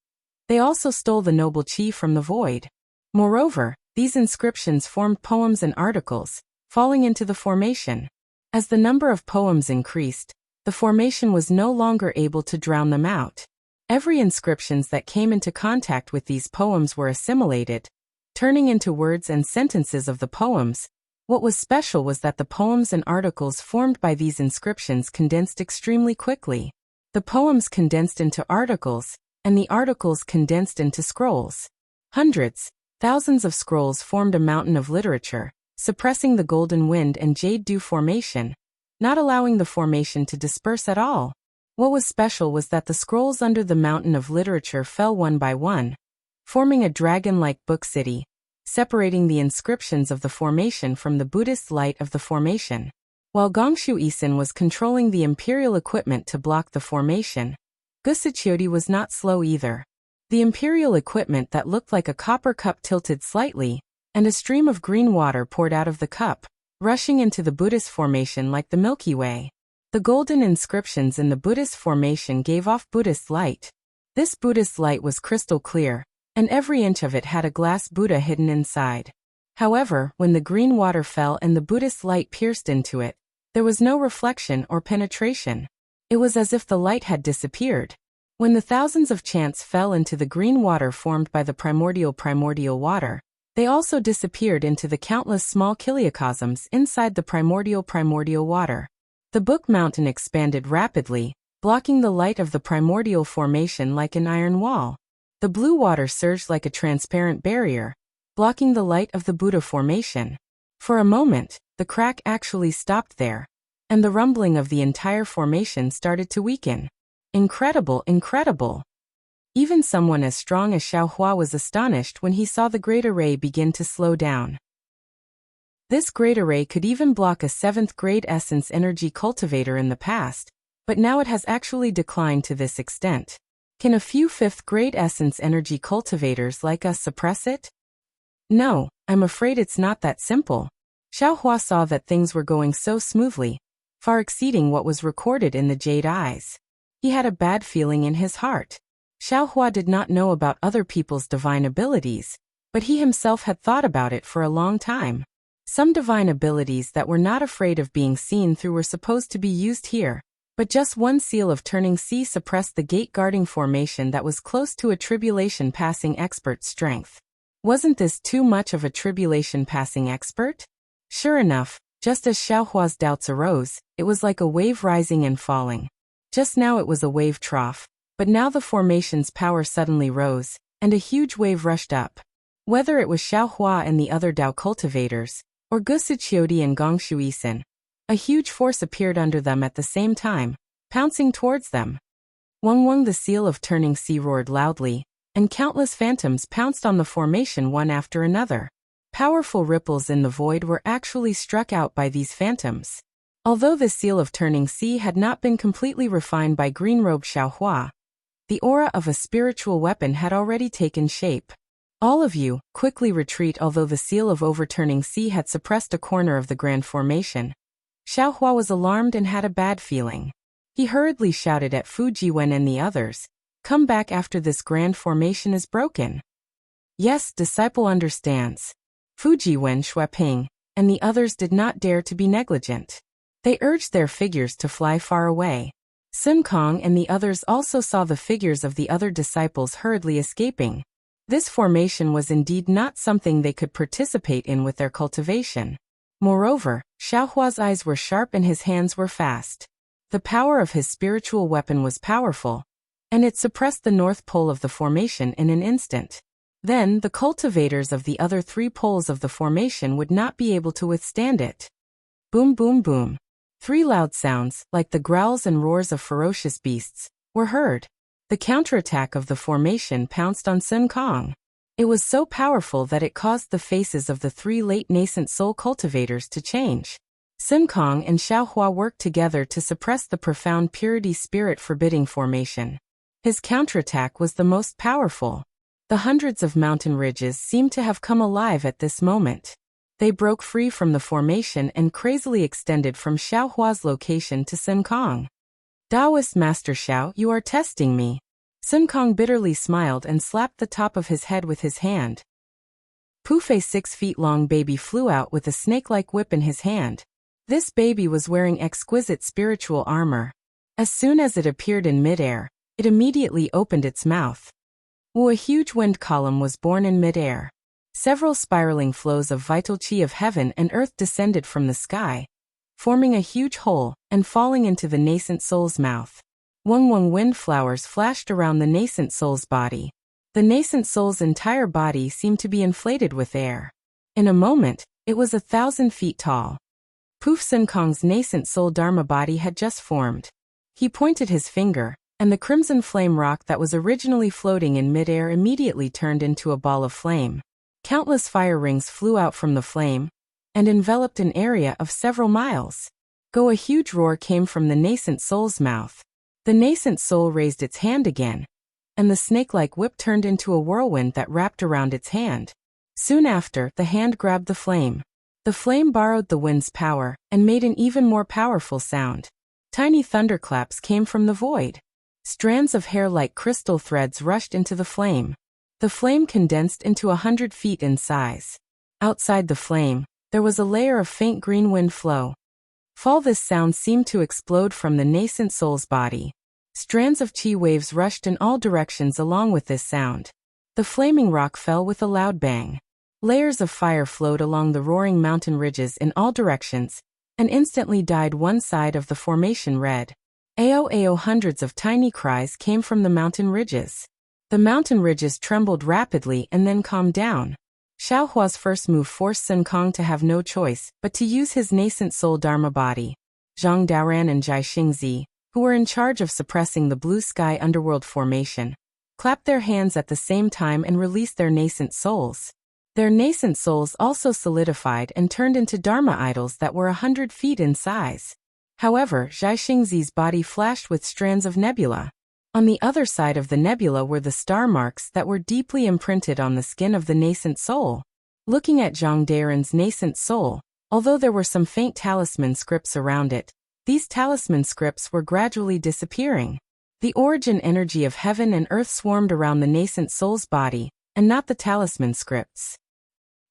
A: they also stole the noble chi from the void. Moreover, these inscriptions formed poems and articles, falling into the formation. As the number of poems increased, the formation was no longer able to drown them out. Every inscriptions that came into contact with these poems were assimilated, turning into words and sentences of the poems. What was special was that the poems and articles formed by these inscriptions condensed extremely quickly. The poems condensed into articles, and the articles condensed into scrolls. Hundreds, thousands of scrolls formed a mountain of literature, suppressing the Golden Wind and Jade Dew formation, not allowing the formation to disperse at all. What was special was that the scrolls under the mountain of literature fell one by one, forming a dragon-like book city, separating the inscriptions of the formation from the Buddhist light of the formation. While Gongshu Isen was controlling the imperial equipment to block the formation, Gusichiodi was not slow either. The imperial equipment that looked like a copper cup tilted slightly, and a stream of green water poured out of the cup, rushing into the Buddhist formation like the Milky Way. The golden inscriptions in the Buddhist formation gave off Buddhist light. This Buddhist light was crystal clear, and every inch of it had a glass Buddha hidden inside. However, when the green water fell and the Buddhist light pierced into it, there was no reflection or penetration. It was as if the light had disappeared. When the thousands of chants fell into the green water formed by the primordial water, they also disappeared into the countless small kiliocosms inside the primordial water. The book mountain expanded rapidly, blocking the light of the primordial formation like an iron wall. The blue water surged like a transparent barrier, blocking the light of the Buddha formation. For a moment, the crack actually stopped there, and the rumbling of the entire formation started to weaken. Incredible, incredible! Even someone as strong as Xiaohua was astonished when he saw the great array begin to slow down. This great array could even block a 7th grade essence energy cultivator in the past, but now it has actually declined to this extent. Can a few 5th grade essence energy cultivators like us suppress it? No, I'm afraid it's not that simple. Xiaohua saw that things were going so smoothly, far exceeding what was recorded in the Jade Eyes. He had a bad feeling in his heart. Xiaohua did not know about other people's divine abilities, but he himself had thought about it for a long time. Some divine abilities that were not afraid of being seen through were supposed to be used here, but just one seal of turning sea suppressed the gate-guarding formation that was close to a tribulation-passing expert strength. Wasn't this too much of a tribulation-passing expert? Sure enough, just as Xiaohua's doubts arose, it was like a wave rising and falling. Just now it was a wave trough, but now the formation's power suddenly rose, and a huge wave rushed up. Whether it was Xiaohua and the other Dao cultivators, or Gusichiodi and Gongshu Isen, a huge force appeared under them at the same time, pouncing towards them. Wang Wang, the seal of turning sea, roared loudly, and countless phantoms pounced on the formation one after another. Powerful ripples in the void were actually struck out by these phantoms. Although the seal of turning sea had not been completely refined by green-robed Xiaohua, the aura of a spiritual weapon had already taken shape. All of you, quickly retreat. Although the seal of overturning sea had suppressed a corner of the grand formation, Xiaohua was alarmed and had a bad feeling. He hurriedly shouted at Fujiwen and the others, "Come back after this grand formation is broken." Yes, disciple understands. Fujiwen, Shueping, and the others did not dare to be negligent. They urged their figures to fly far away. Sun Kong and the others also saw the figures of the other disciples hurriedly escaping. This formation was indeed not something they could participate in with their cultivation. Moreover, Xiaohua's eyes were sharp and his hands were fast. The power of his spiritual weapon was powerful, and it suppressed the north pole of the formation in an instant. Then, the cultivators of the other 3 poles of the formation would not be able to withstand it. Boom, boom, boom. 3 loud sounds, like the growls and roars of ferocious beasts, were heard. The counterattack of the formation pounced on Sun Kong. It was so powerful that it caused the faces of the 3 late nascent soul cultivators to change. Sun Kong and Xiao Hua worked together to suppress the profound purity spirit forbidding formation. His counterattack was the most powerful. The hundreds of mountain ridges seemed to have come alive at this moment. They broke free from the formation and crazily extended from Xiao Hua's location to Sun Kong. Taoist Master Xiao, you are testing me. Sun Kong bitterly smiled and slapped the top of his head with his hand. Poof! A 6-feet-long baby flew out with a snake-like whip in his hand. This baby was wearing exquisite spiritual armor. As soon as it appeared in midair, it immediately opened its mouth. A huge wind column was born in midair. Several spiraling flows of vital qi of heaven and earth descended from the sky, forming a huge hole and falling into the nascent soul's mouth. Wind flowers flashed around the nascent soul's body. The nascent soul's entire body seemed to be inflated with air. In a moment, it was 1,000 feet tall. Poof! Sun Kong's nascent soul Dharma body had just formed. He pointed his finger, and the crimson flame rock that was originally floating in midair immediately turned into a ball of flame. Countless fire rings flew out from the flame and enveloped an area of several miles. A huge roar came from the nascent soul's mouth. The nascent soul raised its hand again, and the snake-like whip turned into a whirlwind that wrapped around its hand. Soon after, the hand grabbed the flame. The flame borrowed the wind's power and made an even more powerful sound. Tiny thunderclaps came from the void. Strands of hair like crystal threads rushed into the flame. The flame condensed into 100 feet in size. Outside the flame, there was a layer of faint green wind flow. This sound seemed to explode from the nascent soul's body. Strands of chi waves rushed in all directions along with this sound. The flaming rock fell with a loud bang. Layers of fire flowed along the roaring mountain ridges in all directions, and instantly dyed one side of the formation red. Ao! Hundreds of tiny cries came from the mountain ridges. The mountain ridges trembled rapidly and then calmed down. Xiao Hua's first move forced Sun Kong to have no choice but to use his nascent soul Dharma body. Zhang Daoran and Jai Xingzi, who were in charge of suppressing the blue sky underworld formation, clapped their hands at the same time and released their nascent souls. Their nascent souls also solidified and turned into Dharma idols that were 100 feet in size. However, Jai Xingzi's body flashed with strands of nebula. On the other side of the nebula were the star marks that were deeply imprinted on the skin of the nascent soul. Looking at Zhang Daoran's nascent soul, although there were some faint talisman scripts around it, these talisman scripts were gradually disappearing. The origin energy of heaven and earth swarmed around the nascent soul's body, and not the talisman scripts.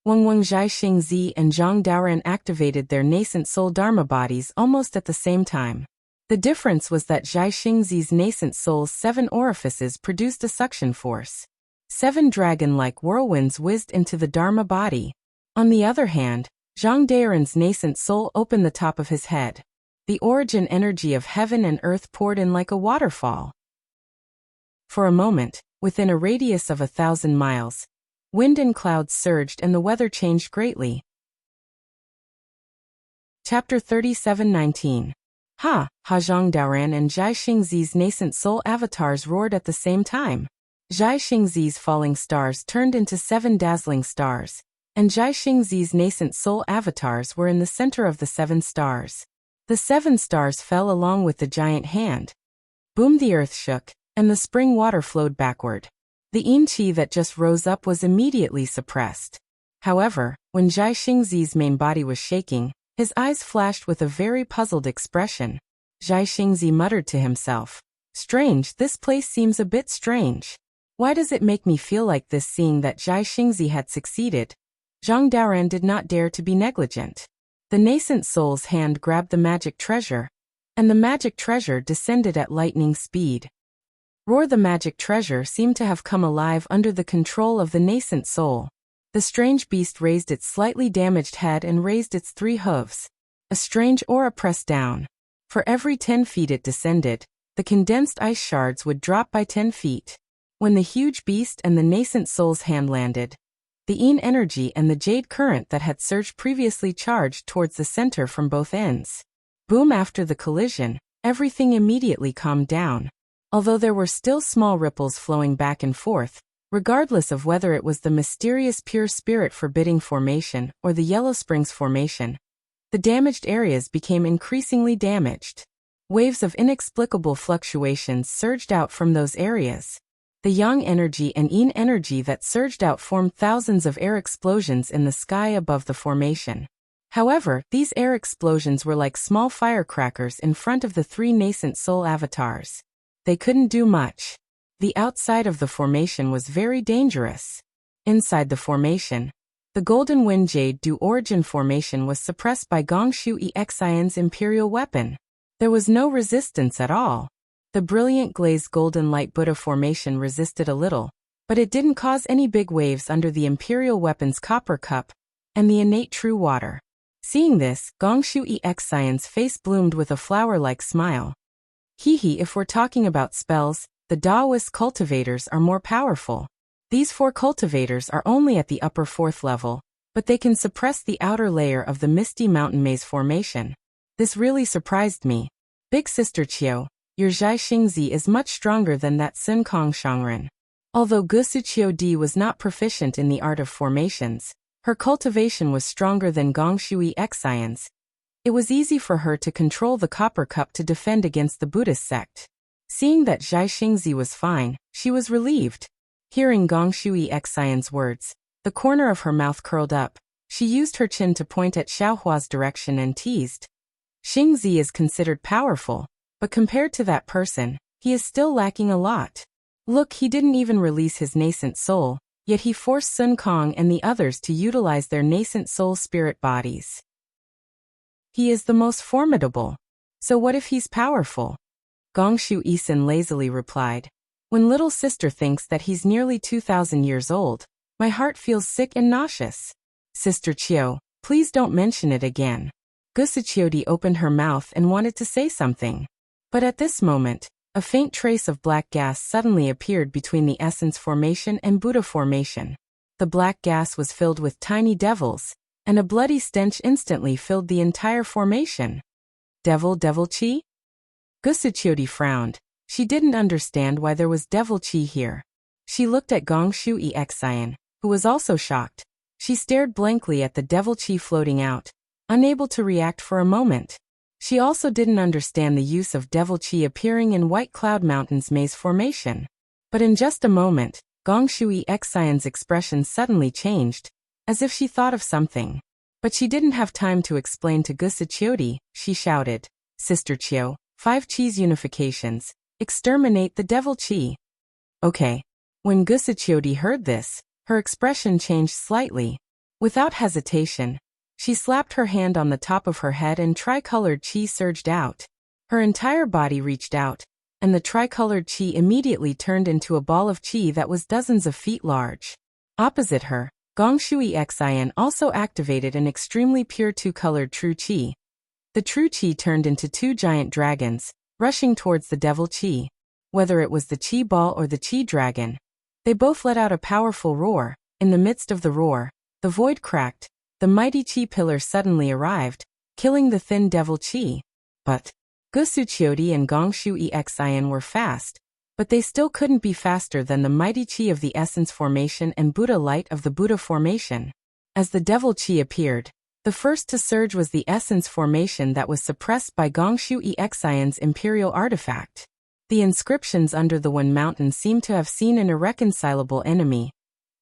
A: Jai Xingzi and Zhang Daoran activated their nascent soul Dharma bodies almost at the same time. The difference was that Jai Xingzi's nascent soul's 7 orifices produced a suction force. 7 dragon-like whirlwinds whizzed into the Dharma body. On the other hand, Zhang Daoran's nascent soul opened the top of his head. The origin energy of heaven and earth poured in like a waterfall. For a moment, within a radius of 1,000 miles, wind and clouds surged and the weather changed greatly. Chapter 37:19. Zhang Daoran and Jai Xingzi's nascent soul avatars roared at the same time. Jai Xingzi's falling stars turned into 7 dazzling stars, and Jai Xingzi's nascent soul avatars were in the center of the 7 stars. The 7 stars fell along with the giant hand. Boom! The earth shook, and the spring water flowed backward. The yin qi that just rose up was immediately suppressed. However, when Jai Xingzi's main body was shaking, his eyes flashed with a very puzzled expression. Jai Xingzi muttered to himself, "Strange, this place seems a bit strange. Why does it make me feel like this?" Seeing that Jai Xingzi had succeeded, Zhang Daoran did not dare to be negligent. The nascent soul's hand grabbed the magic treasure, and the magic treasure descended at lightning speed. Roar! The magic treasure seemed to have come alive under the control of the nascent soul. The strange beast raised its slightly damaged head and raised its 3 hooves. A strange aura pressed down. For every 10 feet it descended, the condensed ice shards would drop by 10 feet. When the huge beast and the nascent soul's hand landed, the yin energy and the jade current that had surged previously charged towards the center from both ends. Boom! After the collision, everything immediately calmed down. Although there were still small ripples flowing back and forth, regardless of whether it was the mysterious pure spirit forbidding formation or the Yellow Springs formation, The damaged areas became increasingly damaged. Waves of inexplicable fluctuations surged out from those areas. The yang energy and yin energy that surged out formed thousands of air explosions in the sky above the formation. However, these air explosions were like small firecrackers in front of the three nascent soul avatars. They couldn't do much. The outside of the formation was very dangerous. Inside the formation, the Golden Wind Jade Du Origin formation was suppressed by Gongshu Exion's imperial weapon. There was no resistance at all. The brilliant glazed golden light Buddha formation resisted a little, but it didn't cause any big waves under the imperial weapon's copper cup and the innate true water. Seeing this, Gongshu Exion's face bloomed with a flower-like smile. Hehe, if we're talking about spells, the Taoist cultivators are more powerful. These 4 cultivators are only at the upper 4th level, but they can suppress the outer layer of the misty mountain maze formation. This really surprised me. Big Sister Qiu, your Zhai Xingzi is much stronger than that Sun Kong Shangren. Although Gusu Qiu Di was not proficient in the art of formations, her cultivation was stronger than Gongshu Exion's. It was easy for her to control the copper cup to defend against the Buddhist sect. Seeing that Zhai Xingzi was fine, she was relieved. Hearing Gongshu Exion's words, the corner of her mouth curled up. She used her chin to point at Xiaohua's direction and teased. Xingzi is considered powerful, but compared to that person, he is still lacking a lot. Look, he didn't even release his nascent soul, yet he forced Sun Kong and the others to utilize their nascent soul spirit bodies. He is the most formidable. So what if he's powerful? Gongshu Isin lazily replied. When little sister thinks that he's nearly 2,000 years old, my heart feels sick and nauseous. Sister Qiu, please don't mention it again. Gusu Qiudi opened her mouth and wanted to say something. But at this moment, a faint trace of black gas suddenly appeared between the Essence formation and Buddha formation. The black gas was filled with tiny devils, and a bloody stench instantly filled the entire formation. Devil Chi? Gusu Qiudi frowned. She didn't understand why there was devil chi here. She looked at Gongshu Exion, who was also shocked. She stared blankly at the devil chi floating out, unable to react for a moment. She also didn't understand the use of devil chi appearing in White Cloud Mountain's maze formation. But in just a moment, Gongshu Exion's expression suddenly changed, as if she thought of something. But she didn't have time to explain to Gusu Qiudi. She shouted, Sister Qiu, 5 Chi's unifications. Exterminate the devil chi. Okay. When Gusu Qiudi heard this, her expression changed slightly. Without hesitation, she slapped her hand on the top of her head and tricolored chi surged out. Her entire body reached out, and the tricolored chi immediately turned into a ball of chi that was dozens of feet large. Opposite her, Gongshu Exion also activated an extremely pure 2-colored true chi. The true chi turned into 2 giant dragons, rushing towards the devil chi. Whether it was the chi ball or the chi dragon, they both let out a powerful roar. In the midst of the roar, the void cracked. The mighty chi pillar suddenly arrived, killing the thin devil chi. But Gusu Qiudi and Gongshu Exion were fast, but they still couldn't be faster than the mighty chi of the Essence formation and Buddha light of the Buddha formation. As the devil chi appeared, the first to surge was the Essence formation that was suppressed by Gongshu Exion's imperial artifact. The inscriptions under the One Mountain seemed to have seen an irreconcilable enemy.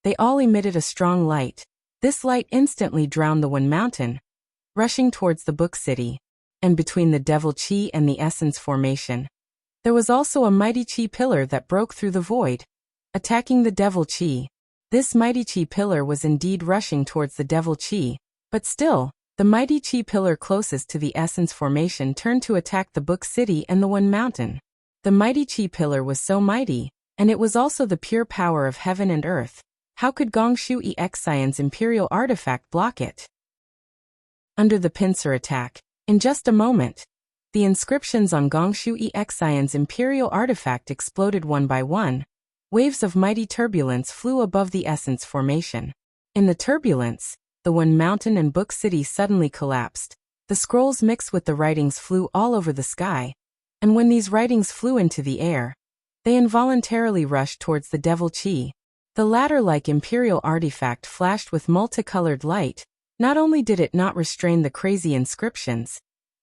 A: They all emitted a strong light. This light instantly drowned the One Mountain, rushing towards the Book City. And between the devil chi and the Essence formation, there was also a mighty chi pillar that broke through the void, attacking the devil chi. This mighty chi pillar was indeed rushing towards the devil chi. But still, the mighty chi pillar closest to the Essence formation turned to attack the Book City and the One Mountain. The mighty chi pillar was so mighty, and it was also the pure power of heaven and earth. How could Gongshu Exion's imperial artifact block it? Under the pincer attack, in just a moment, the inscriptions on Gongshu Exion's imperial artifact exploded one by one. Waves of mighty turbulence flew above the Essence formation. In the turbulence, the One Mountain and Book City suddenly collapsed. The scrolls mixed with the writings flew all over the sky, and when these writings flew into the air, they involuntarily rushed towards the devil chi. The ladder-like imperial artifact flashed with multicolored light, Not only did it not restrain the crazy inscriptions,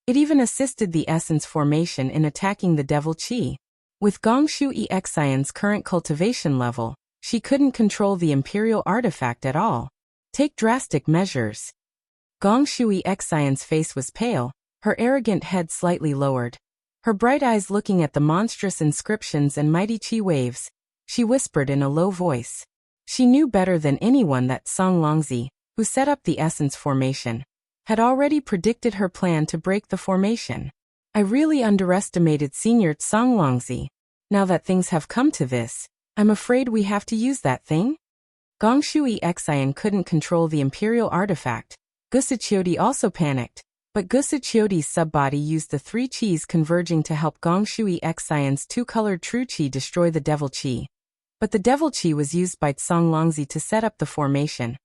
A: it even assisted the essence formation in attacking the devil chi. With Gongshu Exian's current cultivation level, she couldn't control the imperial artifact at all. Take drastic measures. Gongshu Exian's face was pale, her arrogant head slightly lowered. Her bright eyes looking at the monstrous inscriptions and mighty chi waves, she whispered in a low voice. She knew better than anyone that Song Longzi, who set up the essence formation, had already predicted her plan to break the formation. I really underestimated Senior Song Longzi. Now that things have come to this, I'm afraid we have to use that thing? Gongshu Exian couldn't control the imperial artifact. Gusuchiodi also panicked, but Gusuchiodi's subbody used the three chis converging to help Gongshu Exian's two-colored true chi destroy the devil chi. But the devil chi was used by Tsong Longzi to set up the formation.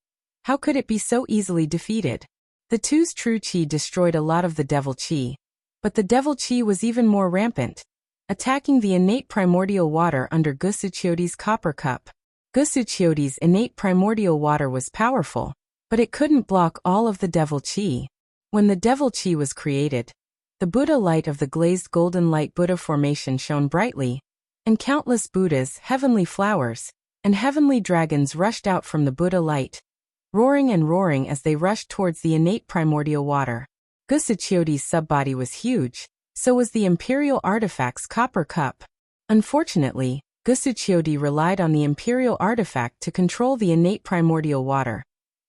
A: How could it be so easily defeated? The two's true chi destroyed a lot of the devil chi, but the devil chi was even more rampant, attacking the innate primordial water under Gusuchiodi's copper cup. Gusuchiodi's innate primordial water was powerful, but it couldn't block all of the devil chi. When the devil chi was created, the Buddha light of the glazed golden light Buddha formation shone brightly, and countless Buddhas, heavenly flowers, and heavenly dragons rushed out from the Buddha light, roaring and roaring as they rushed towards the innate primordial water. Gusuchiodi's subbody was huge, so was the imperial artifact's copper cup. Unfortunately, Gusuchiodi relied on the imperial artifact to control the innate primordial water.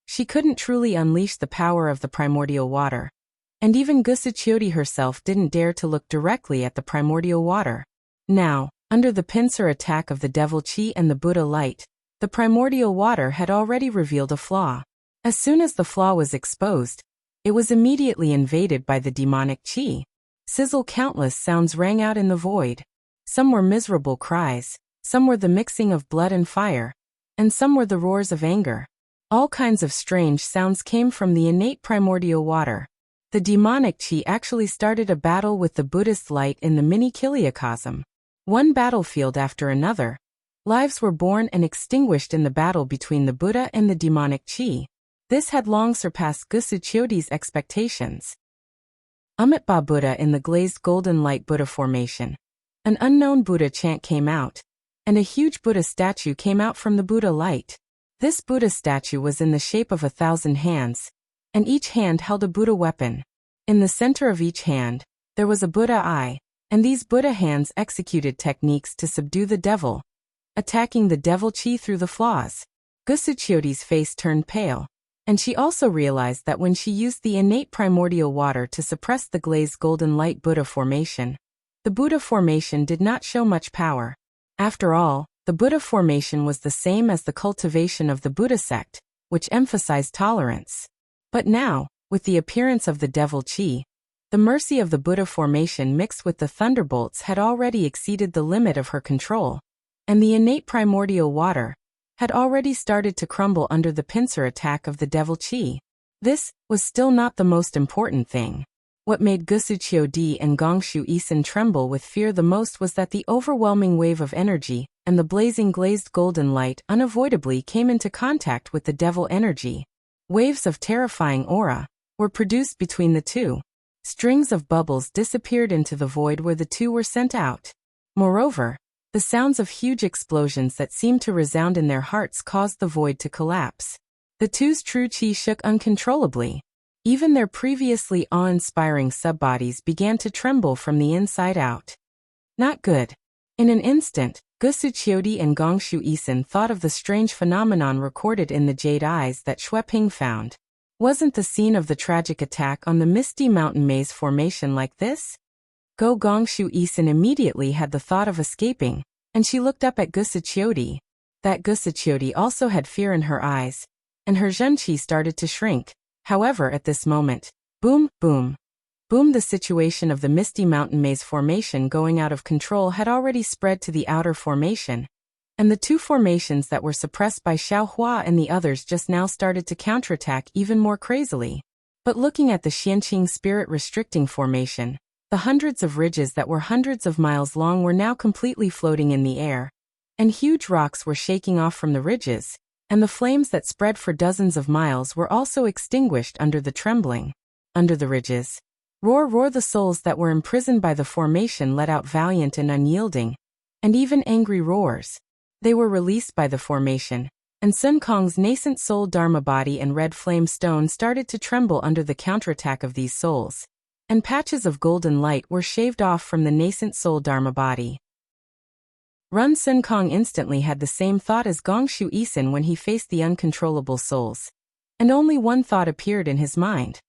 A: She couldn't truly unleash the power of the primordial water, and even Gusuchiodi herself didn't dare to look directly at the primordial water. Now, under the pincer attack of the devil chi and the Buddha light, the primordial water had already revealed a flaw. As soon as the flaw was exposed, it was immediately invaded by the demonic chi. Sizzle countless sounds rang out in the void. Some were miserable cries, some were the mixing of blood and fire, and some were the roars of anger. All kinds of strange sounds came from the innate primordial water. The demonic chi actually started a battle with the Buddhist light in the mini Kiliacosm. One battlefield after another, lives were born and extinguished in the battle between the Buddha and the demonic chi. This had long surpassed Gusuchiodi's expectations. Amitabha Buddha in the glazed golden light Buddha formation. An unknown Buddha chant came out, and a huge Buddha statue came out from the Buddha light. This Buddha statue was in the shape of 1,000 hands, and each hand held a Buddha weapon. In the center of each hand, there was a Buddha eye, and these Buddha hands executed techniques to subdue the devil, attacking the devil chi through the flaws. Gusuchiodi's face turned pale, and she also realized that when she used the innate primordial water to suppress the glazed golden light Buddha formation, the Buddha formation did not show much power. After all, the Buddha formation was the same as the cultivation of the Buddha sect, which emphasized tolerance. But now, with the appearance of the devil chi, the mercy of the Buddha formation mixed with the thunderbolts had already exceeded the limit of her control, and the innate primordial water had already started to crumble under the pincer attack of the devil chi. This was still not the most important thing. What made Gusuchiodi and Gongshu Isin tremble with fear the most was that the overwhelming wave of energy and the blazing glazed golden light unavoidably came into contact with the devil energy. Waves of terrifying aura were produced between the two. Strings of bubbles disappeared into the void where the two were sent out. Moreover, the sounds of huge explosions that seemed to resound in their hearts caused the void to collapse. The two's true chi shook uncontrollably. Even their previously awe-inspiring subbodies began to tremble from the inside out. Not good. In an instant, Gusuchiodi and Gongshu Isin thought of the strange phenomenon recorded in the jade eyes that Xueping found. Wasn't the scene of the tragic attack on the Misty Mountain Maze formation like this? Gongshu Isin immediately had the thought of escaping, and she looked up at Gusuchiodi. That Gusuchiodi also had fear in her eyes, and her zhenqi started to shrink. However, at this moment, boom, boom, boom, the situation of the Misty Mountain Maze formation going out of control had already spread to the outer formation, and the two formations that were suppressed by Xiao Hua and the others just now started to counterattack even more crazily. But looking at the Xianqing Spirit Restricting Formation, the hundreds of ridges that were hundreds of miles long were now completely floating in the air, and huge rocks were shaking off from the ridges, and the flames that spread for dozens of miles were also extinguished under the trembling. Under the ridges. Roar the souls that were imprisoned by the formation let out valiant and unyielding, and even angry roars. They were released by the formation, and Sun Kong's nascent soul Dharma body and red flame stone started to tremble under the counterattack of these souls, and patches of golden light were shaved off from the nascent soul Dharma body. Sun Kong instantly had the same thought as Gongshu Isin when he faced the uncontrollable souls, and only one thought appeared in his mind.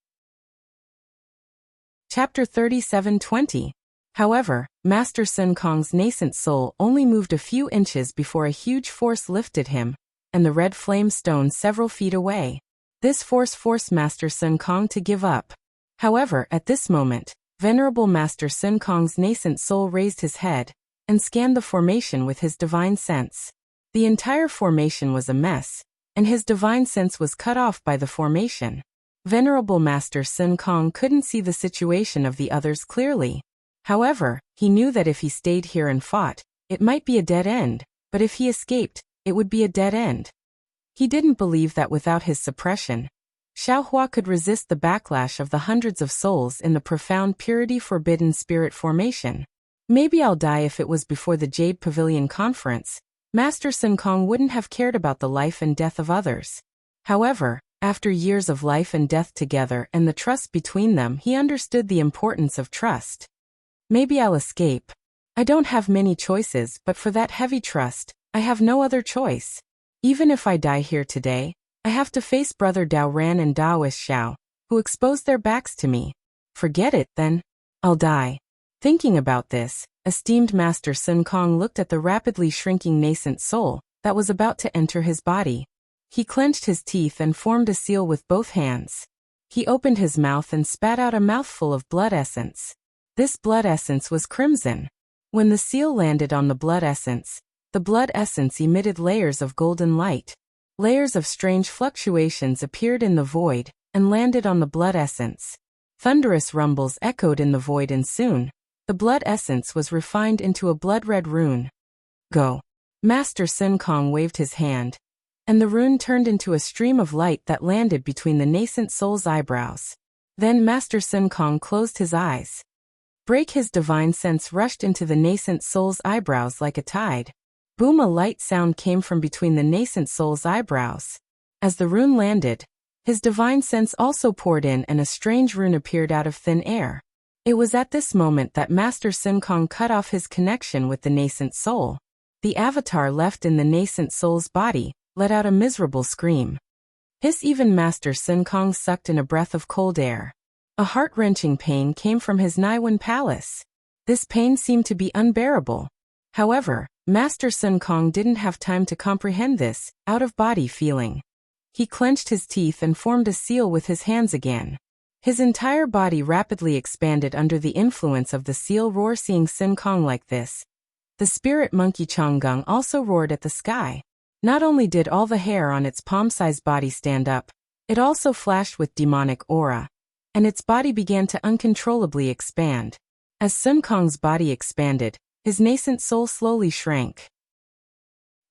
A: Chapter 37:20. However, Master Sun Kong's nascent soul only moved a few inches before a huge force lifted him, and the red flame stone several feet away. This force forced Master Sun Kong to give up. However, at this moment, Venerable Master Sun Kong's nascent soul raised his head and scanned the formation with his divine sense. The entire formation was a mess, and his divine sense was cut off by the formation. Venerable Master Sun Kong couldn't see the situation of the others clearly. However, he knew that if he stayed here and fought, it might be a dead end, but if he escaped, it would be a dead end. He didn't believe that without his suppression, Xiaohua could resist the backlash of the hundreds of souls in the profound purity forbidden spirit formation. Maybe I'll die if it was before the Jade Pavilion conference. Master Sun Kong wouldn't have cared about the life and death of others. However, after years of life and death together and the trust between them, he understood the importance of trust. Maybe I'll escape. I don't have many choices, but for that heavy trust, I have no other choice. Even if I die here today, I have to face Brother Dao Ran and Daoist Xiao, who exposed their backs to me. Forget it, then. I'll die. Thinking about this, esteemed Master Sun Kong looked at the rapidly shrinking nascent soul that was about to enter his body. He clenched his teeth and formed a seal with both hands. He opened his mouth and spat out a mouthful of blood essence. This blood essence was crimson. When the seal landed on the blood essence emitted layers of golden light. Layers of strange fluctuations appeared in the void and landed on the blood essence. Thunderous rumbles echoed in the void, and soon, the blood essence was refined into a blood-red rune. Go. Master Sun Kong waved his hand, and the rune turned into a stream of light that landed between the nascent soul's eyebrows. Then Master Sun Kong closed his eyes. His divine sense rushed into the nascent soul's eyebrows like a tide. Boom! A light sound came from between the nascent soul's eyebrows. As the rune landed, his divine sense also poured in and a strange rune appeared out of thin air. It was at this moment that Master Sun Kong cut off his connection with the nascent soul. The avatar left in the nascent soul's body let out a miserable scream. Even Master Sun Kong sucked in a breath of cold air. A heart-wrenching pain came from his Naiwan palace. This pain seemed to be unbearable. However, Master Sun Kong didn't have time to comprehend this out-of-body feeling. He clenched his teeth and formed a seal with his hands again. His entire body rapidly expanded under the influence of the seal roar. Seeing Sun Kong like this, the spirit monkey Changgung also roared at the sky. Not only did all the hair on its palm-sized body stand up, it also flashed with demonic aura, and its body began to uncontrollably expand. As Sun Kong's body expanded, his nascent soul slowly shrank.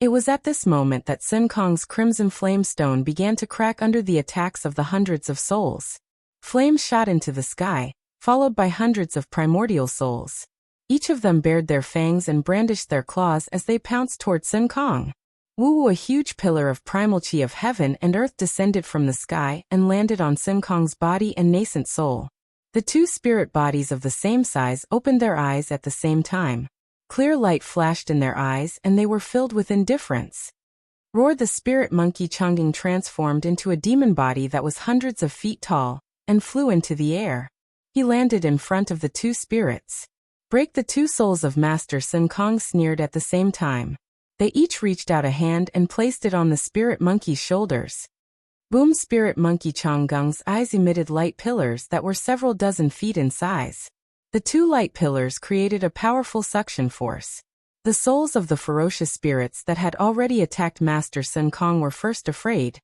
A: It was at this moment that Sun Kong's crimson flame stone began to crack under the attacks of the hundreds of souls. Flames shot into the sky, followed by hundreds of primordial souls. Each of them bared their fangs and brandished their claws as they pounced toward Sun Kong. Wu, a huge pillar of primal chi of heaven and earth, descended from the sky and landed on Sun Kong's body and nascent soul. The two spirit bodies of the same size opened their eyes at the same time. Clear light flashed in their eyes and they were filled with indifference. Roar! The spirit monkey Changgung transformed into a demon body that was hundreds of feet tall and flew into the air. He landed in front of the two spirits. Break! The two souls of Master Sun Kong sneered at the same time. They each reached out a hand and placed it on the spirit monkey's shoulders. Boom! Spirit monkey Changgung's eyes emitted light pillars that were several dozen feet in size. The two light pillars created a powerful suction force. The souls of the ferocious spirits that had already attacked Master Sun Kong were first afraid.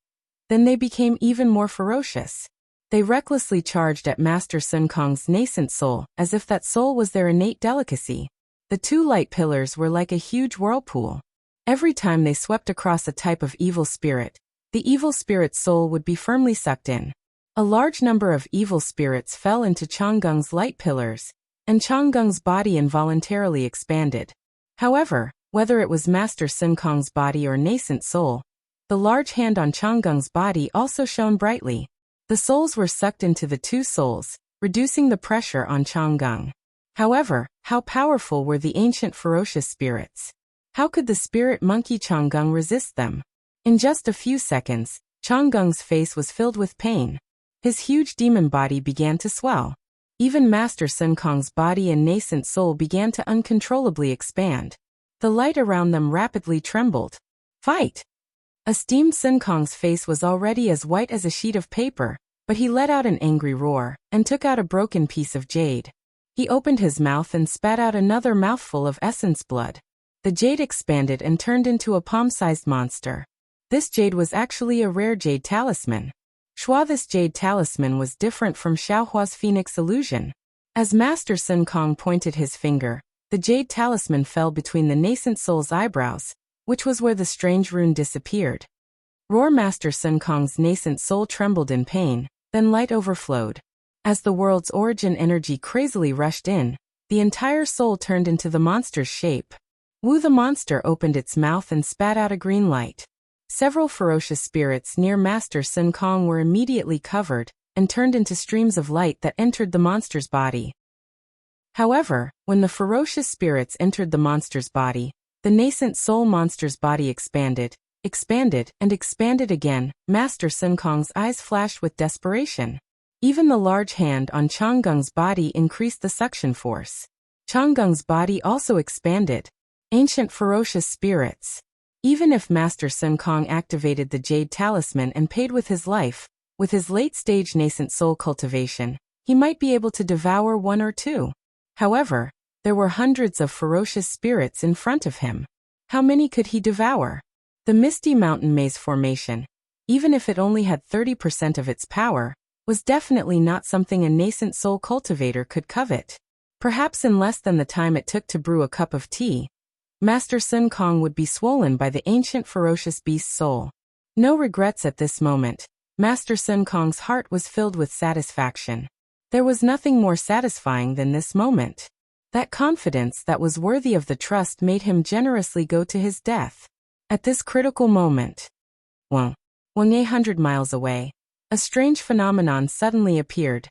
A: Then they became even more ferocious. They recklessly charged at Master Sun Kong's nascent soul, as if that soul was their innate delicacy. The two light pillars were like a huge whirlpool. Every time they swept across a type of evil spirit, the evil spirit's soul would be firmly sucked in. A large number of evil spirits fell into Chonggung's light pillars, and Chonggung's body involuntarily expanded. However, whether it was Master Sun Kong's body or nascent soul, the large hand on Chonggung's body also shone brightly. The souls were sucked into the two souls, reducing the pressure on Chonggung. However, how powerful were the ancient ferocious spirits? How could the spirit monkey Chonggung resist them? In just a few seconds, Chonggung's face was filled with pain. His huge demon body began to swell. Even Master Sun Kong's body and nascent soul began to uncontrollably expand. The light around them rapidly trembled. Fight! Esteemed Sun Kong's face was already as white as a sheet of paper, but he let out an angry roar, and took out a broken piece of jade. He opened his mouth and spat out another mouthful of essence blood. The jade expanded and turned into a palm-sized monster. This jade was actually a rare jade talisman. This jade talisman was different from Xiaohua's phoenix illusion. As Master Sun Kong pointed his finger, the jade talisman fell between the nascent soul's eyebrows, which was where the strange rune disappeared. Roar! Master Sun Kong's nascent soul trembled in pain, then light overflowed. As the world's origin energy crazily rushed in, the entire soul turned into the monster's shape. Wu the monster opened its mouth and spat out a green light. Several ferocious spirits near Master Sun Kong were immediately covered, and turned into streams of light that entered the monster's body. However, when the ferocious spirits entered the monster's body, the nascent soul monster's body expanded, and expanded again. Master Sun Kong's eyes flashed with desperation. Even the large hand on Chonggung's body increased the suction force. Chonggung's body also expanded. Ancient ferocious spirits. Even if Master Sun Kong activated the jade talisman and paid with his life, with his late-stage nascent soul cultivation, he might be able to devour one or two. However, there were hundreds of ferocious spirits in front of him. How many could he devour? The Misty Mountain Maze formation, even if it only had 30% of its power, was definitely not something a nascent soul cultivator could covet. Perhaps in less than the time it took to brew a cup of tea, Master Sun Kong would be swollen by the ancient ferocious beast's soul. No regrets at this moment. Master Sun Kong's heart was filled with satisfaction. There was nothing more satisfying than this moment. That confidence that was worthy of the trust made him generously go to his death. At this critical moment, 100 miles away, a strange phenomenon suddenly appeared.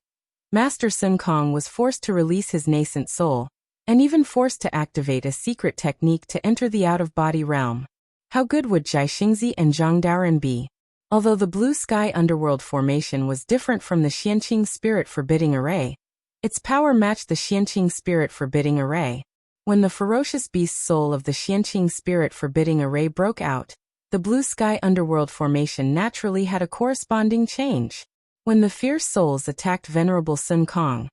A: Master Sun Kong was forced to release his nascent soul, and even forced to activate a secret technique to enter the out-of-body realm. How good would Jai Xingzi and Zhang Daoren be? Although the Blue Sky Underworld formation was different from the Xianqing Spirit Forbidding Array, its power matched the Xianqing Spirit Forbidding Array. When the ferocious beast soul of the Xianqing Spirit Forbidding Array broke out, the Blue Sky Underworld formation naturally had a corresponding change. When the fierce souls attacked Venerable Sun Kong,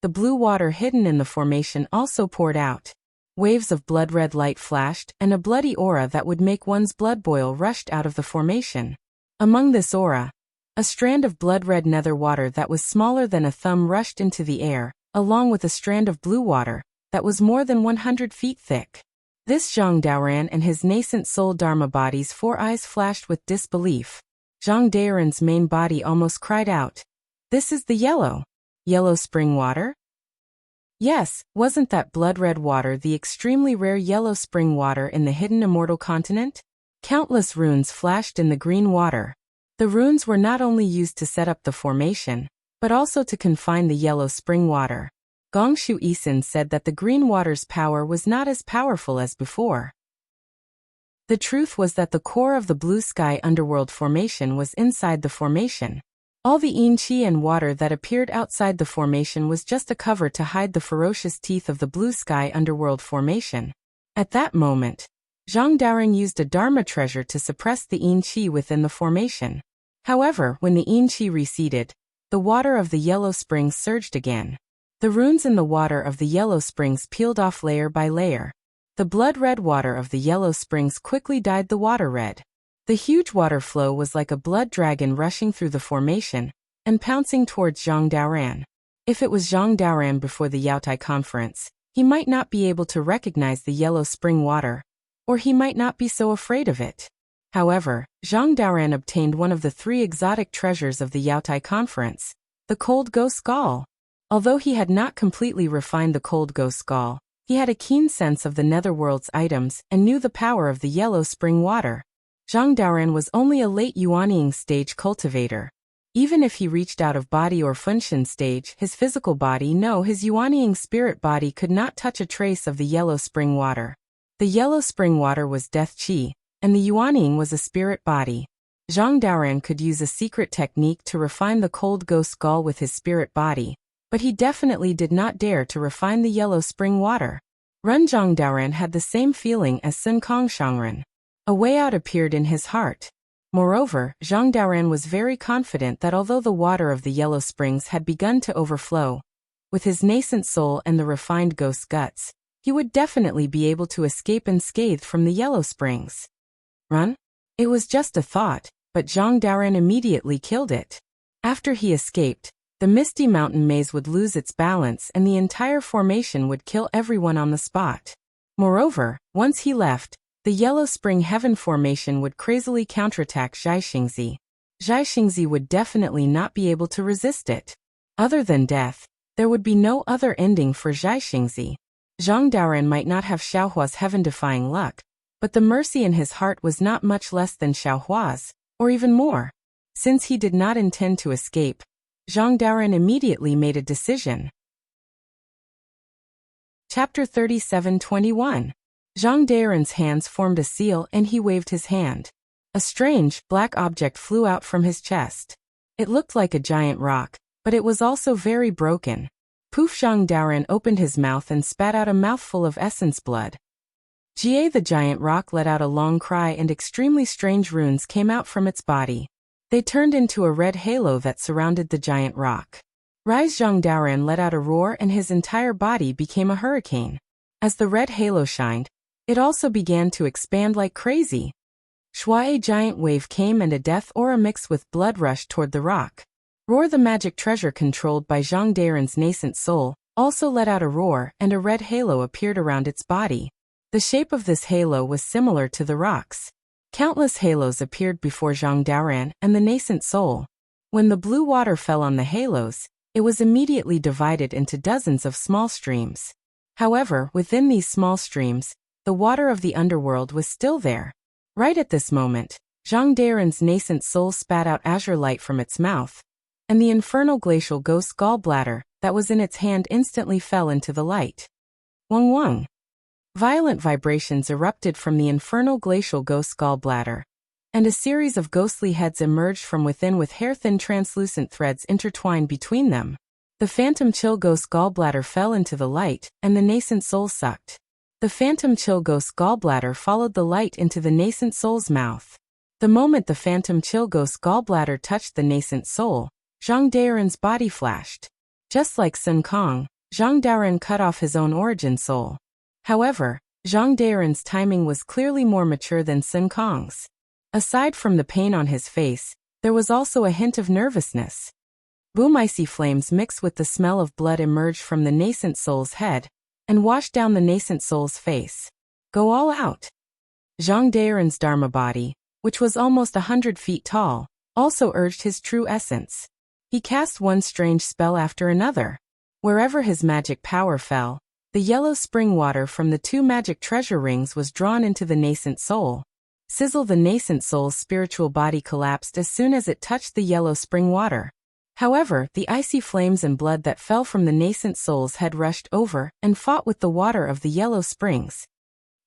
A: the blue water hidden in the formation also poured out. Waves of blood-red light flashed, and a bloody aura that would make one's blood boil rushed out of the formation. Among this aura, a strand of blood-red nether water that was smaller than a thumb rushed into the air, along with a strand of blue water that was more than 100 feet thick. This Zhang Daoran and his nascent soul Dharma body's 4 eyes flashed with disbelief. Zhang Daoran's main body almost cried out. This is the yellow spring water? Yes, wasn't that blood-red water the extremely rare yellow spring water in the hidden immortal continent? Countless runes flashed in the green water. The runes were not only used to set up the formation, but also to confine the yellow spring water. Gongshu Isin said that the green water's power was not as powerful as before. The truth was that the core of the Blue Sky Underworld formation was inside the formation. All the yin qi and water that appeared outside the formation was just a cover to hide the ferocious teeth of the Blue Sky Underworld formation. At that moment, Zhang Daoran used a Dharma treasure to suppress the yin qi within the formation. However, when the yin qi receded, the water of the yellow springs surged again. The runes in the water of the yellow springs peeled off layer by layer. The blood-red water of the yellow springs quickly dyed the water red. The huge water flow was like a blood dragon rushing through the formation and pouncing towards Zhang Daoran. If it was Zhang Daoran before the Yaotai conference, he might not be able to recognize the yellow spring water. or he might not be so afraid of it. However, Zhang Daoran obtained one of the 3 exotic treasures of the Yaotai conference, the cold ghost skull. Although he had not completely refined the cold ghost skull, he had a keen sense of the netherworld's items and knew the power of the yellow spring water. Zhang Daoran was only a late Yuanying stage cultivator. Even if he reached out of body or Funshin stage, his physical body, his Yuanying spirit body could not touch a trace of the yellow spring water. The yellow spring water was death qi, and the Yuanying was a spirit body. Zhang Daoran could use a secret technique to refine the cold ghost skull with his spirit body, but he definitely did not dare to refine the yellow spring water. Zhang Daoran had the same feeling as Sun Kong Shangren. A way out appeared in his heart. Moreover, Zhang Daoran was very confident that although the water of the yellow springs had begun to overflow, with his nascent soul and the refined ghost guts, he would definitely be able to escape unscathed from the yellow springs. Run? It was just a thought, but Zhang Daoran immediately killed it. After he escaped, the misty mountain maze would lose its balance and the entire formation would kill everyone on the spot. Moreover, once he left, the yellow spring heaven formation would crazily counterattack Zhaixingzi. Zhaixingzi would definitely not be able to resist it. Other than death, there would be no other ending for Zhaixingzi. Zhang Daoran might not have Xiaohua's heaven-defying luck, but the mercy in his heart was not much less than Xiaohua's, or even more. Since he did not intend to escape, Zhang Daoran immediately made a decision. Chapter 37:21. Zhang Daoran's hands formed a seal and he waved his hand. A strange, black object flew out from his chest. It looked like a giant rock, but it was also very broken. Poof! Zhang Daoran opened his mouth and spat out a mouthful of essence blood. Jie the giant rock let out a long cry and extremely strange runes came out from its body. They turned into a red halo that surrounded the giant rock. Rise! Zhang Daoran let out a roar and his entire body became a hurricane. As the red halo shined, it also began to expand like crazy. Shua, a giant wave came and a death aura mixed with blood rushed toward the rock. Roar, the magic treasure controlled by Zhang Daoran's nascent soul, also let out a roar and a red halo appeared around its body. The shape of this halo was similar to the rock's. Countless halos appeared before Zhang Daoran and the nascent soul. When the blue water fell on the halos, it was immediately divided into dozens of small streams. However, within these small streams, the water of the underworld was still there. Right at this moment, Zhang Daoran's nascent soul spat out azure light from its mouth, and the infernal glacial ghost gallbladder that was in its hand instantly fell into the light. Wang wang. Violent vibrations erupted from the infernal glacial ghost gallbladder, and a series of ghostly heads emerged from within with hair-thin translucent threads intertwined between them. The phantom chill ghost gallbladder fell into the light, and the nascent soul sucked. The phantom chill ghost gallbladder followed the light into the nascent soul's mouth. The moment the phantom chill ghost gallbladder touched the nascent soul, Zhang Daoran's body flashed. Just like Sun Kong, Zhang Daoran cut off his own origin soul. However, Zhang Daoran's timing was clearly more mature than Sun Kong's. Aside from the pain on his face, there was also a hint of nervousness. Boom! Icy flames mixed with the smell of blood emerged from the nascent soul's head and washed down the nascent soul's face. Go all out. Zhang Daoran's Dharma body, which was almost 100 feet tall, also urged his true essence. He cast one strange spell after another. Wherever his magic power fell, the yellow spring water from the 2 magic treasure rings was drawn into the nascent soul. Sizzle! The nascent soul's spiritual body collapsed as soon as it touched the yellow spring water. However, the icy flames and blood that fell from the nascent soul's head rushed over and fought with the water of the yellow springs.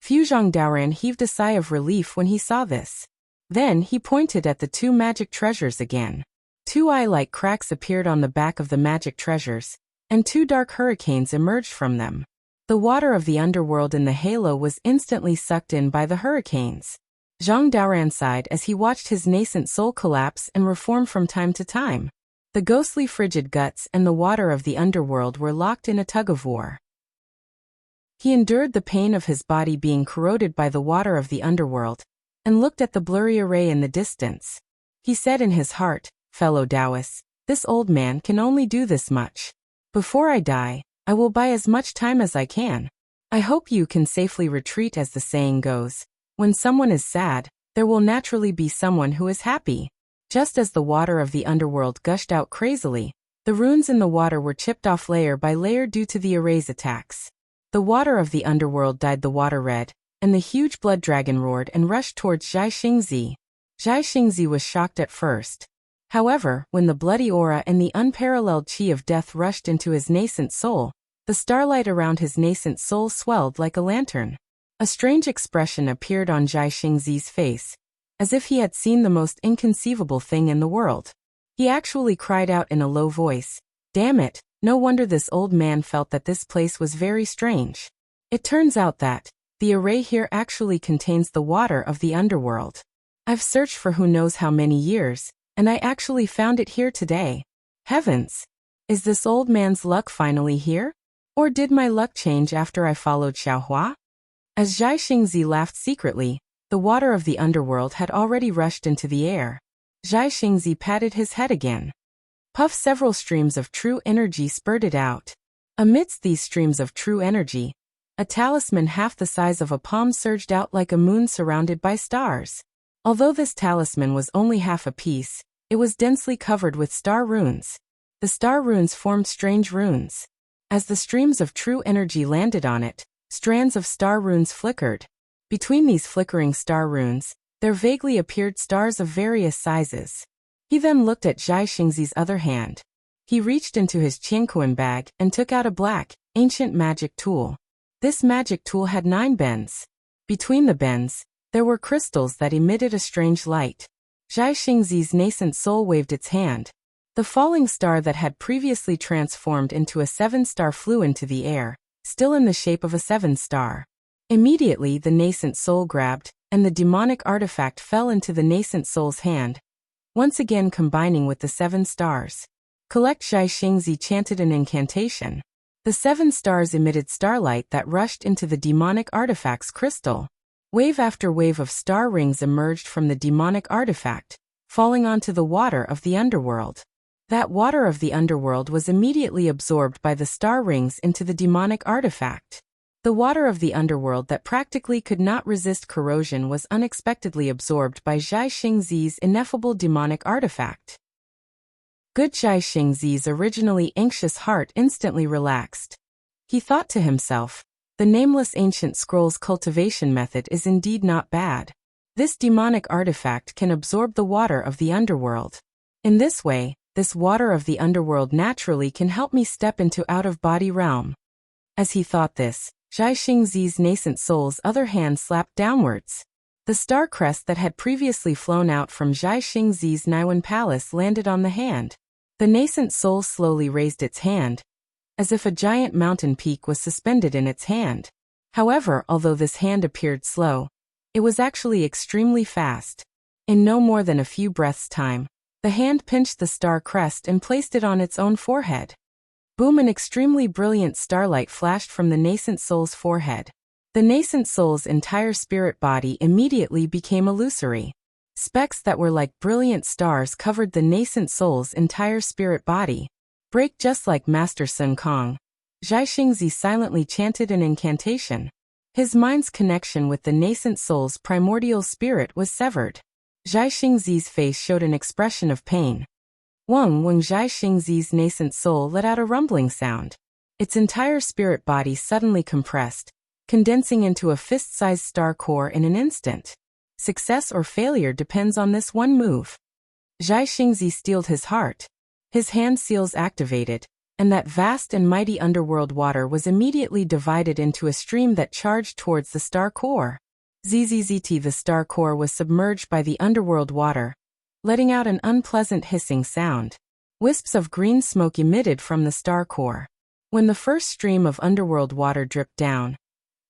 A: Zhang Daoran heaved a sigh of relief when he saw this. Then he pointed at the 2 magic treasures again. 2 eye-like cracks appeared on the back of the magic treasures, and 2 dark hurricanes emerged from them. The water of the underworld in the halo was instantly sucked in by the hurricanes. Zhang Daoran sighed as he watched his nascent soul collapse and reform from time to time. The ghostly frigid guts and the water of the underworld were locked in a tug-of-war. He endured the pain of his body being corroded by the water of the underworld, and looked at the blurry array in the distance. He said in his heart, "Fellow Taoists, this old man can only do this much. Before I die, I will buy as much time as I can." I hope you can safely retreat, as the saying goes. When someone is sad, there will naturally be someone who is happy. Just as the water of the underworld gushed out crazily, the runes in the water were chipped off layer by layer due to the erase attacks. The water of the underworld dyed the water red, and the huge blood dragon roared and rushed towards Zhai Xingzi. Zhai Xingzi was shocked at first. However, when the bloody aura and the unparalleled qi of death rushed into his nascent soul, the starlight around his nascent soul swelled like a lantern. A strange expression appeared on Zhai Xingzi's face, as if he had seen the most inconceivable thing in the world. He actually cried out in a low voice, "Damn it, no wonder this old man felt that this place was very strange. It turns out that the array here actually contains the water of the underworld. I've searched for who knows how many years, and I actually found it here today. Heavens! Is this old man's luck finally here? Or did my luck change after I followed Xiaohua?" As Zhai Xingzi laughed secretly, the water of the underworld had already rushed into the air. Zhai Xingzi patted his head again. Puff, several streams of true energy spurted out. Amidst these streams of true energy, a talisman half the size of a palm surged out like a moon surrounded by stars. Although this talisman was only half a piece, it was densely covered with star runes. The star runes formed strange runes. As the streams of true energy landed on it, strands of star runes flickered. Between these flickering star runes, there vaguely appeared stars of various sizes. He then looked at Zhai Xingzi's other hand. He reached into his Qianquan bag and took out a black, ancient magic tool. This magic tool had 9 bends. Between the bends, there were crystals that emitted a strange light. Zhai Xingzi's nascent soul waved its hand. The falling star that had previously transformed into a 7-star flew into the air, still in the shape of a 7-star. Immediately the nascent soul grabbed, and the demonic artifact fell into the nascent soul's hand, once again combining with the 7 stars. Collect. Zhai Xingzi chanted an incantation. The 7 stars emitted starlight that rushed into the demonic artifact's crystal. Wave after wave of star rings emerged from the demonic artifact, falling onto the water of the underworld. That water of the underworld was immediately absorbed by the star rings into the demonic artifact. The water of the underworld that practically could not resist corrosion was unexpectedly absorbed by Zhai Xingzi's ineffable demonic artifact. Good. Zhai Xingzi's originally anxious heart instantly relaxed. He thought to himself, the nameless ancient scroll's cultivation method is indeed not bad. This demonic artifact can absorb the water of the underworld. In this way, this water of the underworld naturally can help me step into out-of-body realm. As he thought this, Zhai Xingzi's nascent soul's other hand slapped downwards. The star crest that had previously flown out from Zhai Xingzi's Naiwan palace landed on the hand. The nascent soul slowly raised its hand, as if a giant mountain peak was suspended in its hand. However, although this hand appeared slow, it was actually extremely fast. In no more than a few breaths' time, the hand pinched the star crest and placed it on its own forehead. Boom! An extremely brilliant starlight flashed from the nascent soul's forehead. The nascent soul's entire spirit body immediately became illusory. Specks that were like brilliant stars covered the nascent soul's entire spirit body. Break. Just like Master Sun Kong, Zhai Xingzi silently chanted an incantation. His mind's connection with the nascent soul's primordial spirit was severed. Zhai Xingzi's face showed an expression of pain. When Zhai Xingzi's nascent soul let out a rumbling sound. Its entire spirit body suddenly compressed, condensing into a fist-sized star core in an instant. Success or failure depends on this one move. Zhai Xingzi steeled his heart. His hand seals activated, and that vast and mighty underworld water was immediately divided into a stream that charged towards the star core. Zzzt. The star core was submerged by the underworld water, letting out an unpleasant hissing sound. Wisps of green smoke emitted from the star core. When the first stream of underworld water dripped down,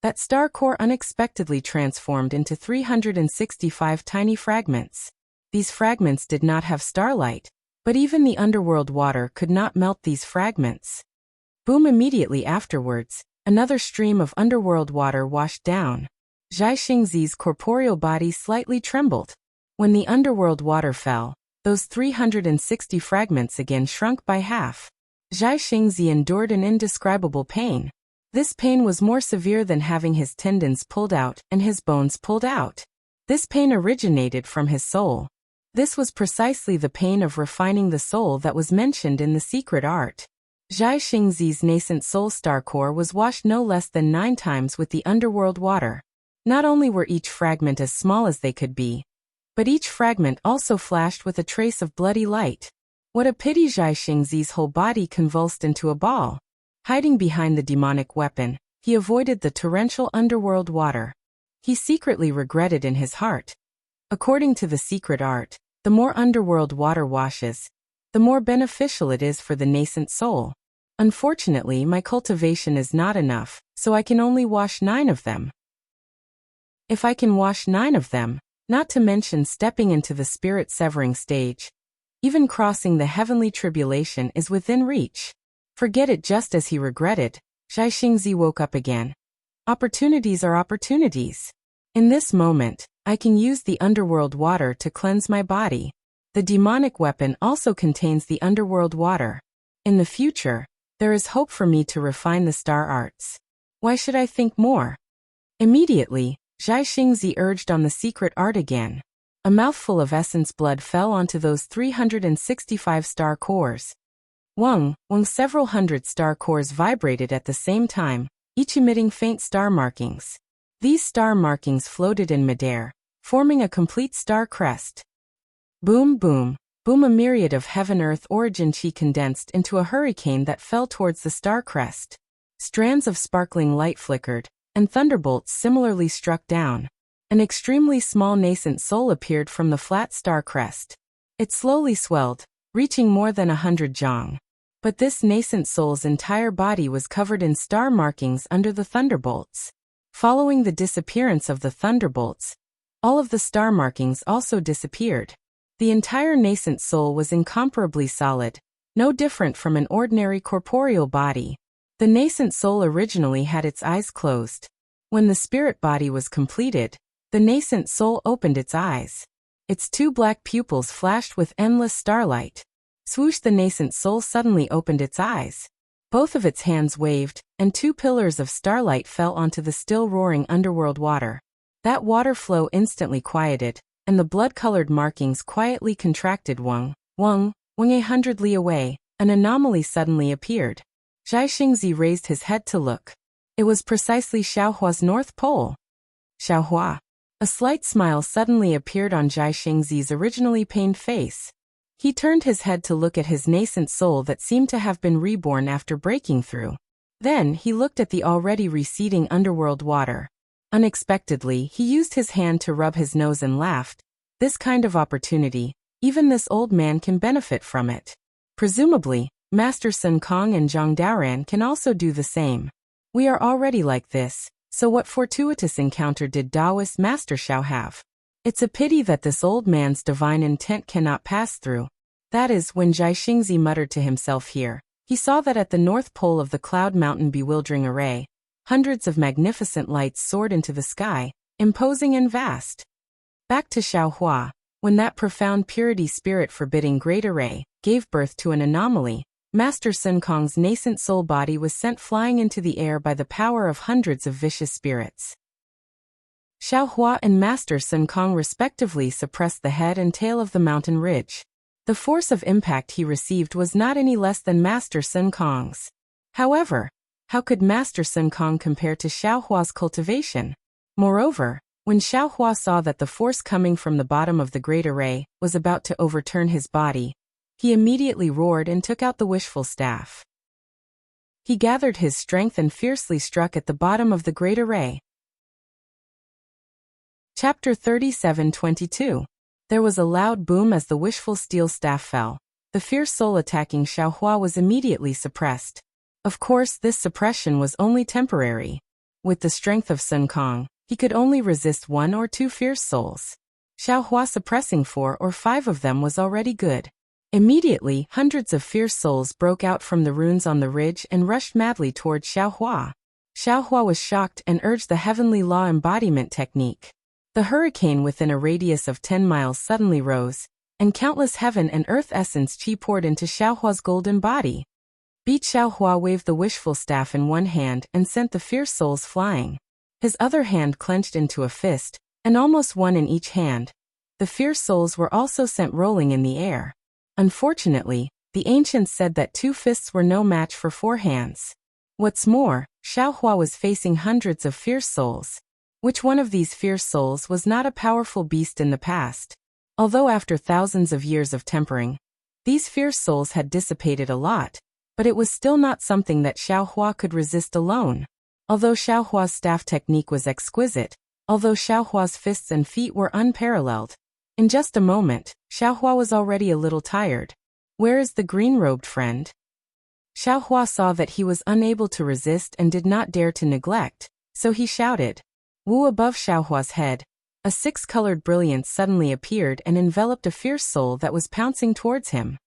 A: that star core unexpectedly transformed into 365 tiny fragments. These fragments did not have starlight, but even the underworld water could not melt these fragments. Boom! Immediately afterwards, another stream of underworld water washed down. Zhai Xingzi's corporeal body slightly trembled. When the underworld water fell, those 360 fragments again shrunk by half. Zhai Xingzi endured an indescribable pain. This pain was more severe than having his tendons pulled out and his bones pulled out. This pain originated from his soul. This was precisely the pain of refining the soul that was mentioned in the secret art. Zhai Xingzi's nascent soul star core was washed no less than 9 times with the underworld water. Not only were each fragment as small as they could be, but each fragment also flashed with a trace of bloody light. What a pity! Zhai Xingzi's whole body convulsed into a ball. Hiding behind the demonic weapon, he avoided the torrential underworld water. He secretly regretted in his heart. According to the secret art, the more underworld water washes, the more beneficial it is for the nascent soul. Unfortunately, my cultivation is not enough, so I can only wash 9 of them. If I can wash 9 of them, not to mention stepping into the spirit-severing stage, even crossing the heavenly tribulation is within reach. Forget it. Just as he regretted, Zhai Xingzi woke up again. Opportunities are opportunities. In this moment, I can use the underworld water to cleanse my body. The demonic weapon also contains the underworld water. In the future, there is hope for me to refine the star arts. Why should I think more? Immediately, Zhai Xingzi urged on the secret art again. A mouthful of essence blood fell onto those 365 star cores. Wang, several hundred star cores vibrated at the same time, each emitting faint star markings. These star markings floated in midair, forming a complete star crest. Boom, boom, boom! A myriad of heaven-earth origin chi condensed into a hurricane that fell towards the star crest. Strands of sparkling light flickered, and thunderbolts similarly struck down. An extremely small nascent soul appeared from the flat star crest. It slowly swelled, reaching more than 100 zhang. But this nascent soul's entire body was covered in star markings under the thunderbolts. Following the disappearance of the thunderbolts, all of the star markings also disappeared. The entire nascent soul was incomparably solid, no different from an ordinary corporeal body. The nascent soul originally had its eyes closed. When the spirit body was completed, the nascent soul opened its eyes. Its 2 black pupils flashed with endless starlight. Swoosh! The nascent soul suddenly opened its eyes. Both of its hands waved, and 2 pillars of starlight fell onto the still roaring underworld water. That water flow instantly quieted, and the blood-colored markings quietly contracted. 100 li away, an anomaly suddenly appeared. Zhai Xingzi raised his head to look. It was precisely Xiaohua's North Pole. Xiaohua. A slight smile suddenly appeared on Zhai Xingzi's originally pained face. He turned his head to look at his nascent soul that seemed to have been reborn after breaking through. Then he looked at the already receding underworld water. Unexpectedly, he used his hand to rub his nose and laughed. This kind of opportunity, even this old man can benefit from it. Presumably, Master Sun Kong and Zhang Daoran can also do the same. We are already like this, so what fortuitous encounter did Taoist Master Xiao have? It's a pity that this old man's divine intent cannot pass through. That is, when Zhai Xingzi muttered to himself here, he saw that at the north pole of the cloud mountain bewildering array, hundreds of magnificent lights soared into the sky, imposing and vast. Back to Xiaohua, when that profound purity spirit forbidding great array gave birth to an anomaly, Master Sun Kong's nascent soul body was sent flying into the air by the power of hundreds of vicious spirits. Xiaohua and Master Sun Kong respectively suppressed the head and tail of the mountain ridge. The force of impact he received was not any less than Master Sun Kong's. However, how could Master Sun Kong compare to Xiaohua's cultivation? Moreover, when Xiaohua saw that the force coming from the bottom of the great array was about to overturn his body, he immediately roared and took out the wishful staff. He gathered his strength and fiercely struck at the bottom of the great array. Chapter 37:22. There was a loud boom as the wishful steel staff fell. The fierce soul attacking Xiaohua was immediately suppressed. Of course, this suppression was only temporary. With the strength of Sun Kong, he could only resist 1 or 2 fierce souls. Xiaohua suppressing 4 or 5 of them was already good. Immediately, hundreds of fierce souls broke out from the runes on the ridge and rushed madly toward Xiaohua. Xiaohua was shocked and urged the heavenly law embodiment technique. The hurricane within a radius of 10 miles suddenly rose, and countless heaven and earth essence chi poured into Xiaohua's golden body. Beat Xiaohua waved the wishful staff in one hand and sent the fierce souls flying. His other hand clenched into a fist, and almost one in each hand. The fierce souls were also sent rolling in the air. Unfortunately, the ancients said that 2 fists were no match for 4 hands. What's more, Xiaohua was facing hundreds of fierce souls. Which one of these fierce souls was not a powerful beast in the past? Although after thousands of years of tempering, these fierce souls had dissipated a lot, but it was still not something that Xiaohua could resist alone. Although Xiaohua's staff technique was exquisite, although Xiaohua's fists and feet were unparalleled, in just a moment, Xiaohua was already a little tired. Where is the green-robed friend? Xiaohua saw that he was unable to resist and did not dare to neglect, so he shouted. Wu above Xiaohua's head, a 6-colored brilliance suddenly appeared and enveloped a fierce soul that was pouncing towards him.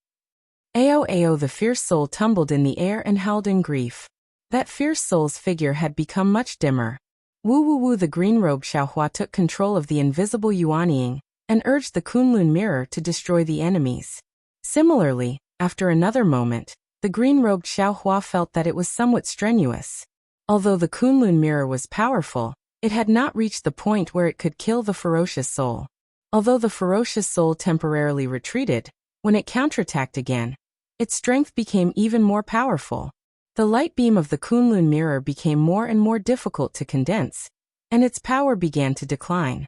A: Ao ao, the fierce soul tumbled in the air and howled in grief. That fierce soul's figure had become much dimmer. Wu wu wu, the green-robed Xiaohua took control of the invisible Yuanying and urged the Kunlun mirror to destroy the enemies. Similarly, after another moment, the green-robed Xiaohua felt that it was somewhat strenuous. Although the Kunlun mirror was powerful, it had not reached the point where it could kill the ferocious soul. Although the ferocious soul temporarily retreated, when it counterattacked again, its strength became even more powerful. The light beam of the Kunlun mirror became more and more difficult to condense, and its power began to decline.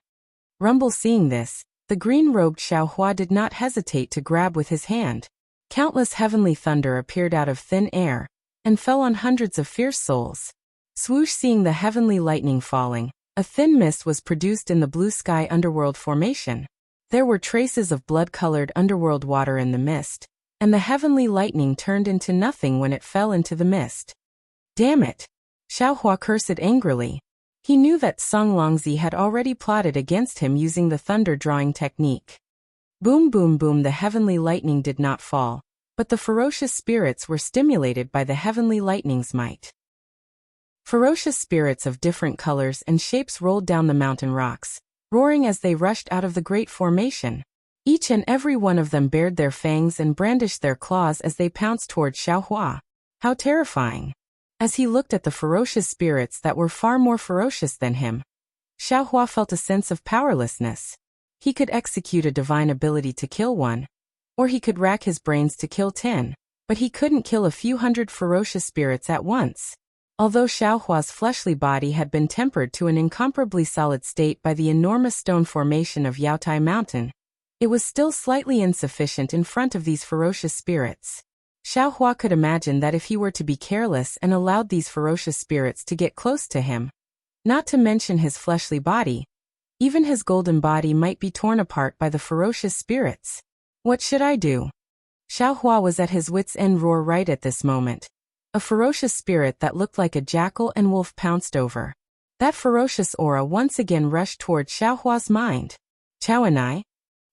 A: Rumble, seeing this, the green-robed Xiaohua did not hesitate to grab with his hand. Countless heavenly thunder appeared out of thin air and fell on hundreds of fierce souls. Swoosh, seeing the heavenly lightning falling, a thin mist was produced in the blue sky underworld formation. There were traces of blood-colored underworld water in the mist, and the heavenly lightning turned into nothing when it fell into the mist. Damn it! Xiaohua cursed angrily. He knew that Song Longzi had already plotted against him using the thunder-drawing technique. Boom boom boom, the heavenly lightning did not fall, but the ferocious spirits were stimulated by the heavenly lightning's might. Ferocious spirits of different colors and shapes rolled down the mountain rocks, roaring as they rushed out of the great formation. Each and every one of them bared their fangs and brandished their claws as they pounced toward Xiaohua. How terrifying! As he looked at the ferocious spirits that were far more ferocious than him, Xiaohua felt a sense of powerlessness. He could execute a divine ability to kill one, or he could rack his brains to kill 10, but he couldn't kill a few hundred ferocious spirits at once. Although Xiaohua's fleshly body had been tempered to an incomparably solid state by the enormous stone formation of Yaotai Mountain, it was still slightly insufficient in front of these ferocious spirits. Xiaohua could imagine that if he were to be careless and allowed these ferocious spirits to get close to him, not to mention his fleshly body, even his golden body might be torn apart by the ferocious spirits. What should I do? Xiaohua was at his wits' end. Roar! Right at this moment, a ferocious spirit that looked like a jackal and wolf pounced over. That ferocious aura once again rushed toward Xiaohua's mind. Chao and I?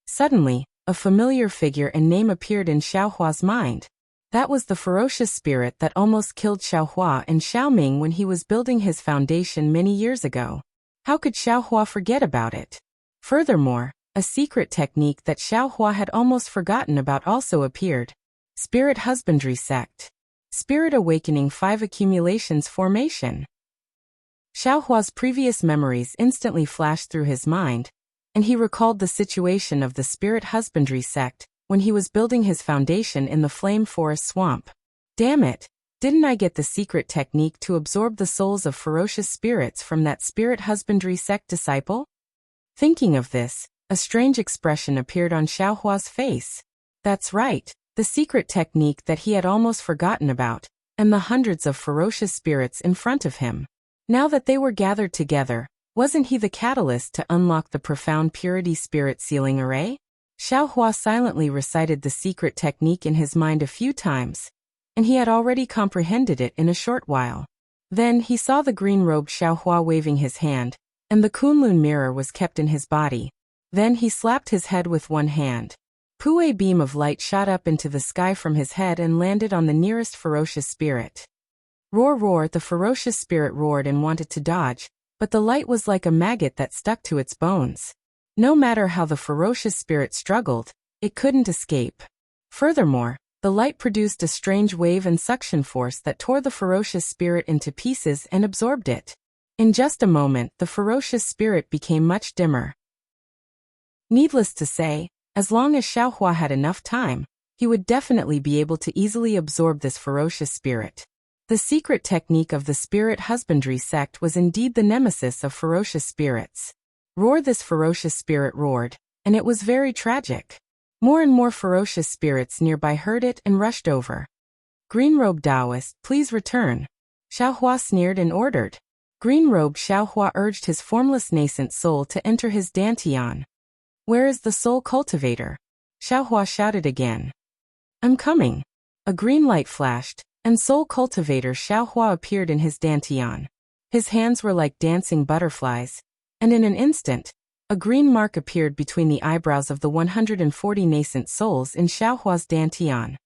A: Suddenly, a familiar figure and name appeared in Xiaohua's mind. That was the ferocious spirit that almost killed Xiaohua and Xiaoming when he was building his foundation many years ago. How could Xiaohua forget about it? Furthermore, a secret technique that Xiaohua had almost forgotten about also appeared. Spirit Husbandry Sect. Spirit Awakening 5 Accumulations Formation. Xiaohua's previous memories instantly flashed through his mind, and he recalled the situation of the Spirit Husbandry Sect when he was building his foundation in the Flame Forest Swamp. Damn it! Didn't I get the secret technique to absorb the souls of ferocious spirits from that Spirit Husbandry Sect disciple? Thinking of this, a strange expression appeared on Xiaohua's face. That's right, the secret technique that he had almost forgotten about, and the hundreds of ferocious spirits in front of him. Now that they were gathered together, wasn't he the catalyst to unlock the profound purity spirit sealing array? Xiaohua silently recited the secret technique in his mind a few times, and he had already comprehended it in a short while. Then he saw the green-robed Xiaohua waving his hand, and the Kunlun mirror was kept in his body. Then he slapped his head with one hand. A beam of light shot up into the sky from his head and landed on the nearest ferocious spirit. Roar roar, the ferocious spirit roared and wanted to dodge, but the light was like a maggot that stuck to its bones. No matter how the ferocious spirit struggled, it couldn't escape. Furthermore, The light produced a strange wave and suction force that tore the ferocious spirit into pieces and absorbed it. In just a moment, the ferocious spirit became much dimmer. Needless to say, as long as Xiaohua had enough time, he would definitely be able to easily absorb this ferocious spirit. The secret technique of the spirit husbandry sect was indeed the nemesis of ferocious spirits. Roar! This ferocious spirit roared, and it was very tragic. More and more ferocious spirits nearby heard it and rushed over. Green-robed Taoist, please return. Xiaohua sneered and ordered. Green-robed Xiaohua urged his formless nascent soul to enter his dantian. Where is the soul cultivator? Xiaohua shouted again. I'm coming. A green light flashed, and soul cultivator Xiaohua appeared in his dantian. His hands were like dancing butterflies, and in an instant, a green mark appeared between the eyebrows of the 140 nascent souls in Xiaohua's dantian.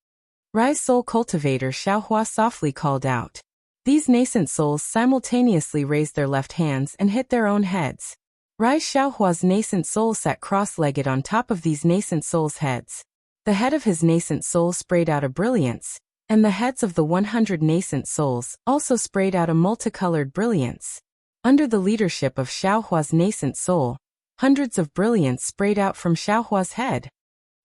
A: Rise, soul cultivator, Xiaohua softly called out. These nascent souls simultaneously raised their left hands and hit their own heads. Rise! Xiaohua's nascent soul sat cross-legged on top of these nascent souls' heads. The head of his nascent soul sprayed out a brilliance, and the heads of the 100 nascent souls also sprayed out a multicolored brilliance. Under the leadership of Xiaohua's nascent soul, hundreds of brilliants sprayed out from Xiaohua's head.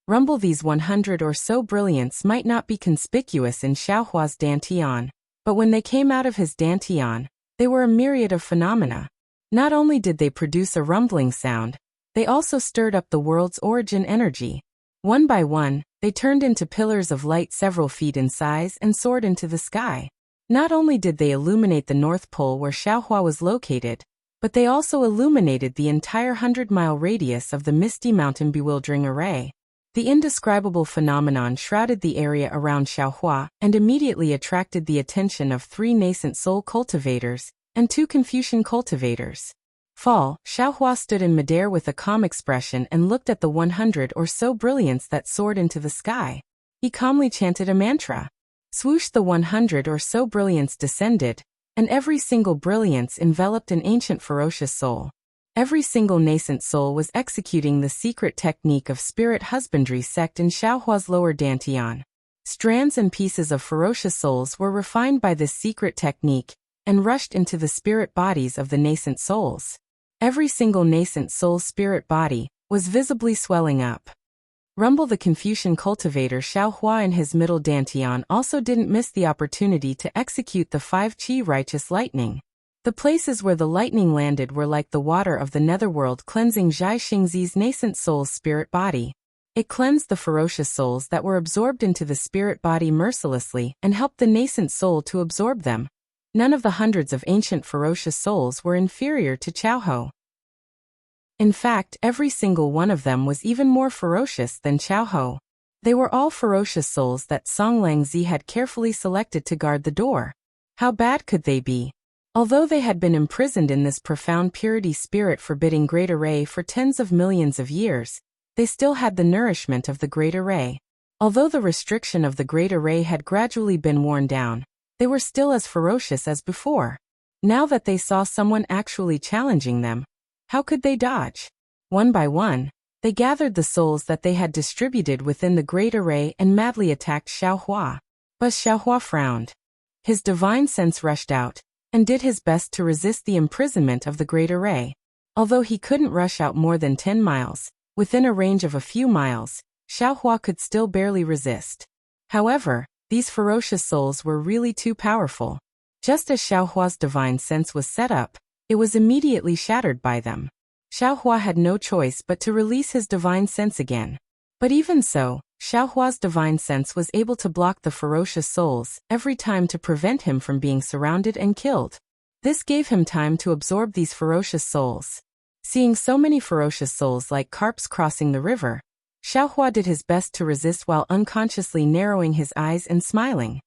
A: Rumble! These 100 or so brilliants might not be conspicuous in Xiaohua's dantian, but when they came out of his dantian, they were a myriad of phenomena. Not only did they produce a rumbling sound, they also stirred up the world's origin energy. One by one, they turned into pillars of light several feet in size and soared into the sky. Not only did they illuminate the North Pole where Xiaohua was located, but they also illuminated the entire 100-mile radius of the Misty Mountain bewildering array. The indescribable phenomenon shrouded the area around Xiaohua and immediately attracted the attention of 3 nascent soul cultivators and 2 Confucian cultivators. Xiaohua stood in midair with a calm expression and looked at the 100 or so brilliants that soared into the sky. He calmly chanted a mantra. Swoosh! The 100 or so brilliants descended, and every single brilliance enveloped an ancient ferocious soul. Every single nascent soul was executing the secret technique of spirit husbandry sect in Xiaohua's lower dantian. Strands and pieces of ferocious souls were refined by this secret technique and rushed into the spirit bodies of the nascent souls. Every single nascent soul's spirit body was visibly swelling up. Rumble! The Confucian cultivator Xiaohua in his middle dantian also didn't miss the opportunity to execute the 5 qi righteous lightning. The places where the lightning landed were like the water of the netherworld cleansing Zhai Xingzi's nascent soul's spirit body. It cleansed the ferocious souls that were absorbed into the spirit body mercilessly and helped the nascent soul to absorb them. None of the hundreds of ancient ferocious souls were inferior to Xiaohou. In fact, every single one of them was even more ferocious than Xiaohou. They were all ferocious souls that Song Langzi had carefully selected to guard the door. How bad could they be? Although they had been imprisoned in this profound purity spirit forbidding great array for tens of millions of years, they still had the nourishment of the great array. Although the restriction of the great array had gradually been worn down, they were still as ferocious as before. Now that they saw someone actually challenging them, how could they dodge? One by one, they gathered the souls that they had distributed within the great array and madly attacked Xiaohua. But Xiaohua frowned. His divine sense rushed out and did his best to resist the imprisonment of the great array. Although he couldn't rush out more than 10 miles, within a range of a few miles, Xiaohua could still barely resist. However, these ferocious souls were really too powerful. Just as Xiaohua's divine sense was set up, it was immediately shattered by them. Xiaohua had no choice but to release his divine sense again. But even so, Xiaohua's divine sense was able to block the ferocious souls every time to prevent him from being surrounded and killed. This gave him time to absorb these ferocious souls. Seeing so many ferocious souls like carps crossing the river, Xiaohua did his best to resist while unconsciously narrowing his eyes and smiling.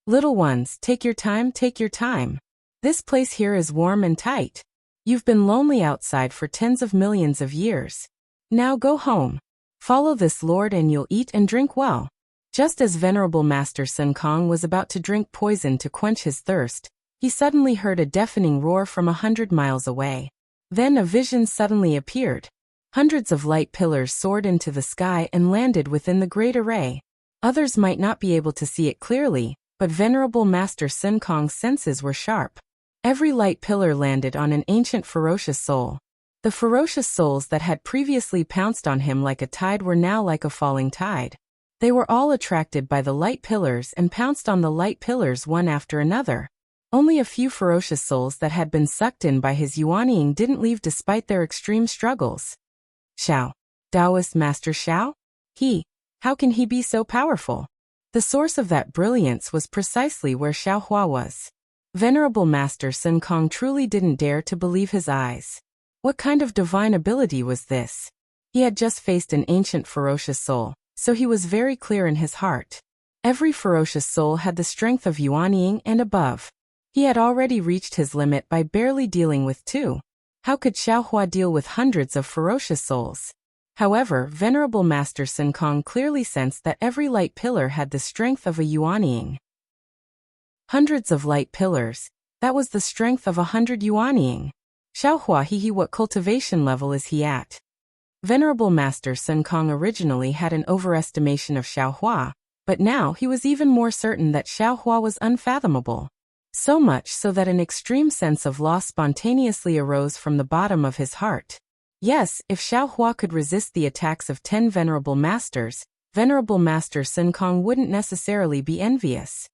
A: Little ones, take your time, take your time. This place here is warm and tight. You've been lonely outside for tens of millions of years. Now go home. Follow this lord and you'll eat and drink well. Just as Venerable Master Sun Kong was about to drink poison to quench his thirst, he suddenly heard a deafening roar from 100 miles away. Then a vision suddenly appeared. Hundreds of light pillars soared into the sky and landed within the great array. Others might not be able to see it clearly, but Venerable Master Sun Kong's senses were sharp. Every light pillar landed on an ancient ferocious soul. The ferocious souls that had previously pounced on him like a tide were now like a falling tide. They were all attracted by the light pillars and pounced on the light pillars one after another. Only a few ferocious souls that had been sucked in by his yuanying didn't leave despite their extreme struggles. Xiao. Taoist Master Xiao? How can he be so powerful? The source of that brilliance was precisely where Xiao Hua was. Venerable Master Sun Kong truly didn't dare to believe his eyes. What kind of divine ability was this? He had just faced an ancient ferocious soul, so he was very clear in his heart. Every ferocious soul had the strength of yuanying and above. He had already reached his limit by barely dealing with 2. How could Xiao Hua deal with hundreds of ferocious souls? However, Venerable Master Sun Kong clearly sensed that every light pillar had the strength of a yuanying. Hundreds of light pillars, that was the strength of 100 yuanying. Xiao Hua what cultivation level is he at? Venerable Master Sun Kong originally had an overestimation of Xiao Hua, but now he was even more certain that Xiao Hua was unfathomable. So much so that an extreme sense of loss spontaneously arose from the bottom of his heart. Yes, if Xiao Hua could resist the attacks of 10 Venerable Masters, Venerable Master Sun Kong wouldn't necessarily be envious.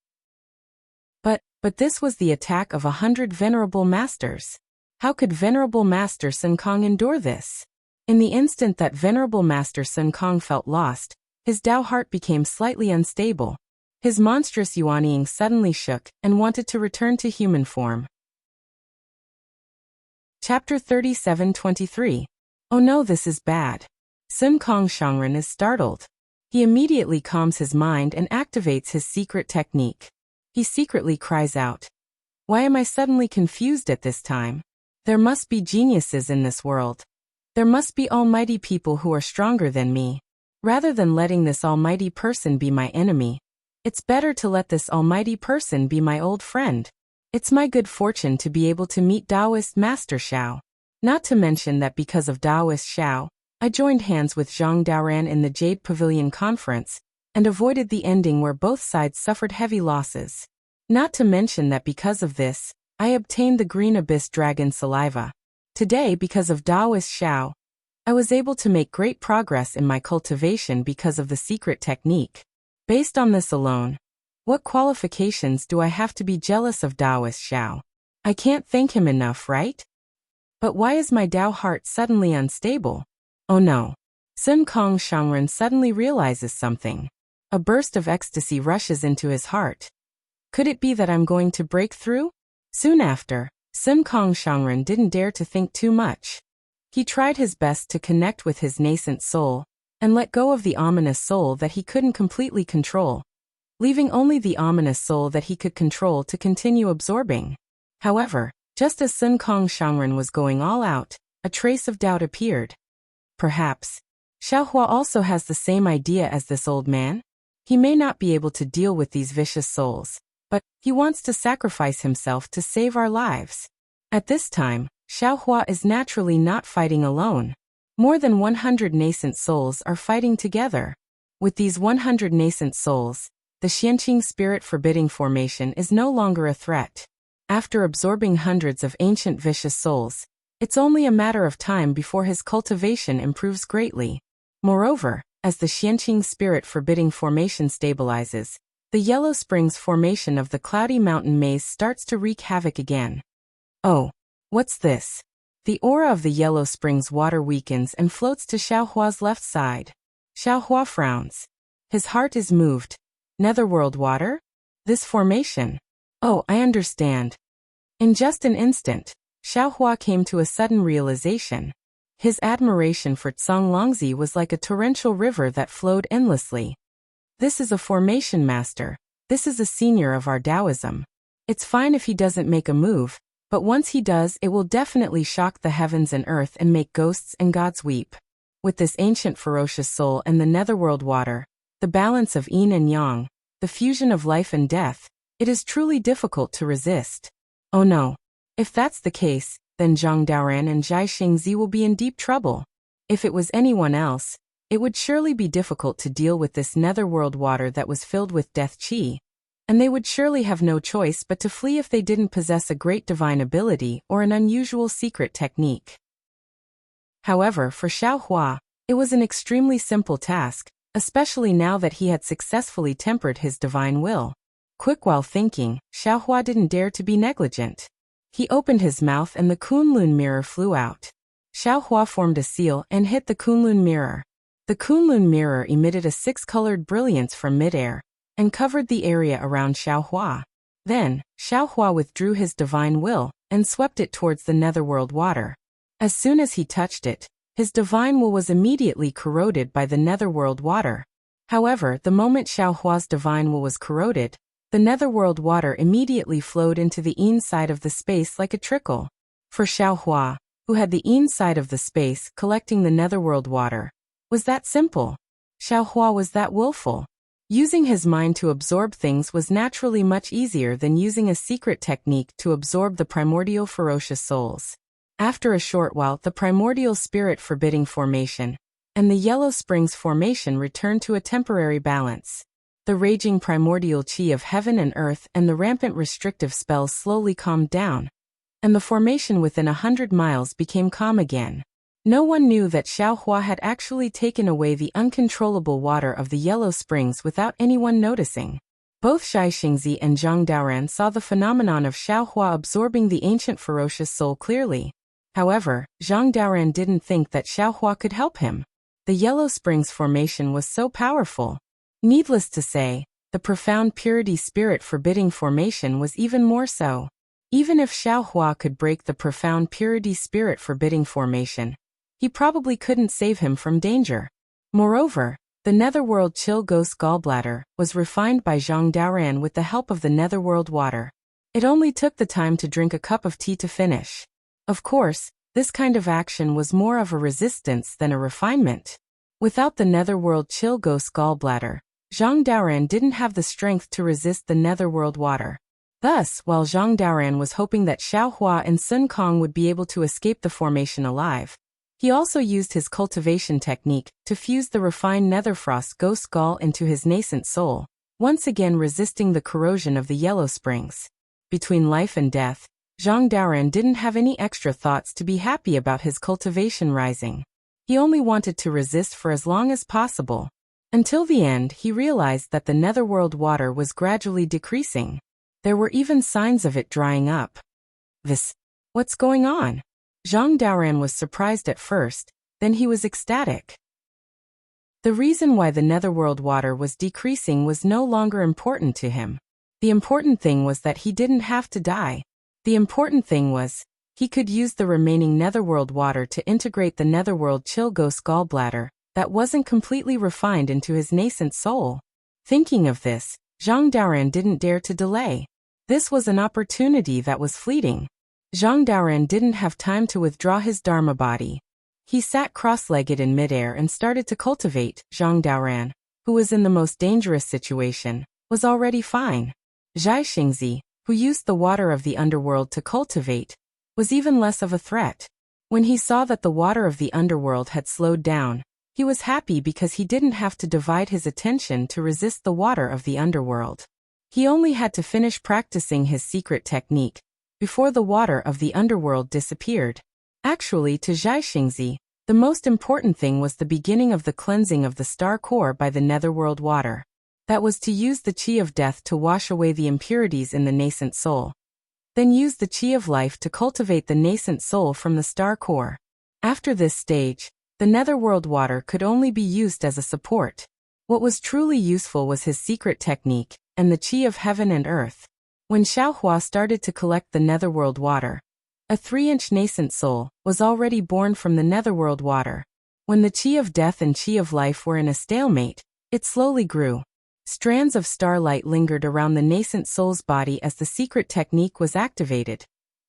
A: But this was the attack of 100 Venerable Masters. How could Venerable Master Sun Kong endure this? In the instant that Venerable Master Sun Kong felt lost, his Tao heart became slightly unstable. His monstrous yuanying suddenly shook and wanted to return to human form. Chapter 37-23. Oh no, this is bad. Sun Kong Shangren is startled. He immediately calms his mind and activates his secret technique. He secretly cries out, "Why am I suddenly confused at this time? There must be geniuses in this world. There must be almighty people who are stronger than me. Rather than letting this almighty person be my enemy, it's better to let this almighty person be my old friend. It's my good fortune to be able to meet Taoist Master Xiao. Not to mention that because of Taoist Xiao, I joined hands with Zhang Daoran in the Jade Pavilion Conference, and avoided the ending where both sides suffered heavy losses. Not to mention that because of this, I obtained the Green Abyss Dragon Saliva. Today, because of Taoist Xiao, I was able to make great progress in my cultivation because of the secret technique. Based on this alone, what qualifications do I have to be jealous of Taoist Xiao? I can't thank him enough, right? But why is my Tao heart suddenly unstable? Oh no. Sun Kong Shangren suddenly realizes something. A burst of ecstasy rushes into his heart. Could it be that I'm going to break through? Soon after, Sun Kong Shangren didn't dare to think too much. He tried his best to connect with his nascent soul, and let go of the ominous soul that he couldn't completely control, leaving only the ominous soul that he could control to continue absorbing. However, just as Sun Kong Shangren was going all out, a trace of doubt appeared. Perhaps Xiao Hua also has the same idea as this old man? He may not be able to deal with these vicious souls, but he wants to sacrifice himself to save our lives. At this time, Xiao Hua is naturally not fighting alone. More than 100 nascent souls are fighting together. With these 100 nascent souls, the Xianqing Spirit Forbidding Formation is no longer a threat. After absorbing hundreds of ancient vicious souls, it's only a matter of time before his cultivation improves greatly. Moreover, as the Xianqing Spirit Forbidding Formation stabilizes, the Yellow Springs formation of the Cloudy Mountain Maze starts to wreak havoc again. Oh, what's this? The aura of the Yellow Springs water weakens and floats to Xiao Hua's left side. Xiao Hua frowns. His heart is moved. Netherworld water? This formation? Oh, I understand. In just an instant, Xiao Hua came to a sudden realization. His admiration for Tsang Longzi was like a torrential river that flowed endlessly. This is a formation master. This is a senior of our Taoism. It's fine if he doesn't make a move, but once he does, it will definitely shock the heavens and earth and make ghosts and gods weep. With this ancient ferocious soul and the netherworld water, the balance of yin and yang, the fusion of life and death, it is truly difficult to resist. Oh no. If that's the case, then Zhang Daoran and Zhai Xingzi will be in deep trouble. If it was anyone else, It would surely be difficult to deal with this netherworld water that was filled with death qi, and they would surely have no choice but to flee if they didn't possess a great divine ability or an unusual secret technique. However, for Xiaohua, it was an extremely simple task, especially now that he had successfully tempered his divine will. Quick while thinking, Xiaohua didn't dare to be negligent. He opened his mouth and the Kunlun mirror flew out. Xiaohua formed a seal and hit the Kunlun mirror. The Kunlun mirror emitted a six-colored brilliance from midair and covered the area around Xiaohua. Then, Xiaohua withdrew his divine will and swept it towards the netherworld water. As soon as he touched it, his divine will was immediately corroded by the netherworld water. However, the moment Xiaohua's divine will was corroded, the netherworld water immediately flowed into the inside of the space like a trickle. For Xiaohua, who had the inside of the space collecting the netherworld water, was that simple. Xiaohua was that willful. Using his mind to absorb things was naturally much easier than using a secret technique to absorb the primordial ferocious souls. After a short while, the primordial spirit forbidding formation and the yellow springs formation returned to a temporary balance. The raging primordial qi of heaven and earth and the rampant restrictive spells slowly calmed down, and the formation within 100 miles became calm again. No one knew that Xiaohua had actually taken away the uncontrollable water of the yellow springs without anyone noticing. Both Zhai Xingzi and Zhang Daoran saw the phenomenon of Xiaohua absorbing the ancient ferocious soul clearly. However, Zhang Daoran didn't think that Xiaohua could help him. The yellow springs formation was so powerful. Needless to say, the profound purity spirit forbidding formation was even more so. Even if Xiaohua could break the profound purity spirit forbidding formation, he probably couldn't save him from danger. Moreover, the netherworld chill ghost gallbladder was refined by Zhang Daoran with the help of the netherworld water. It only took the time to drink a cup of tea to finish. Of course, this kind of action was more of a resistance than a refinement. Without the netherworld chill ghost gallbladder, Zhang Daoran didn't have the strength to resist the netherworld water. Thus, while Zhang Daoran was hoping that Xiaohua and Sun Kong would be able to escape the formation alive, he also used his cultivation technique to fuse the refined netherfrost ghost gall into his nascent soul, once again resisting the corrosion of the yellow springs. Between life and death, Zhang Daoran didn't have any extra thoughts to be happy about his cultivation rising. He only wanted to resist for as long as possible. Until the end, he realized that the netherworld water was gradually decreasing. There were even signs of it drying up. What's going on? Zhang Daoran was surprised at first, then he was ecstatic. The reason why the netherworld water was decreasing was no longer important to him. The important thing was that he didn't have to die. The important thing was, he could use the remaining netherworld water to integrate the netherworld chill ghost gallbladder that wasn't completely refined into his nascent soul. Thinking of this, Zhang Daoran didn't dare to delay. This was an opportunity that was fleeting. Zhang Daoran didn't have time to withdraw his Dharma body. He sat cross-legged in midair and started to cultivate. Zhang Daoran, who was in the most dangerous situation, was already fine. Zhai Xingzi, who used the water of the underworld to cultivate, was even less of a threat. When he saw that the water of the underworld had slowed down, he was happy because he didn't have to divide his attention to resist the water of the underworld. He only had to finish practicing his secret technique before the water of the underworld disappeared. Actually, to Zhai Xingzi, the most important thing was the beginning of the cleansing of the star core by the netherworld water. That was to use the qi of death to wash away the impurities in the nascent soul. Then use the qi of life to cultivate the nascent soul from the star core. After this stage, the netherworld water could only be used as a support. What was truly useful was his secret technique and the qi of heaven and earth. When Xiaohua started to collect the netherworld water, a 3-inch nascent soul was already born from the netherworld water. When the qi of death and qi of life were in a stalemate, it slowly grew. Strands of starlight lingered around the nascent soul's body as the secret technique was activated.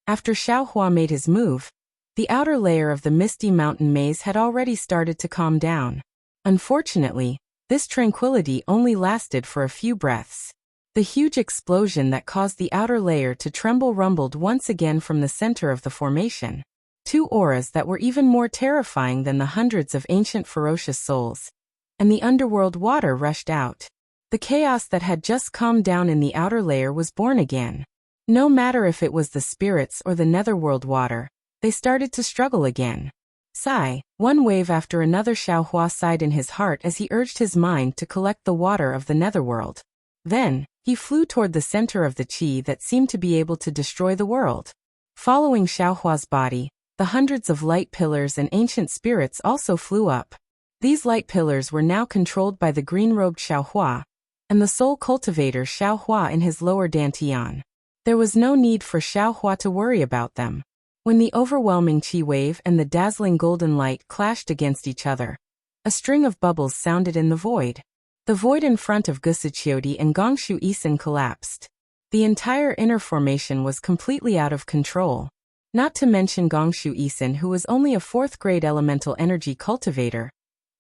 A: After Xiaohua made his move, the outer layer of the misty mountain maze had already started to calm down. Unfortunately, this tranquility only lasted for a few breaths. The huge explosion that caused the outer layer to tremble rumbled once again from the center of the formation. two auras that were even more terrifying than the hundreds of ancient ferocious souls. And the underworld water rushed out. The chaos that had just calmed down in the outer layer was born again. No matter if it was the spirits or the netherworld water, they started to struggle again. Sigh, one wave after another. Xiaohua sighed in his heart as he urged his mind to collect the water of the netherworld. Then, he flew toward the center of the qi that seemed to be able to destroy the world. Following Xiaohua's body, the hundreds of light pillars and ancient spirits also flew up. These light pillars were now controlled by the green-robed Xiaohua, and the soul cultivator Xiaohua in his lower dantian. There was no need for Xiaohua to worry about them. When the overwhelming qi wave and the dazzling golden light clashed against each other, a string of bubbles sounded in the void. The void in front of Gusiqiodi and Gongshu Isin collapsed. The entire inner formation was completely out of control. Not to mention Gongshu Isin, who was only a 4th-grade elemental energy cultivator.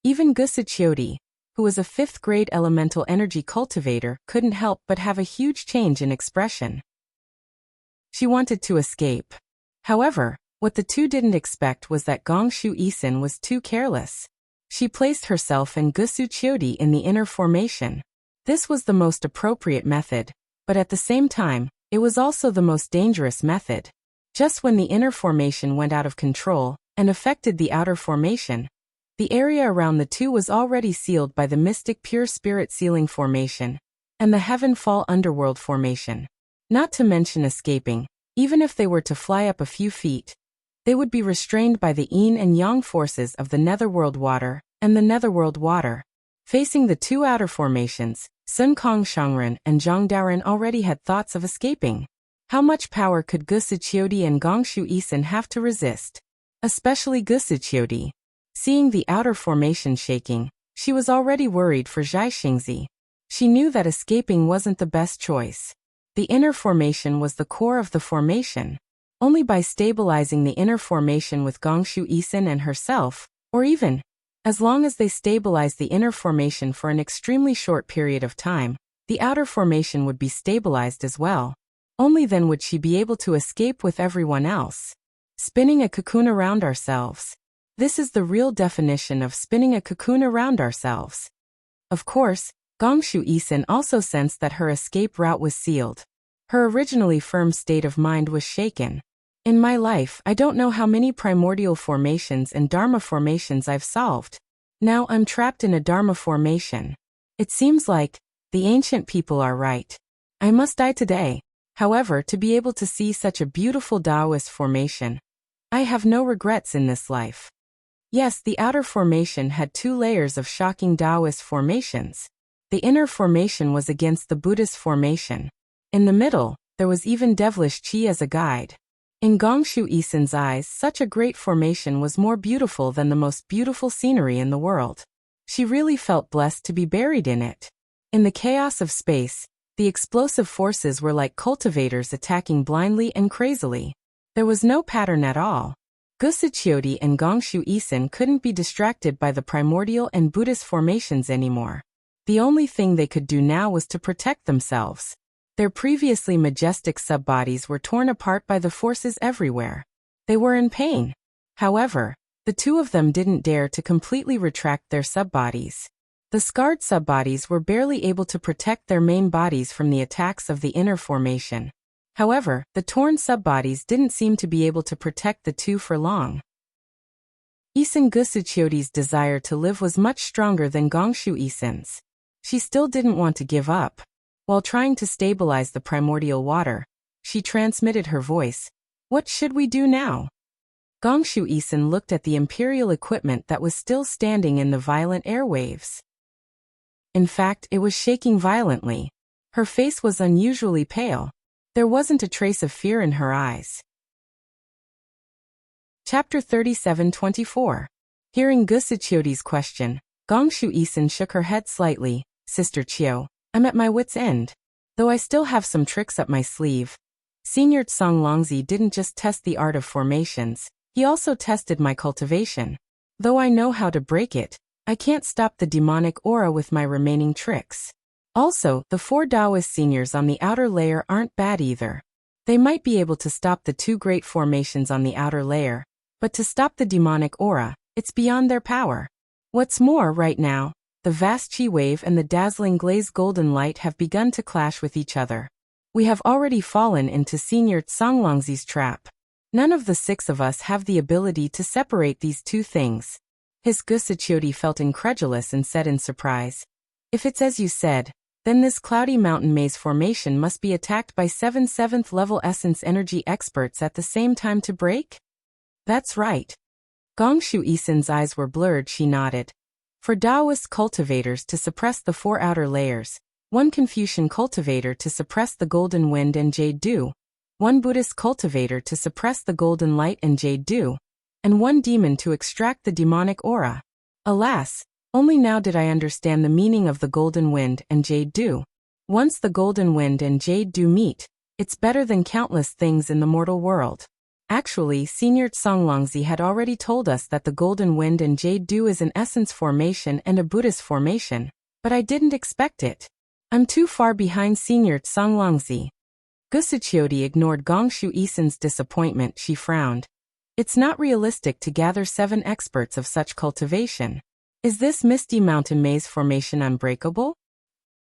A: Even Gusiqiodi, who was a 5th-grade elemental energy cultivator, couldn't help but have a huge change in expression. She wanted to escape. However, what the two didn't expect was that Gongshu Isin was too careless. She placed herself and Gusiqiodi in the inner formation. This was the most appropriate method, but at the same time, it was also the most dangerous method. Just when the inner formation went out of control and affected the outer formation, the area around the two was already sealed by the mystic pure spirit sealing formation and the heaven fall underworld formation. Not to mention escaping, even if they were to fly up a few feet, they would be restrained by the yin and yang forces of the netherworld water and the netherworld water. Facing the two outer formations, Sun Kong Shangren and Zhang Daoren already had thoughts of escaping. How much power could Gusiqiodi and Gongshu Isin have to resist? Especially Gusiqiodi. Seeing the outer formation shaking, she was already worried for Zhai Xingzi. She knew that escaping wasn't the best choice. The inner formation was the core of the formation. Only by stabilizing the inner formation with Gongshu Isin and herself, or even, as long as they stabilized the inner formation for an extremely short period of time, the outer formation would be stabilized as well. Only then would she be able to escape with everyone else. Spinning a cocoon around ourselves. This is the real definition of spinning a cocoon around ourselves. Of course, Gongshu Isin also sensed that her escape route was sealed. Her originally firm state of mind was shaken. In my life, I don't know how many primordial formations and dharma formations I've solved. Now I'm trapped in a dharma formation. It seems like the ancient people are right. I must die today. However, to be able to see such a beautiful Taoist formation, I have no regrets in this life. Yes, the outer formation had 2 layers of shocking Taoist formations. The inner formation was against the Buddhist formation. In the middle, there was even devilish qi as a guide. In Gongshu Isin's eyes, such a great formation was more beautiful than the most beautiful scenery in the world. She really felt blessed to be buried in it. In the chaos of space, the explosive forces were like cultivators attacking blindly and crazily. There was no pattern at all. Gusiqiodi and Gongshu Isin couldn't be distracted by the primordial and Buddhist formations anymore. The only thing they could do now was to protect themselves. Their previously majestic subbodies were torn apart by the forces everywhere. They were in pain. However, the two of them didn't dare to completely retract their subbodies. The scarred subbodies were barely able to protect their main bodies from the attacks of the inner formation. However, the torn subbodies didn't seem to be able to protect the two for long. Isin Gusiqiodi's desire to live was much stronger than Gongshu Isin's. She still didn't want to give up. While trying to stabilize the primordial water, she transmitted her voice. What should we do now? Gongshu Isin looked at the imperial equipment that was still standing in the violent airwaves. In fact, it was shaking violently. Her face was unusually pale. There wasn't a trace of fear in her eyes. Chapter 37-24. Hearing Gusiqiodi's question, Gongshu Isin shook her head slightly. Sister Chiu, I'm at my wit's end. Though I still have some tricks up my sleeve. Senior Tsang Longzi didn't just test the art of formations, he also tested my cultivation. Though I know how to break it, I can't stop the demonic aura with my remaining tricks. Also, the 4 Taoist seniors on the outer layer aren't bad either. They might be able to stop the 2 great formations on the outer layer, But to stop the demonic aura, it's beyond their power. What's more, right now, the vast chi wave and the dazzling glazed golden light have begun to clash with each other. We have already fallen into Senior Songlongzi's trap. None of the 6 of us have the ability to separate these two things. His Gusichiodi felt incredulous and said in surprise, "If it's as you said, then this cloudy mountain maze formation must be attacked by 7 7th level essence energy experts at the same time to break?" "That's right." Gongshu Isen's eyes were blurred. She nodded. For Taoist cultivators to suppress the 4 outer layers, 1 Confucian cultivator to suppress the golden wind and jade dew, 1 Buddhist cultivator to suppress the golden light and jade dew, and 1 demon to extract the demonic aura. Alas, only now did I understand the meaning of the golden wind and jade dew. Once the golden wind and jade dew meet, it's better than countless things in the mortal world. Actually, Senior Songlongzi had already told us that the golden wind and jade dew is an essence formation and a Buddhist formation, but I didn't expect it. I'm too far behind Senior Songlongzi. Gusichiodi ignored Gongshu Isen's disappointment. She frowned. It's not realistic to gather 7 experts of such cultivation. Is this misty mountain maze formation unbreakable?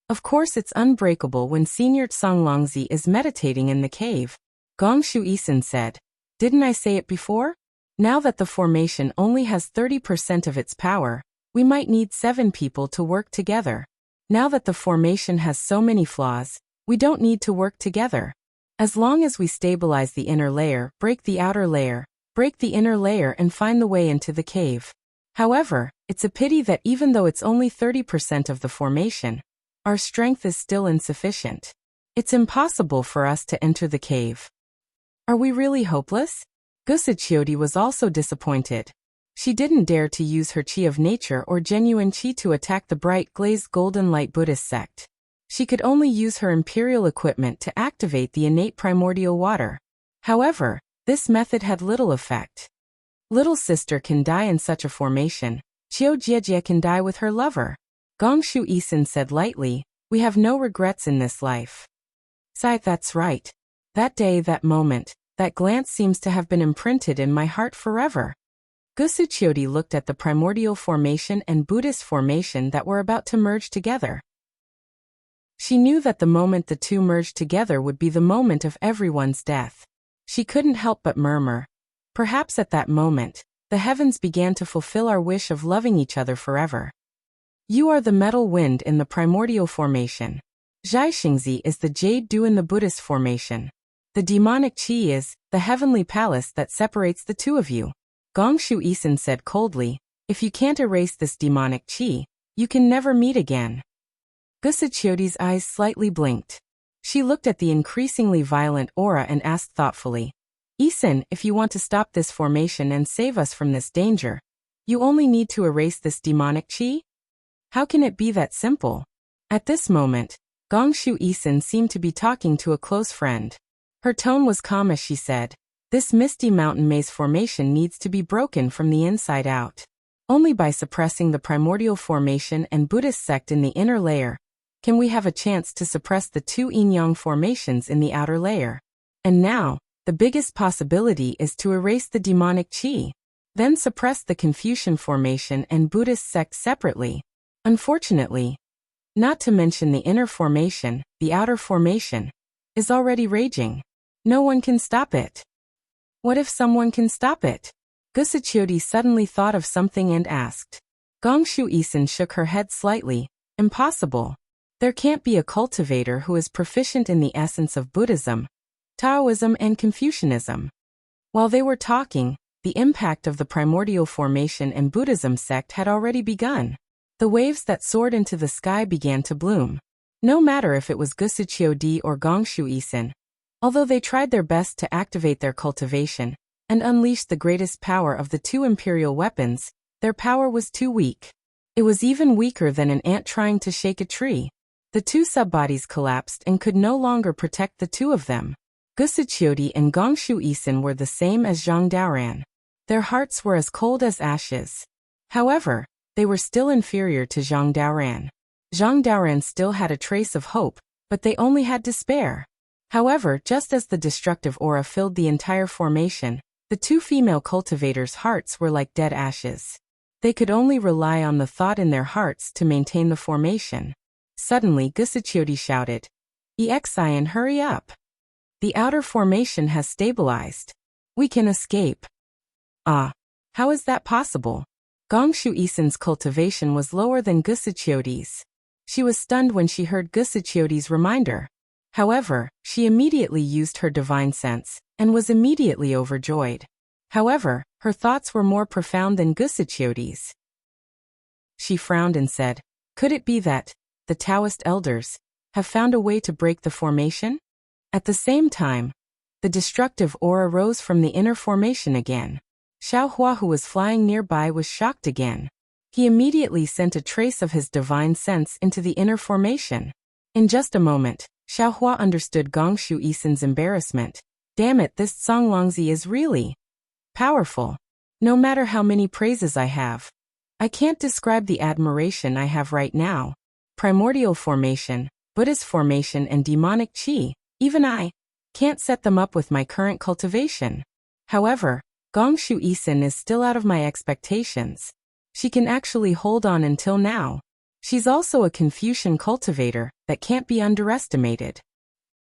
A: Of course it's unbreakable when Senior Songlongzi is meditating in the cave. Gongshu Isen said. Didn't I say it before? Now that the formation only has 30% of its power, we might need 7 people to work together. Now that the formation has so many flaws, we don't need to work together. As long as we stabilize the inner layer, break the outer layer, break the inner layer and find the way into the cave. However, it's a pity that even though it's only 30% of the formation, our strength is still insufficient. It's impossible for us to enter the cave. Are we really hopeless? Gusichiodi was also disappointed. She didn't dare to use her chi of nature or genuine chi to attack the bright glazed golden light Buddhist sect. She could only use her imperial equipment to activate the innate primordial water. However, this method had little effect. Little sister can die in such a formation. Chiao Jiejie can die with her lover. Gongshu Isen said lightly, we have no regrets in this life. Sai, that's right. That day, that moment, that glance seems to have been imprinted in my heart forever. Gusichiodi looked at the primordial formation and Buddhist formation that were about to merge together. She knew that the moment the two merged together would be the moment of everyone's death. She couldn't help but murmur. Perhaps at that moment, the heavens began to fulfill our wish of loving each other forever. You are the metal wind in the primordial formation. Zhaixingzi is the jade dew in the Buddhist formation. The demonic chi is the heavenly palace that separates the two of you. Gongshu Isen said coldly, if you can't erase this demonic chi, you can never meet again. Gusichiodi's eyes slightly blinked. She looked at the increasingly violent aura and asked thoughtfully, Isen, if you want to stop this formation and save us from this danger, you only need to erase this demonic chi? How can it be that simple? At this moment, Gongshu Isen seemed to be talking to a close friend. Her tone was calm as she said, this misty mountain maze formation needs to be broken from the inside out. Only by suppressing the primordial formation and Buddhist sect in the inner layer can we have a chance to suppress the 2 yin-yang formations in the outer layer. And now, the biggest possibility is to erase the demonic chi, then suppress the Confucian formation and Buddhist sect separately. Unfortunately, not to mention the inner formation, the outer formation, is already raging. No one can stop it. What if someone can stop it? Gusichiodi suddenly thought of something and asked. Gongshu Isen shook her head slightly. Impossible. There can't be a cultivator who is proficient in the essence of Buddhism, Taoism and Confucianism. While they were talking, the impact of the primordial formation and Buddhism sect had already begun. The waves that soared into the sky began to bloom. No matter if it was Gusichiodi or Gongshu Isen, although they tried their best to activate their cultivation and unleash the greatest power of the 2 imperial weapons, their power was too weak. It was even weaker than an ant trying to shake a tree. The 2 subbodies collapsed and could no longer protect the 2 of them. Gusichiodi and Gongshu Isen were the same as Zhang Daoran. Their hearts were as cold as ashes. However, they were still inferior to Zhang Daoran. Zhang Daoran still had a trace of hope, but they only had despair. However, just as the destructive aura filled the entire formation, the The two female cultivators' hearts were like dead ashes. They could only rely on the thought in their hearts to maintain the formation. Suddenly Gusichiodi shouted, "Exin, hurry up! The outer formation has stabilized. We can escape." Ah, how is that possible? Gongshu Isen's cultivation was lower than Gusichiodi's. She was stunned when she heard Gusichiodi's reminder. However, she immediately used her divine sense, and was immediately overjoyed. However, her thoughts were more profound than Gusichiodi's. She frowned and said, "Could it be that the Taoist elders have found a way to break the formation?" At the same time, the destructive aura rose from the inner formation again. Xiao Hua, who was flying nearby, was shocked again. He immediately sent a trace of his divine sense into the inner formation. In just a moment, Xiao Hua understood Gongshu Isen's embarrassment. Damn it, this Songlongzi is really powerful. No matter how many praises I have, I can't describe the admiration I have right now. Primordial formation, Buddhist formation, and demonic chi, even I can't set them up with my current cultivation. However, Gongshu Isen is still out of my expectations. She can actually hold on until now. She's also a Confucian cultivator that can't be underestimated.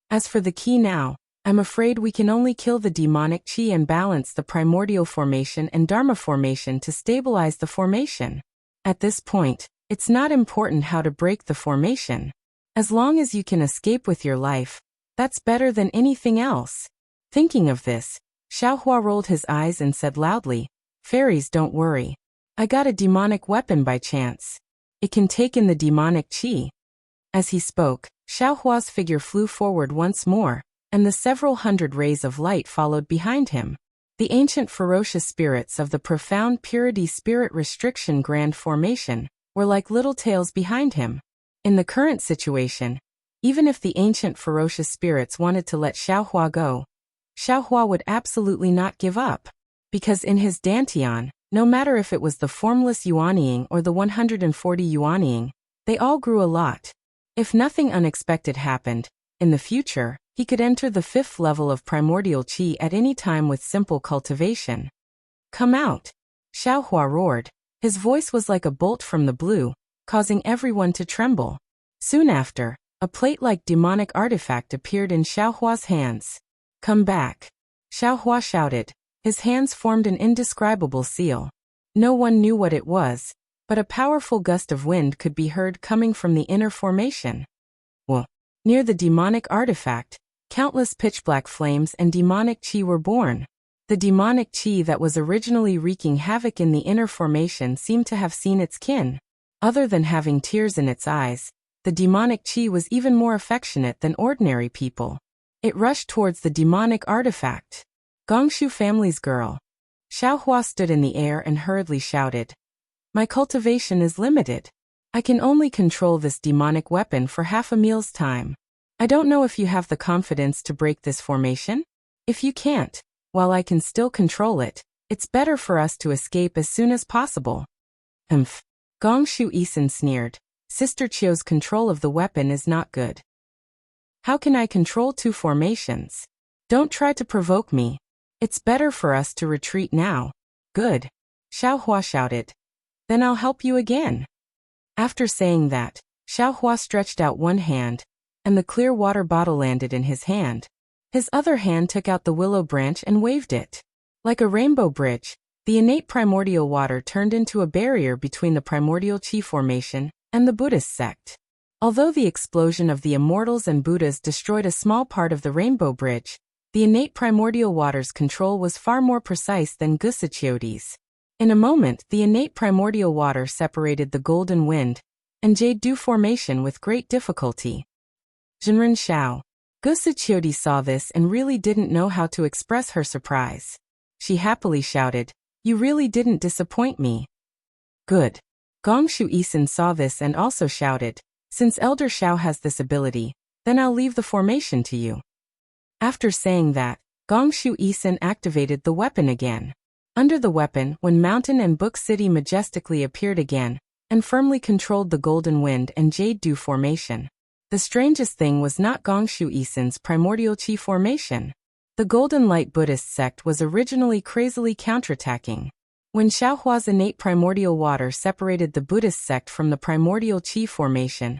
A: As for the key now, I'm afraid we can only kill the demonic chi and balance the primordial formation and dharma formation to stabilize the formation. At this point, it's not important how to break the formation. As long as you can escape with your life, that's better than anything else. Thinking of this, Xiao Hua rolled his eyes and said loudly, "Fairies, don't worry. I got a demonic weapon by chance. It can take in the demonic chi." As he spoke, Xiao Hua's figure flew forward once more, and the several hundred rays of light followed behind him. The ancient ferocious spirits of the profound purity spirit restriction grand formation were like little tails behind him. In the current situation, even if the ancient ferocious spirits wanted to let Xiao Hua go, Xiao Hua would absolutely not give up. Because in his Dantian, no matter if it was the formless Yuanying or the 140 Yuanying, they all grew a lot. If nothing unexpected happened, in the future, he could enter the 5th level of primordial chi at any time with simple cultivation. "Come out!" Xiao Hua roared. His voice was like a bolt from the blue, causing everyone to tremble. Soon after, a plate-like demonic artifact appeared in Xiao Hua's hands. "Come back!" Xiao Hua shouted. His hands formed an indescribable seal. No one knew what it was, but a powerful gust of wind could be heard coming from the inner formation. Near the demonic artifact, countless pitch-black flames and demonic chi were born. The demonic chi that was originally wreaking havoc in the inner formation seemed to have seen its kin. Other than having tears in its eyes, the demonic chi was even more affectionate than ordinary people. It rushed towards the demonic artifact. "Gongshu family's girl." Xiao Hua stood in the air and hurriedly shouted, "My cultivation is limited. I can only control this demonic weapon for half a meal's time. I don't know if you have the confidence to break this formation? If you can't, while I can still control it, it's better for us to escape as soon as possible." Gongshu Isen sneered. "Sister Chio's control of the weapon is not good. How can I control 2 formations? Don't try to provoke me. It's better for us to retreat now." "Good," Xiao Hua shouted. "Then I'll help you again." After saying that, Xiao Hua stretched out one hand, and the clear water bottle landed in his hand. His other hand took out the willow branch and waved it. Like a rainbow bridge, the innate primordial water turned into a barrier between the primordial chi formation and the Buddhist sect. Although the explosion of the immortals and Buddhas destroyed a small part of the rainbow bridge, the innate primordial water's control was far more precise than Gusichiodi's. In a moment, the innate primordial water separated the golden wind and jade dew formation with great difficulty. Jinren Xiao. Gusichiodi saw this and really didn't know how to express her surprise. She happily shouted, "You really didn't disappoint me." "Good." Gongshu Isen saw this and also shouted, "Since Elder Xiao has this ability, then I'll leave the formation to you." After saying that, Gongshu Isen activated the weapon again. Under the weapon, when Mountain and Book City majestically appeared again, and firmly controlled the golden wind and jade dew formation. The strangest thing was not Gongshu Isen's primordial chi formation. The Golden Light Buddhist sect was originally crazily counterattacking. When Xiaohua's innate primordial water separated the Buddhist sect from the primordial qi formation,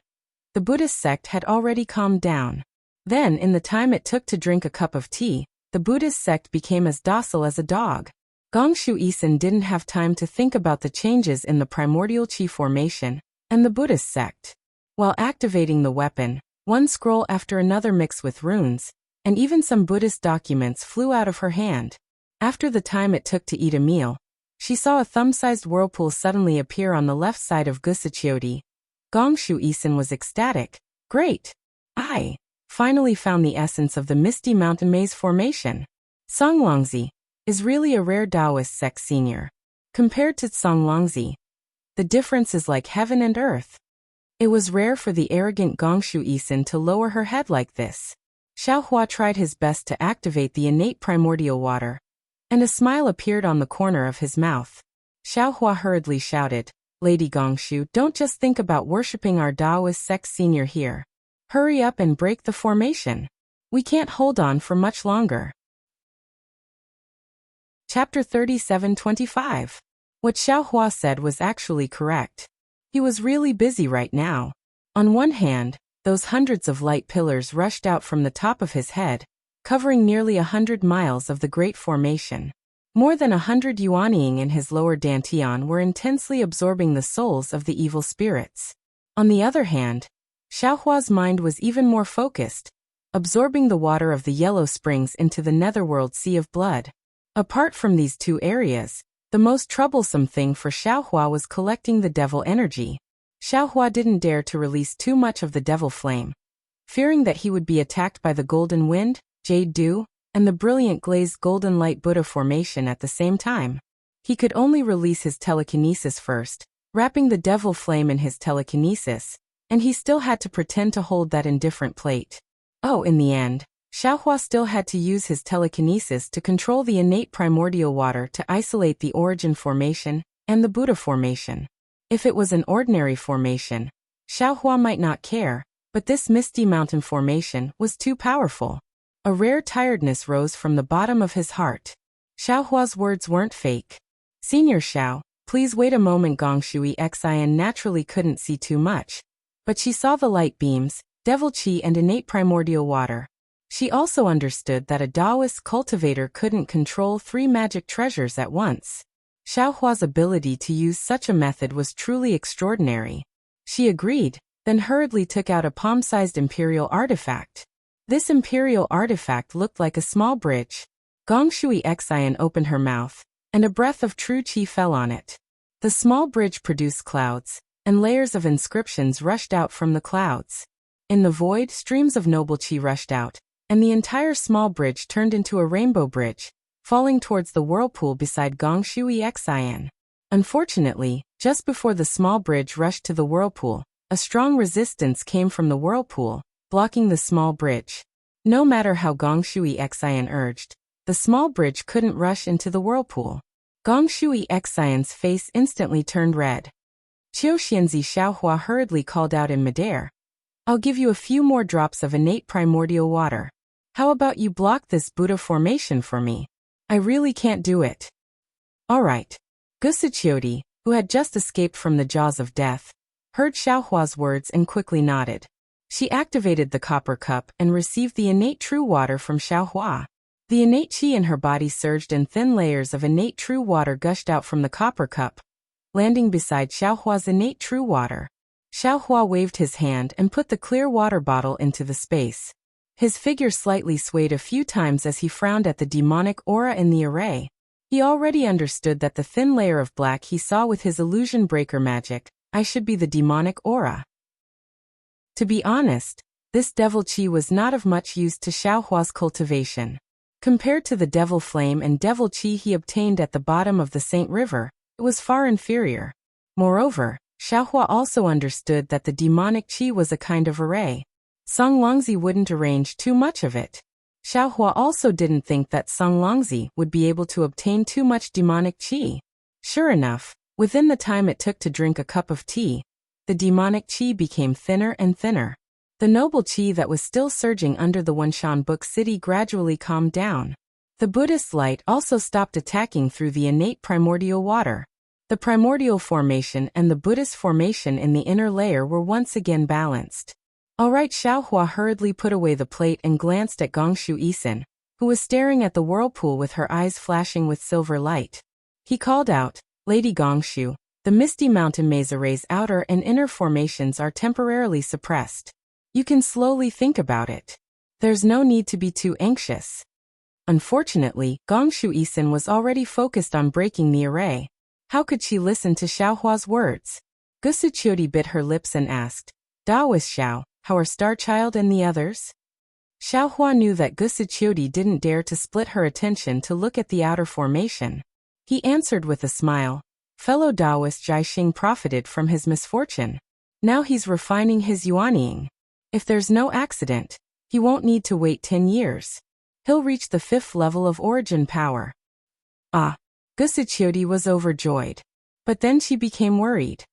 A: the Buddhist sect had already calmed down. Then, in the time it took to drink a cup of tea, the Buddhist sect became as docile as a dog. Gongshu Isin didn't have time to think about the changes in the primordial qi formation and the Buddhist sect. While activating the weapon, one scroll after another mixed with runes, and even some Buddhist documents flew out of her hand. After the time it took to eat a meal, she saw a thumb-sized whirlpool suddenly appear on the left side of Gusichiodi. Gongshu Isin was ecstatic. Great! I finally found the essence of the Misty Mountain Maze formation. Songlongzi is really a rare Taoist sect senior. Compared to Songlongzi, the difference is like heaven and earth. It was rare for the arrogant Gongshu Isin to lower her head like this. Xiaohua tried his best to activate the innate primordial water, and a smile appeared on the corner of his mouth. Xiaohua hurriedly shouted, "Lady Gongshu, don't just think about worshipping our Taoist sect senior here. Hurry up and break the formation. We can't hold on for much longer." Chapter 37:25. What Xiaohua said was actually correct. He was really busy right now. On one hand, those hundreds of light pillars rushed out from the top of his head, covering nearly 100 miles of the Great Formation. More than 100 yuanying in his lower dantian were intensely absorbing the souls of the evil spirits. On the other hand, Xiaohua's mind was even more focused, absorbing the water of the yellow springs into the netherworld sea of blood. Apart from these two areas, the most troublesome thing for Xiaohua was collecting the devil energy. Xiaohua didn't dare to release too much of the devil flame, fearing that he would be attacked by the golden wind, jade dew, and the brilliant glazed golden light Buddha formation at the same time. He could only release his telekinesis first, wrapping the devil flame in his telekinesis, and he still had to pretend to hold that indifferent plate. Oh, in the end, Xiaohua still had to use his telekinesis to control the innate primordial water to isolate the origin formation and the Buddha formation. If it was an ordinary formation, Xiaohua might not care, but this misty mountain formation was too powerful. A rare tiredness rose from the bottom of his heart. Xiaohua's words weren't fake. "Senior Xiao, please wait a moment." Gongshui Xian naturally couldn't see too much, but she saw the light beams, devil qi and innate primordial water. She also understood that a Taoist cultivator couldn't control 3 magic treasures at once. Xiaohua's ability to use such a method was truly extraordinary. She agreed, then hurriedly took out a palm-sized imperial artifact. This imperial artifact looked like a small bridge. Gongshui Xian opened her mouth, and a breath of true qi fell on it. The small bridge produced clouds, and layers of inscriptions rushed out from the clouds. In the void, streams of noble qi rushed out, and the entire small bridge turned into a rainbow bridge, falling towards the whirlpool beside Gongshui Xian. Unfortunately, just before the small bridge rushed to the whirlpool, a strong resistance came from the whirlpool, blocking the small bridge. No matter how Gongshui Xian urged, the small bridge couldn't rush into the whirlpool. Gongshui Xian's face instantly turned red. Qiuxianzi Xiaohua hurriedly called out in midair, "I'll give you a few more drops of innate primordial water. How about you block this Buddha formation for me? I really can't do it." "All right." Gusichiodi, who had just escaped from the jaws of death, heard Xiaohua's words and quickly nodded. She activated the copper cup and received the innate true water from Xiaohua. The innate qi in her body surged and thin layers of innate true water gushed out from the copper cup, landing beside Xiaohua's innate true water. Xiaohua waved his hand and put the clear water bottle into the space. His figure slightly swayed a few times as he frowned at the demonic aura in the array. He already understood that the thin layer of black he saw with his illusion breaker magic, I should be the demonic aura. To be honest, this devil qi was not of much use to Xiaohua's cultivation. Compared to the devil flame and devil qi he obtained at the bottom of the Saint River, it was far inferior. Moreover, Xiaohua also understood that the demonic qi was a kind of array. Songlongzi wouldn't arrange too much of it. Xiaohua also didn't think that Songlongzi would be able to obtain too much demonic qi. Sure enough, within the time it took to drink a cup of tea, the demonic qi became thinner and thinner. The noble qi that was still surging under the Wunshan Book City gradually calmed down. The Buddhist light also stopped attacking through the innate primordial water. The primordial formation and the Buddhist formation in the inner layer were once again balanced. All right, Xiaohua hurriedly put away the plate and glanced at Gongshu Isin, who was staring at the whirlpool with her eyes flashing with silver light. He called out, "Lady Gongshu, the misty mountain maze array's outer and inner formations are temporarily suppressed. You can slowly think about it. There's no need to be too anxious." Unfortunately, Gongshu Isin was already focused on breaking the array. How could she listen to Xiaohua's words? Gusuqiudi bit her lips and asked, "Daoist Xiao, how are Starchild and the others?" Xiaohua knew that Gusuqiudi didn't dare to split her attention to look at the outer formation. He answered with a smile, "Fellow Daoist Jiaxing profited from his misfortune. Now he's refining his yuanying. If there's no accident, he won't need to wait 10 years. He'll reach the 5th level of origin power." Ah! Gusuqiudi was overjoyed. But then she became worried.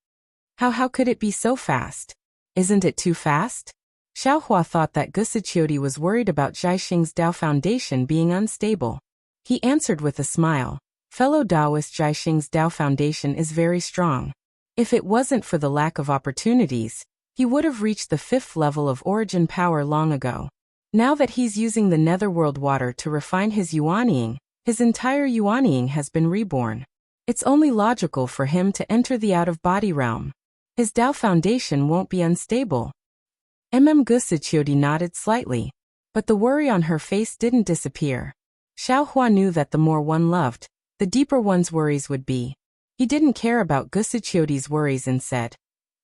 A: How could it be so fast? Isn't it too fast? Xiaohua thought that Gusuqiudi was worried about Jiaxing's Dao foundation being unstable. He answered with a smile, "Fellow Daoist Jiaxing's Dao foundation is very strong. If it wasn't for the lack of opportunities, he would have reached the 5th level of origin power long ago. Now that he's using the netherworld water to refine his yuanying, his entire yuanying has been reborn. It's only logical for him to enter the out-of-body realm. His Dao foundation won't be unstable." Gusuqiudi nodded slightly, but the worry on her face didn't disappear. Xiaohua knew that the more one loved, the deeper one's worries would be. He didn't care about Gusuqiudi's worries and said,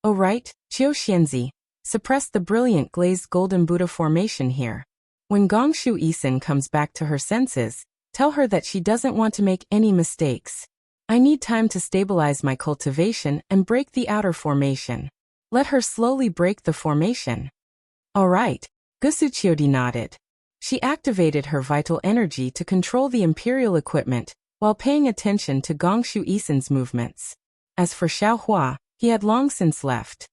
A: "Oh right, Qiu Xianzi, suppress the brilliant glazed golden Buddha formation here. When Gongshu Isin comes back to her senses, tell her that she doesn't want to make any mistakes. I need time to stabilize my cultivation and break the outer formation. Let her slowly break the formation." "All right," Gusuqiudi nodded. She activated her vital energy to control the imperial equipment, while paying attention to Gongshu Isin's movements. As for Xiaohua, he had long since left.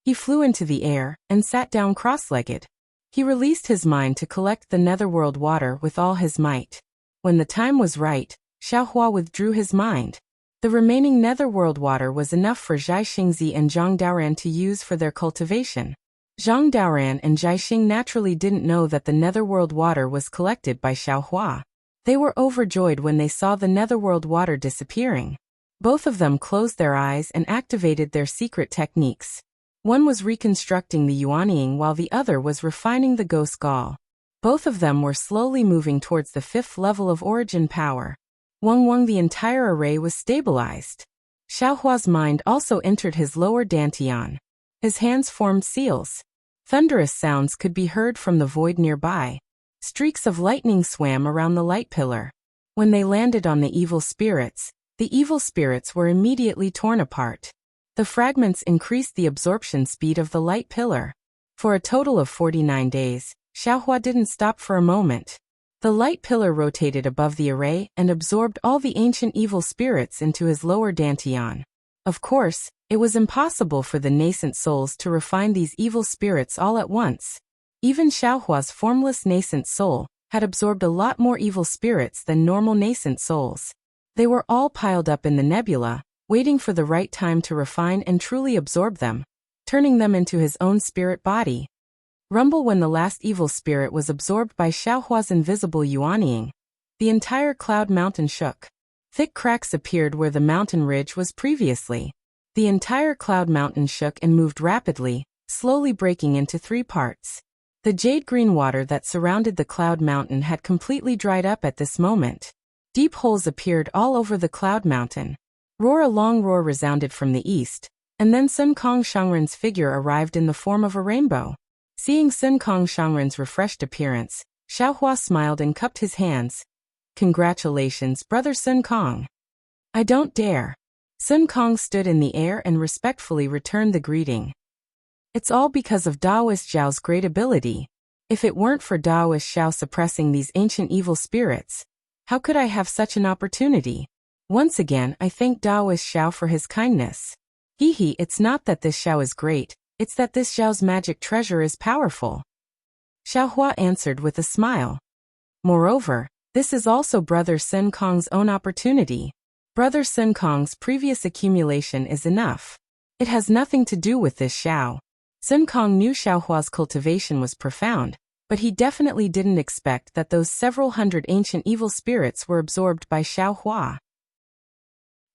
A: He flew into the air and sat down cross-legged. He released his mind to collect the netherworld water with all his might. When the time was right, Xiaohua withdrew his mind. The remaining netherworld water was enough for Jiaxingzi and Zhang Daoran to use for their cultivation. Zhang Daoran and Jiaxing naturally didn't know that the netherworld water was collected by Xiaohua. They were overjoyed when they saw the netherworld water disappearing. Both of them closed their eyes and activated their secret techniques. One was reconstructing the yuanying while the other was refining the ghost gall. Both of them were slowly moving towards the 5th level of origin power. Wang, the entire array was stabilized. Xiaohua's mind also entered his lower dantian. His hands formed seals. Thunderous sounds could be heard from the void nearby. Streaks of lightning swam around the light pillar. When they landed on the evil spirits were immediately torn apart. The fragments increased the absorption speed of the light pillar. For a total of 49 days, Xiaohua didn't stop for a moment. The light pillar rotated above the array and absorbed all the ancient evil spirits into his lower dantian. Of course, it was impossible for the nascent souls to refine these evil spirits all at once. Even Xiaohua's formless nascent soul had absorbed a lot more evil spirits than normal nascent souls. They were all piled up in the nebula, waiting for the right time to refine and truly absorb them, turning them into his own spirit body. Rumble when the last evil spirit was absorbed by Xiaohua's invisible yuanying. The entire cloud mountain shook. Thick cracks appeared where the mountain ridge was previously. The entire cloud mountain shook and moved rapidly, slowly breaking into 3 parts. The jade-green water that surrounded the cloud mountain had completely dried up at this moment. Deep holes appeared all over the cloud mountain. A long roar resounded from the east, and then Sun Kong Shangren's figure arrived in the form of a rainbow. Seeing Sun Kong Shangren's refreshed appearance, Xiaohua smiled and cupped his hands. "Congratulations, brother Sun Kong." "I don't dare." Sun Kong stood in the air and respectfully returned the greeting. "It's all because of Daoist Zhao's great ability. If it weren't for Daoist Zhao suppressing these ancient evil spirits, how could I have such an opportunity? Once again, I thank Daoist Zhao for his kindness. It's not that this Zhao is great, It's that this Xiao's magic treasure is powerful. Xiaohua answered with a smile. Moreover, this is also Brother Sun Kong's own opportunity. Brother Sun Kong's previous accumulation is enough. It has nothing to do with this Xiao. Sun Kong knew Xiaohua's cultivation was profound, but he definitely didn't expect that those several hundred ancient evil spirits were absorbed by Xiaohua.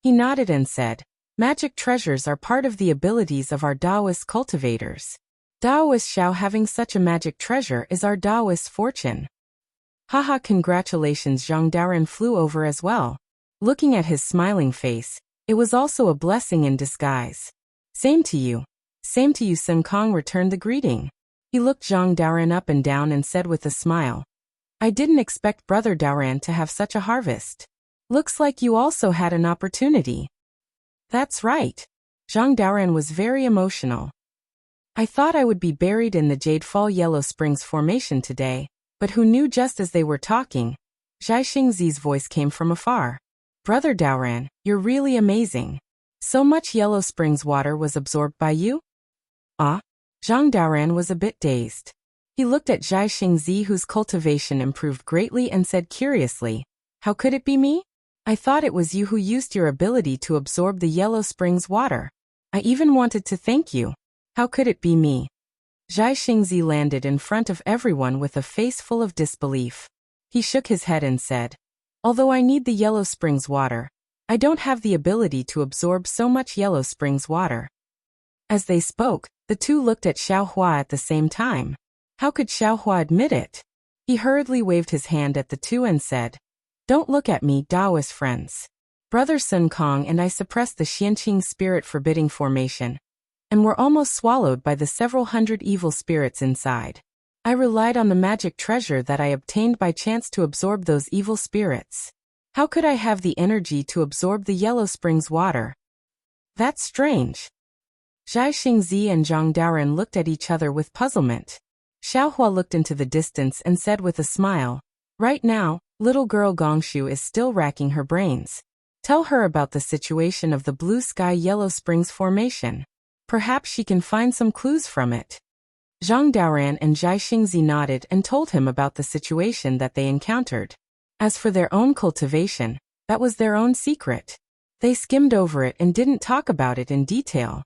A: He nodded and said, magic treasures are part of the abilities of our Taoist cultivators. Taoist Xiao having such a magic treasure is our Taoist fortune. Haha, congratulations. Zhang Daoren flew over as well. Looking at his smiling face, it was also a blessing in disguise. Same to you. Same to you. Sun Kong returned the greeting. He looked Zhang Daoren up and down and said with a smile, I didn't expect Brother Daoren to have such a harvest. Looks like you also had an opportunity. That's right. Zhang Daoren was very emotional. I thought I would be buried in the Jade Fall Yellow Springs formation today, but who knew? Just as they were talking, Zhai Xingzi's voice came from afar. Brother Daoren, you're really amazing. So much Yellow Springs water was absorbed by you? Ah? Zhang Daoren was a bit dazed. He looked at Zhai Xingzi, whose cultivation improved greatly, and said curiously, how could it be me? I thought it was you who used your ability to absorb the Yellow Springs water. I even wanted to thank you. How could it be me? Zhai Xingzi landed in front of everyone with a face full of disbelief. He shook his head and said, although I need the Yellow Springs water, I don't have the ability to absorb so much Yellow Springs water. As they spoke, the two looked at Xiaohua at the same time. How could Xiaohua admit it? He hurriedly waved his hand at the two and said, don't look at me, Taoist friends. Brother Sun Kong and I suppressed the Xianqing spirit forbidding formation, and were almost swallowed by the several hundred evil spirits inside. I relied on the magic treasure that I obtained by chance to absorb those evil spirits. How could I have the energy to absorb the Yellow Springs water? That's strange. Zhai Xingzi and Zhang Daoren looked at each other with puzzlement. Xiaohua looked into the distance and said with a smile, right now, little girl Gongshu is still racking her brains. Tell her about the situation of the Blue Sky Yellow Springs formation. Perhaps she can find some clues from it. Zhang Daoren and Zhai Xingzi nodded and told him about the situation that they encountered. As for their own cultivation, that was their own secret. They skimmed over it and didn't talk about it in detail.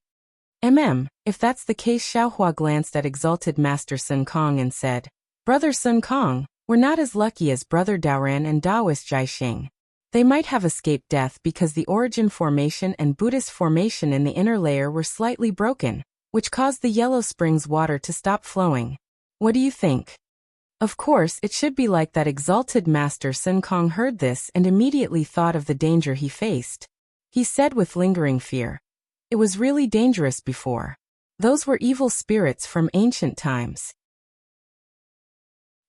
A: If that's the case, Xiaohua glanced at exalted Master Sun Kong and said, Brother Sun Kong, we're not as lucky as Brother Daoren and Taoist Zhai Xing. They might have escaped death because the origin formation and Buddhist formation in the inner layer were slightly broken, which caused the Yellow Springs water to stop flowing. What do you think? Of course, it should be like that. Exalted Master Sun Kong heard this and immediately thought of the danger he faced. He said with lingering fear, it was really dangerous before. Those were evil spirits from ancient times.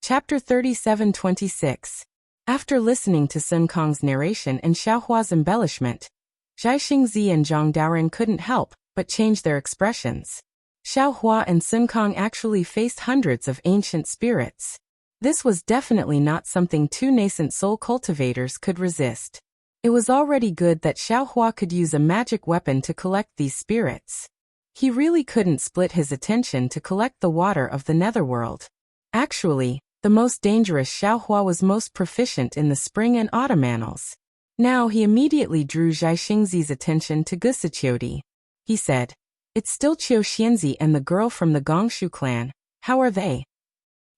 A: Chapter 37-26. After listening to Sun Kong's narration and Xiaohua's embellishment, Zhai Xingzi and Zhang Daoren couldn't help but change their expressions. Xiaohua and Sun Kong actually faced hundreds of ancient spirits. This was definitely not something two nascent soul cultivators could resist. It was already good that Xiaohua could use a magic weapon to collect these spirits. He really couldn't split his attention to collect the water of the netherworld. Actually, the most dangerous Xiaohua was most proficient in the spring and autumn annals. Now he immediately drew Zhai Xingzi's attention to Gusiqiudi. He said, it's still Qiu Xianzi and the girl from the Gongshu clan. How are they?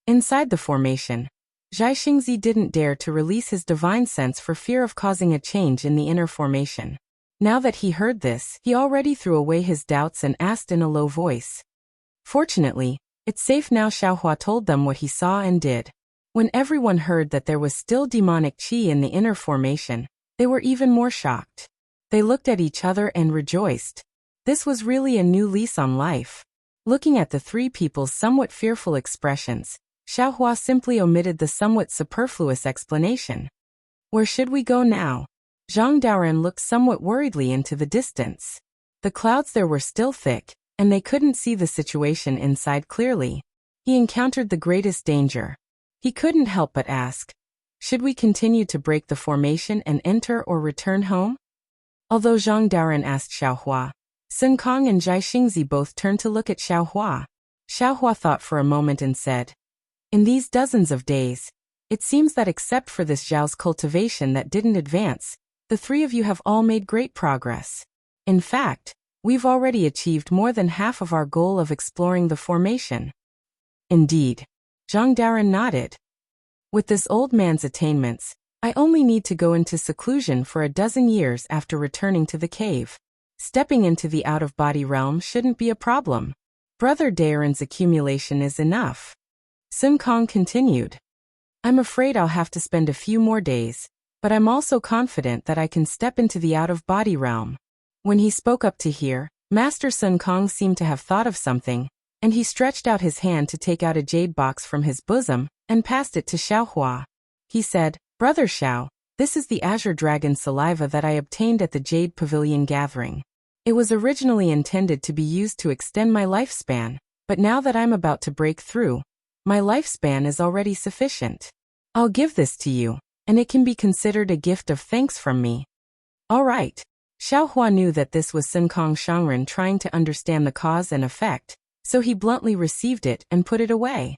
A: Inside the formation, Zhai Xingzi didn't dare to release his divine sense for fear of causing a change in the inner formation. Now that he heard this, he already threw away his doubts and asked in a low voice. Fortunately, it's safe now. Xiaohua told them what he saw and did. When everyone heard that there was still demonic qi in the inner formation, they were even more shocked. They looked at each other and rejoiced. This was really a new lease on life. Looking at the three people's somewhat fearful expressions, Xiaohua simply omitted the somewhat superfluous explanation. Where should we go now? Zhang Daoren looked somewhat worriedly into the distance. The clouds there were still thick, and they couldn't see the situation inside clearly. He encountered the greatest danger. He couldn't help but ask, should we continue to break the formation and enter or return home? Although Zhang Daoren asked Xiaohua, Sun Kong and Zhai Xingzi both turned to look at Xiao Hua. Xiao Hua thought for a moment and said, "In these dozens of days, it seems that except for this Zhao's cultivation that didn't advance, the three of you have all made great progress. In fact, we've already achieved more than half of our goal of exploring the formation." Indeed. Zhang Daoren nodded. With this old man's attainments, I only need to go into seclusion for a dozen years after returning to the cave. Stepping into the out-of-body realm shouldn't be a problem. Brother Daoren's accumulation is enough. Sun Kong continued. I'm afraid I'll have to spend a few more days, but I'm also confident that I can step into the out-of-body realm. When he spoke up to hear, Master Sun Kong seemed to have thought of something, and he stretched out his hand to take out a jade box from his bosom and passed it to Xiao Hua. He said, "Brother Xiao, this is the azure dragon saliva that I obtained at the Jade Pavilion gathering. It was originally intended to be used to extend my lifespan, but now that I'm about to break through, my lifespan is already sufficient. I'll give this to you, and it can be considered a gift of thanks from me." All right. Xiao Hua knew that this was Sun Kong Shangren trying to understand the cause and effect, so he bluntly received it and put it away.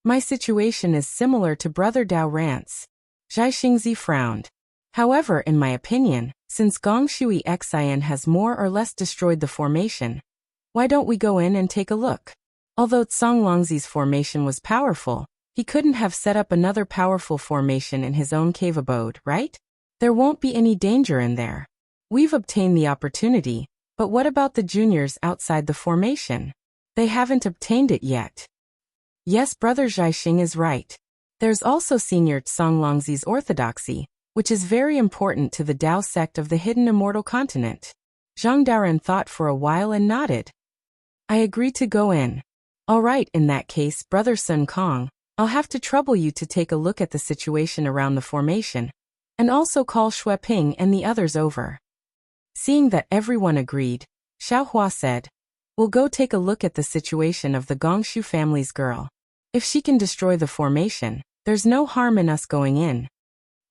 A: My situation is similar to Brother Dao Rance. Zhai Xingzi frowned. However, in my opinion, since Gong Shui Xian has more or less destroyed the formation, why don't we go in and take a look? Although Tsang Longzi's formation was powerful, he couldn't have set up another powerful formation in his own cave abode, right? There won't be any danger in there. We've obtained the opportunity, but what about the juniors outside the formation? They haven't obtained it yet. Yes, Brother Zhaixing is right. There's also Senior Tsang Longzi's orthodoxy, which is very important to the Dao sect of the hidden immortal continent. Zhang Daoren thought for a while and nodded. I agree to go in. All right, in that case, Brother Sun Kong, I'll have to trouble you to take a look at the situation around the formation, and also call Xue Ping and the others over. Seeing that everyone agreed, Xiao Hua said, We'll go take a look at the situation of the Gongshu family's girl. If she can destroy the formation, there's no harm in us going in.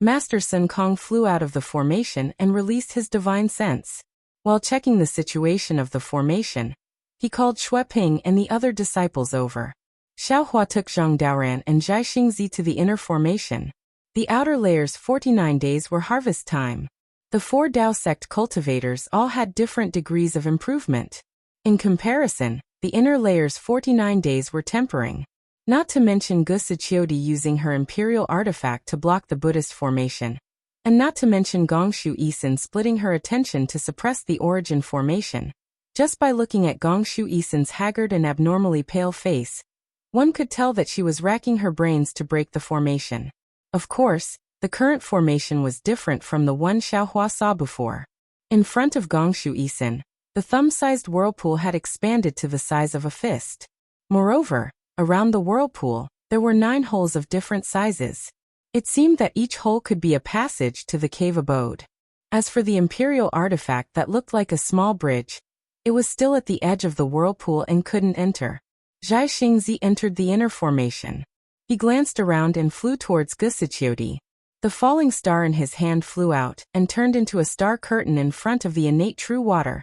A: Master Sun Kong flew out of the formation and released his divine sense. While checking the situation of the formation, he called Xue Ping and the other disciples over. Xiao Hua took Zhang Daoren and Zhai Xingzi to the inner formation. The outer layer's 49 days were harvest time. The 4 Dao sect cultivators all had different degrees of improvement. In comparison, the inner layer's 49 days were tempering. Not to mention Gu Siqiodi using her imperial artifact to block the Buddhist formation. And not to mention Gongshu Isin splitting her attention to suppress the origin formation. Just by looking at Gongshu Isin's haggard and abnormally pale face, one could tell that she was racking her brains to break the formation. Of course, the current formation was different from the one Xiao Hua saw before. In front of Gongshu Isin, the thumb-sized whirlpool had expanded to the size of a fist. Moreover, around the whirlpool, there were 9 holes of different sizes. It seemed that each hole could be a passage to the cave abode. As for the imperial artifact that looked like a small bridge, it was still at the edge of the whirlpool and couldn't enter. Zhai Xingzi entered the inner formation. He glanced around and flew towards Gu Siqiodi. The falling star in his hand flew out and turned into a star curtain in front of the innate true water,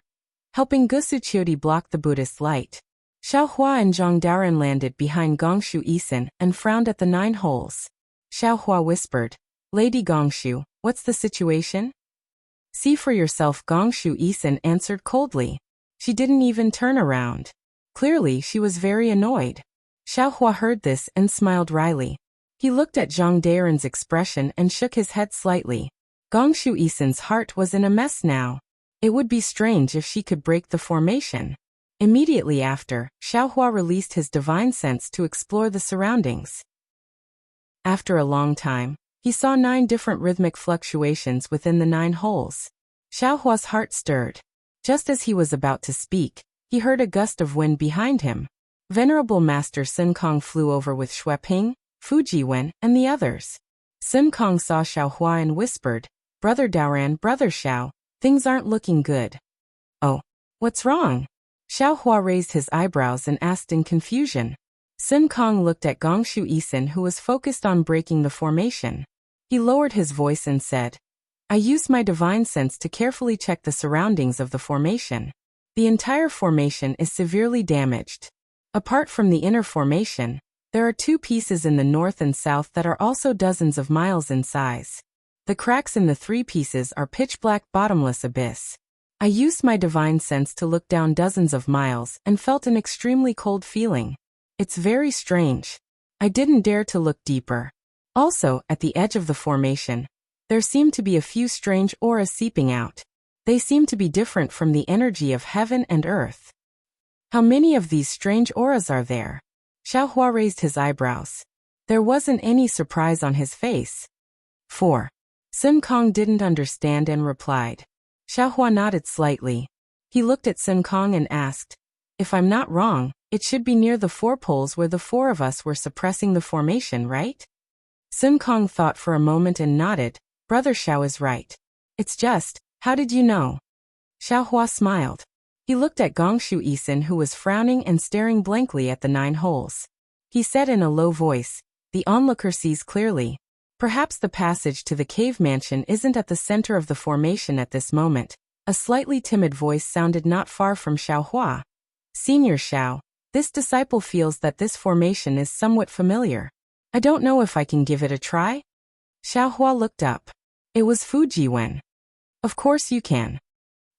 A: helping Gu Siqiodi block the Buddhist light. Xiao Hua and Zhang Daoren landed behind Gongshu Isin and frowned at the 9 holes. Xiao Hua whispered, Lady Gongshu, what's the situation? See for yourself, Gongshu Isin answered coldly. She didn't even turn around. Clearly, she was very annoyed. Xiao Hua heard this and smiled wryly. He looked at Zhang Daoren's expression and shook his head slightly. Gongshu Isin's heart was in a mess now. It would be strange if she could break the formation. Immediately after, Xiao Hua released his divine sense to explore the surroundings. After a long time, he saw 9 different rhythmic fluctuations within the 9 holes. Xiao Hua's heart stirred. Just as he was about to speak, he heard a gust of wind behind him. Venerable Master Sun Kong flew over with Xue Ping, Fu Jiwen, and the others. Sun Kong saw Xiao Hua and whispered, Brother Daoren, Brother Xiao, things aren't looking good. Oh, what's wrong? Xiao Hua raised his eyebrows and asked in confusion. Sun Kong looked at Gongshu Isin, who was focused on breaking the formation. He lowered his voice and said, I used my divine sense to carefully check the surroundings of the formation. The entire formation is severely damaged. Apart from the inner formation, there are two pieces in the north and south that are also dozens of miles in size. The cracks in the three pieces are pitch-black bottomless abyss. I used my divine sense to look down dozens of miles and felt an extremely cold feeling. It's very strange. I didn't dare to look deeper. Also, at the edge of the formation, there seemed to be a few strange auras seeping out. They seem to be different from the energy of heaven and earth. How many of these strange auras are there? Xiaohua raised his eyebrows. There wasn't any surprise on his face. 4. Sun Kong didn't understand and replied. Xiaohua nodded slightly. He looked at Sun Kong and asked, "If I'm not wrong, it should be near the four poles where the four of us were suppressing the formation, right?" Sun Kong thought for a moment and nodded. "Brother Xiao is right. It's just, how did you know?" Xiaohua smiled. He looked at Gongshu Isin, who was frowning and staring blankly at the 9 holes. He said in a low voice, "The onlooker sees clearly. Perhaps the passage to the cave mansion isn't at the center of the formation at this moment." A slightly timid voice sounded not far from Xiaohua. "Senior Xiao, this disciple feels that this formation is somewhat familiar. I don't know if I can give it a try?" Xiaohua looked up. It was Fujiwen. "Of course you can."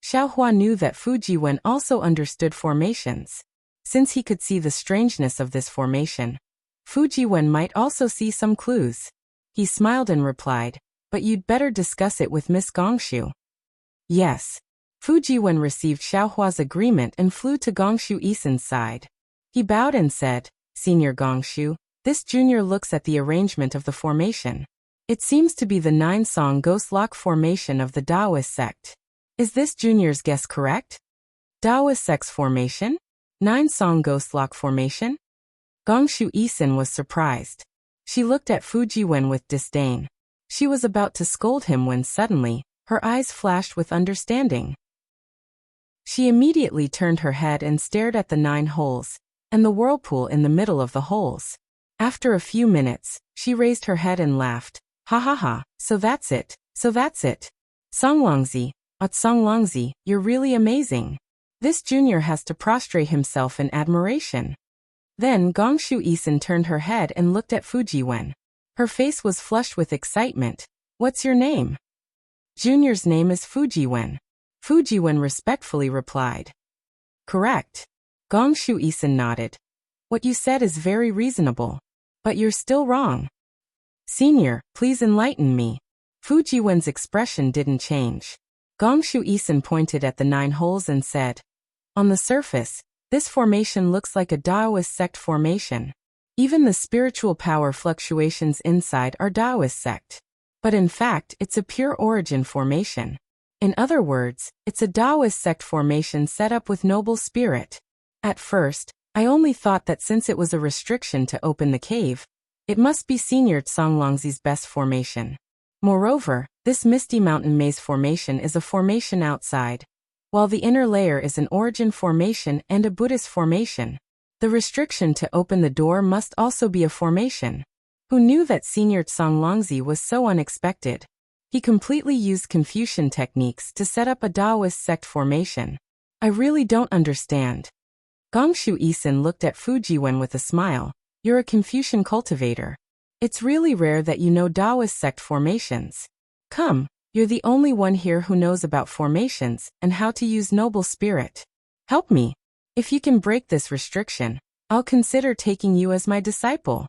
A: Xiaohua knew that Fujiwen also understood formations. Since he could see the strangeness of this formation, Fujiwen might also see some clues. He smiled and replied, "But you'd better discuss it with Miss Gongshu." "Yes." Fujiwen received Xiaohua's agreement and flew to Gongshu Isin's side. He bowed and said, "Senior Gongshu, this junior looks at the arrangement of the formation. It seems to be the 9-song Ghost Lock formation of the Taoist sect. Is this junior's guess correct?" Taoist sect's formation? 9-song Ghost Lock formation? Gongshu Isin was surprised. She looked at Fujiwen with disdain. She was about to scold him when suddenly, her eyes flashed with understanding. She immediately turned her head and stared at the 9 holes, and the whirlpool in the middle of the holes. After a few minutes, she raised her head and laughed. "Ha ha ha, so that's it. Songlongzi, Songlongzi, you're really amazing. This junior has to prostrate himself in admiration." Then Gongshu Isin turned her head and looked at Fujiwen. Her face was flushed with excitement. "What's your name?" "Junior's name is Fujiwen." Fujiwen respectfully replied. "Correct." Gongshu Isin nodded. "What you said is very reasonable. But you're still wrong." "Senior, please enlighten me." Fujiwen's expression didn't change. Gongshu Isin pointed at the 9 holes and said, "On the surface, this formation looks like a Taoist sect formation. Even the spiritual power fluctuations inside are Taoist sect. But in fact, it's a pure origin formation. In other words, it's a Taoist sect formation set up with noble spirit. At first, I only thought that since it was a restriction to open the cave, it must be Senior Songlongzi's best formation. Moreover, this Misty Mountain Maze formation is a formation outside, while the inner layer is an origin formation and a Buddhist formation. The restriction to open the door must also be a formation. Who knew that Senior Songlongzi was so unexpected? He completely used Confucian techniques to set up a Taoist sect formation. I really don't understand." Gongshu Isin looked at Fujiwen with a smile. "You're a Confucian cultivator. It's really rare that you know Taoist sect formations. Come, you're the only one here who knows about formations and how to use noble spirit. Help me. If you can break this restriction, I'll consider taking you as my disciple."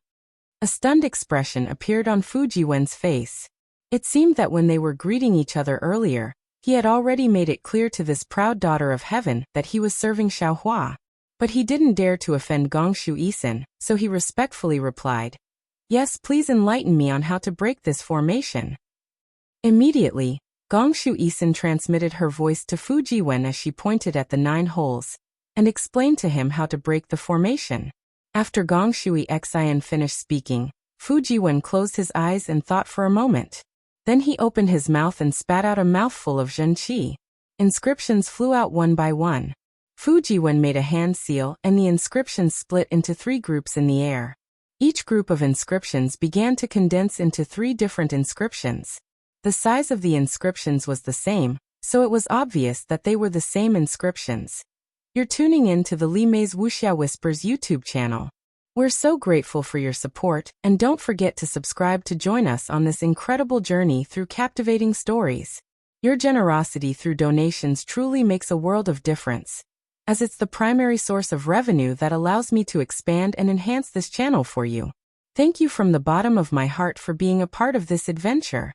A: A stunned expression appeared on Fujiwen's face. It seemed that when they were greeting each other earlier, he had already made it clear to this proud daughter of heaven that he was serving Xiaohua. But he didn't dare to offend Gongshu Isin, so he respectfully replied, "Yes, please enlighten me on how to break this formation." Immediately, Gongshu Isin transmitted her voice to Fujiwen as she pointed at the 9 holes, and explained to him how to break the formation. After Gongshu Isin finished speaking, Fujiwen closed his eyes and thought for a moment. Then he opened his mouth and spat out a mouthful of zhenqi. Inscriptions flew out one by one. Fujiwen made a hand seal and the inscriptions split into 3 groups in the air. Each group of inscriptions began to condense into 3 different inscriptions. The size of the inscriptions was the same, so it was obvious that they were the same inscriptions. You're tuning in to the Li Mei's Wuxia Whispers YouTube channel. We're so grateful for your support, and don't forget to subscribe to join us on this incredible journey through captivating stories. Your generosity through donations truly makes a world of difference, as it's the primary source of revenue that allows me to expand and enhance this channel for you. Thank you from the bottom of my heart for being a part of this adventure.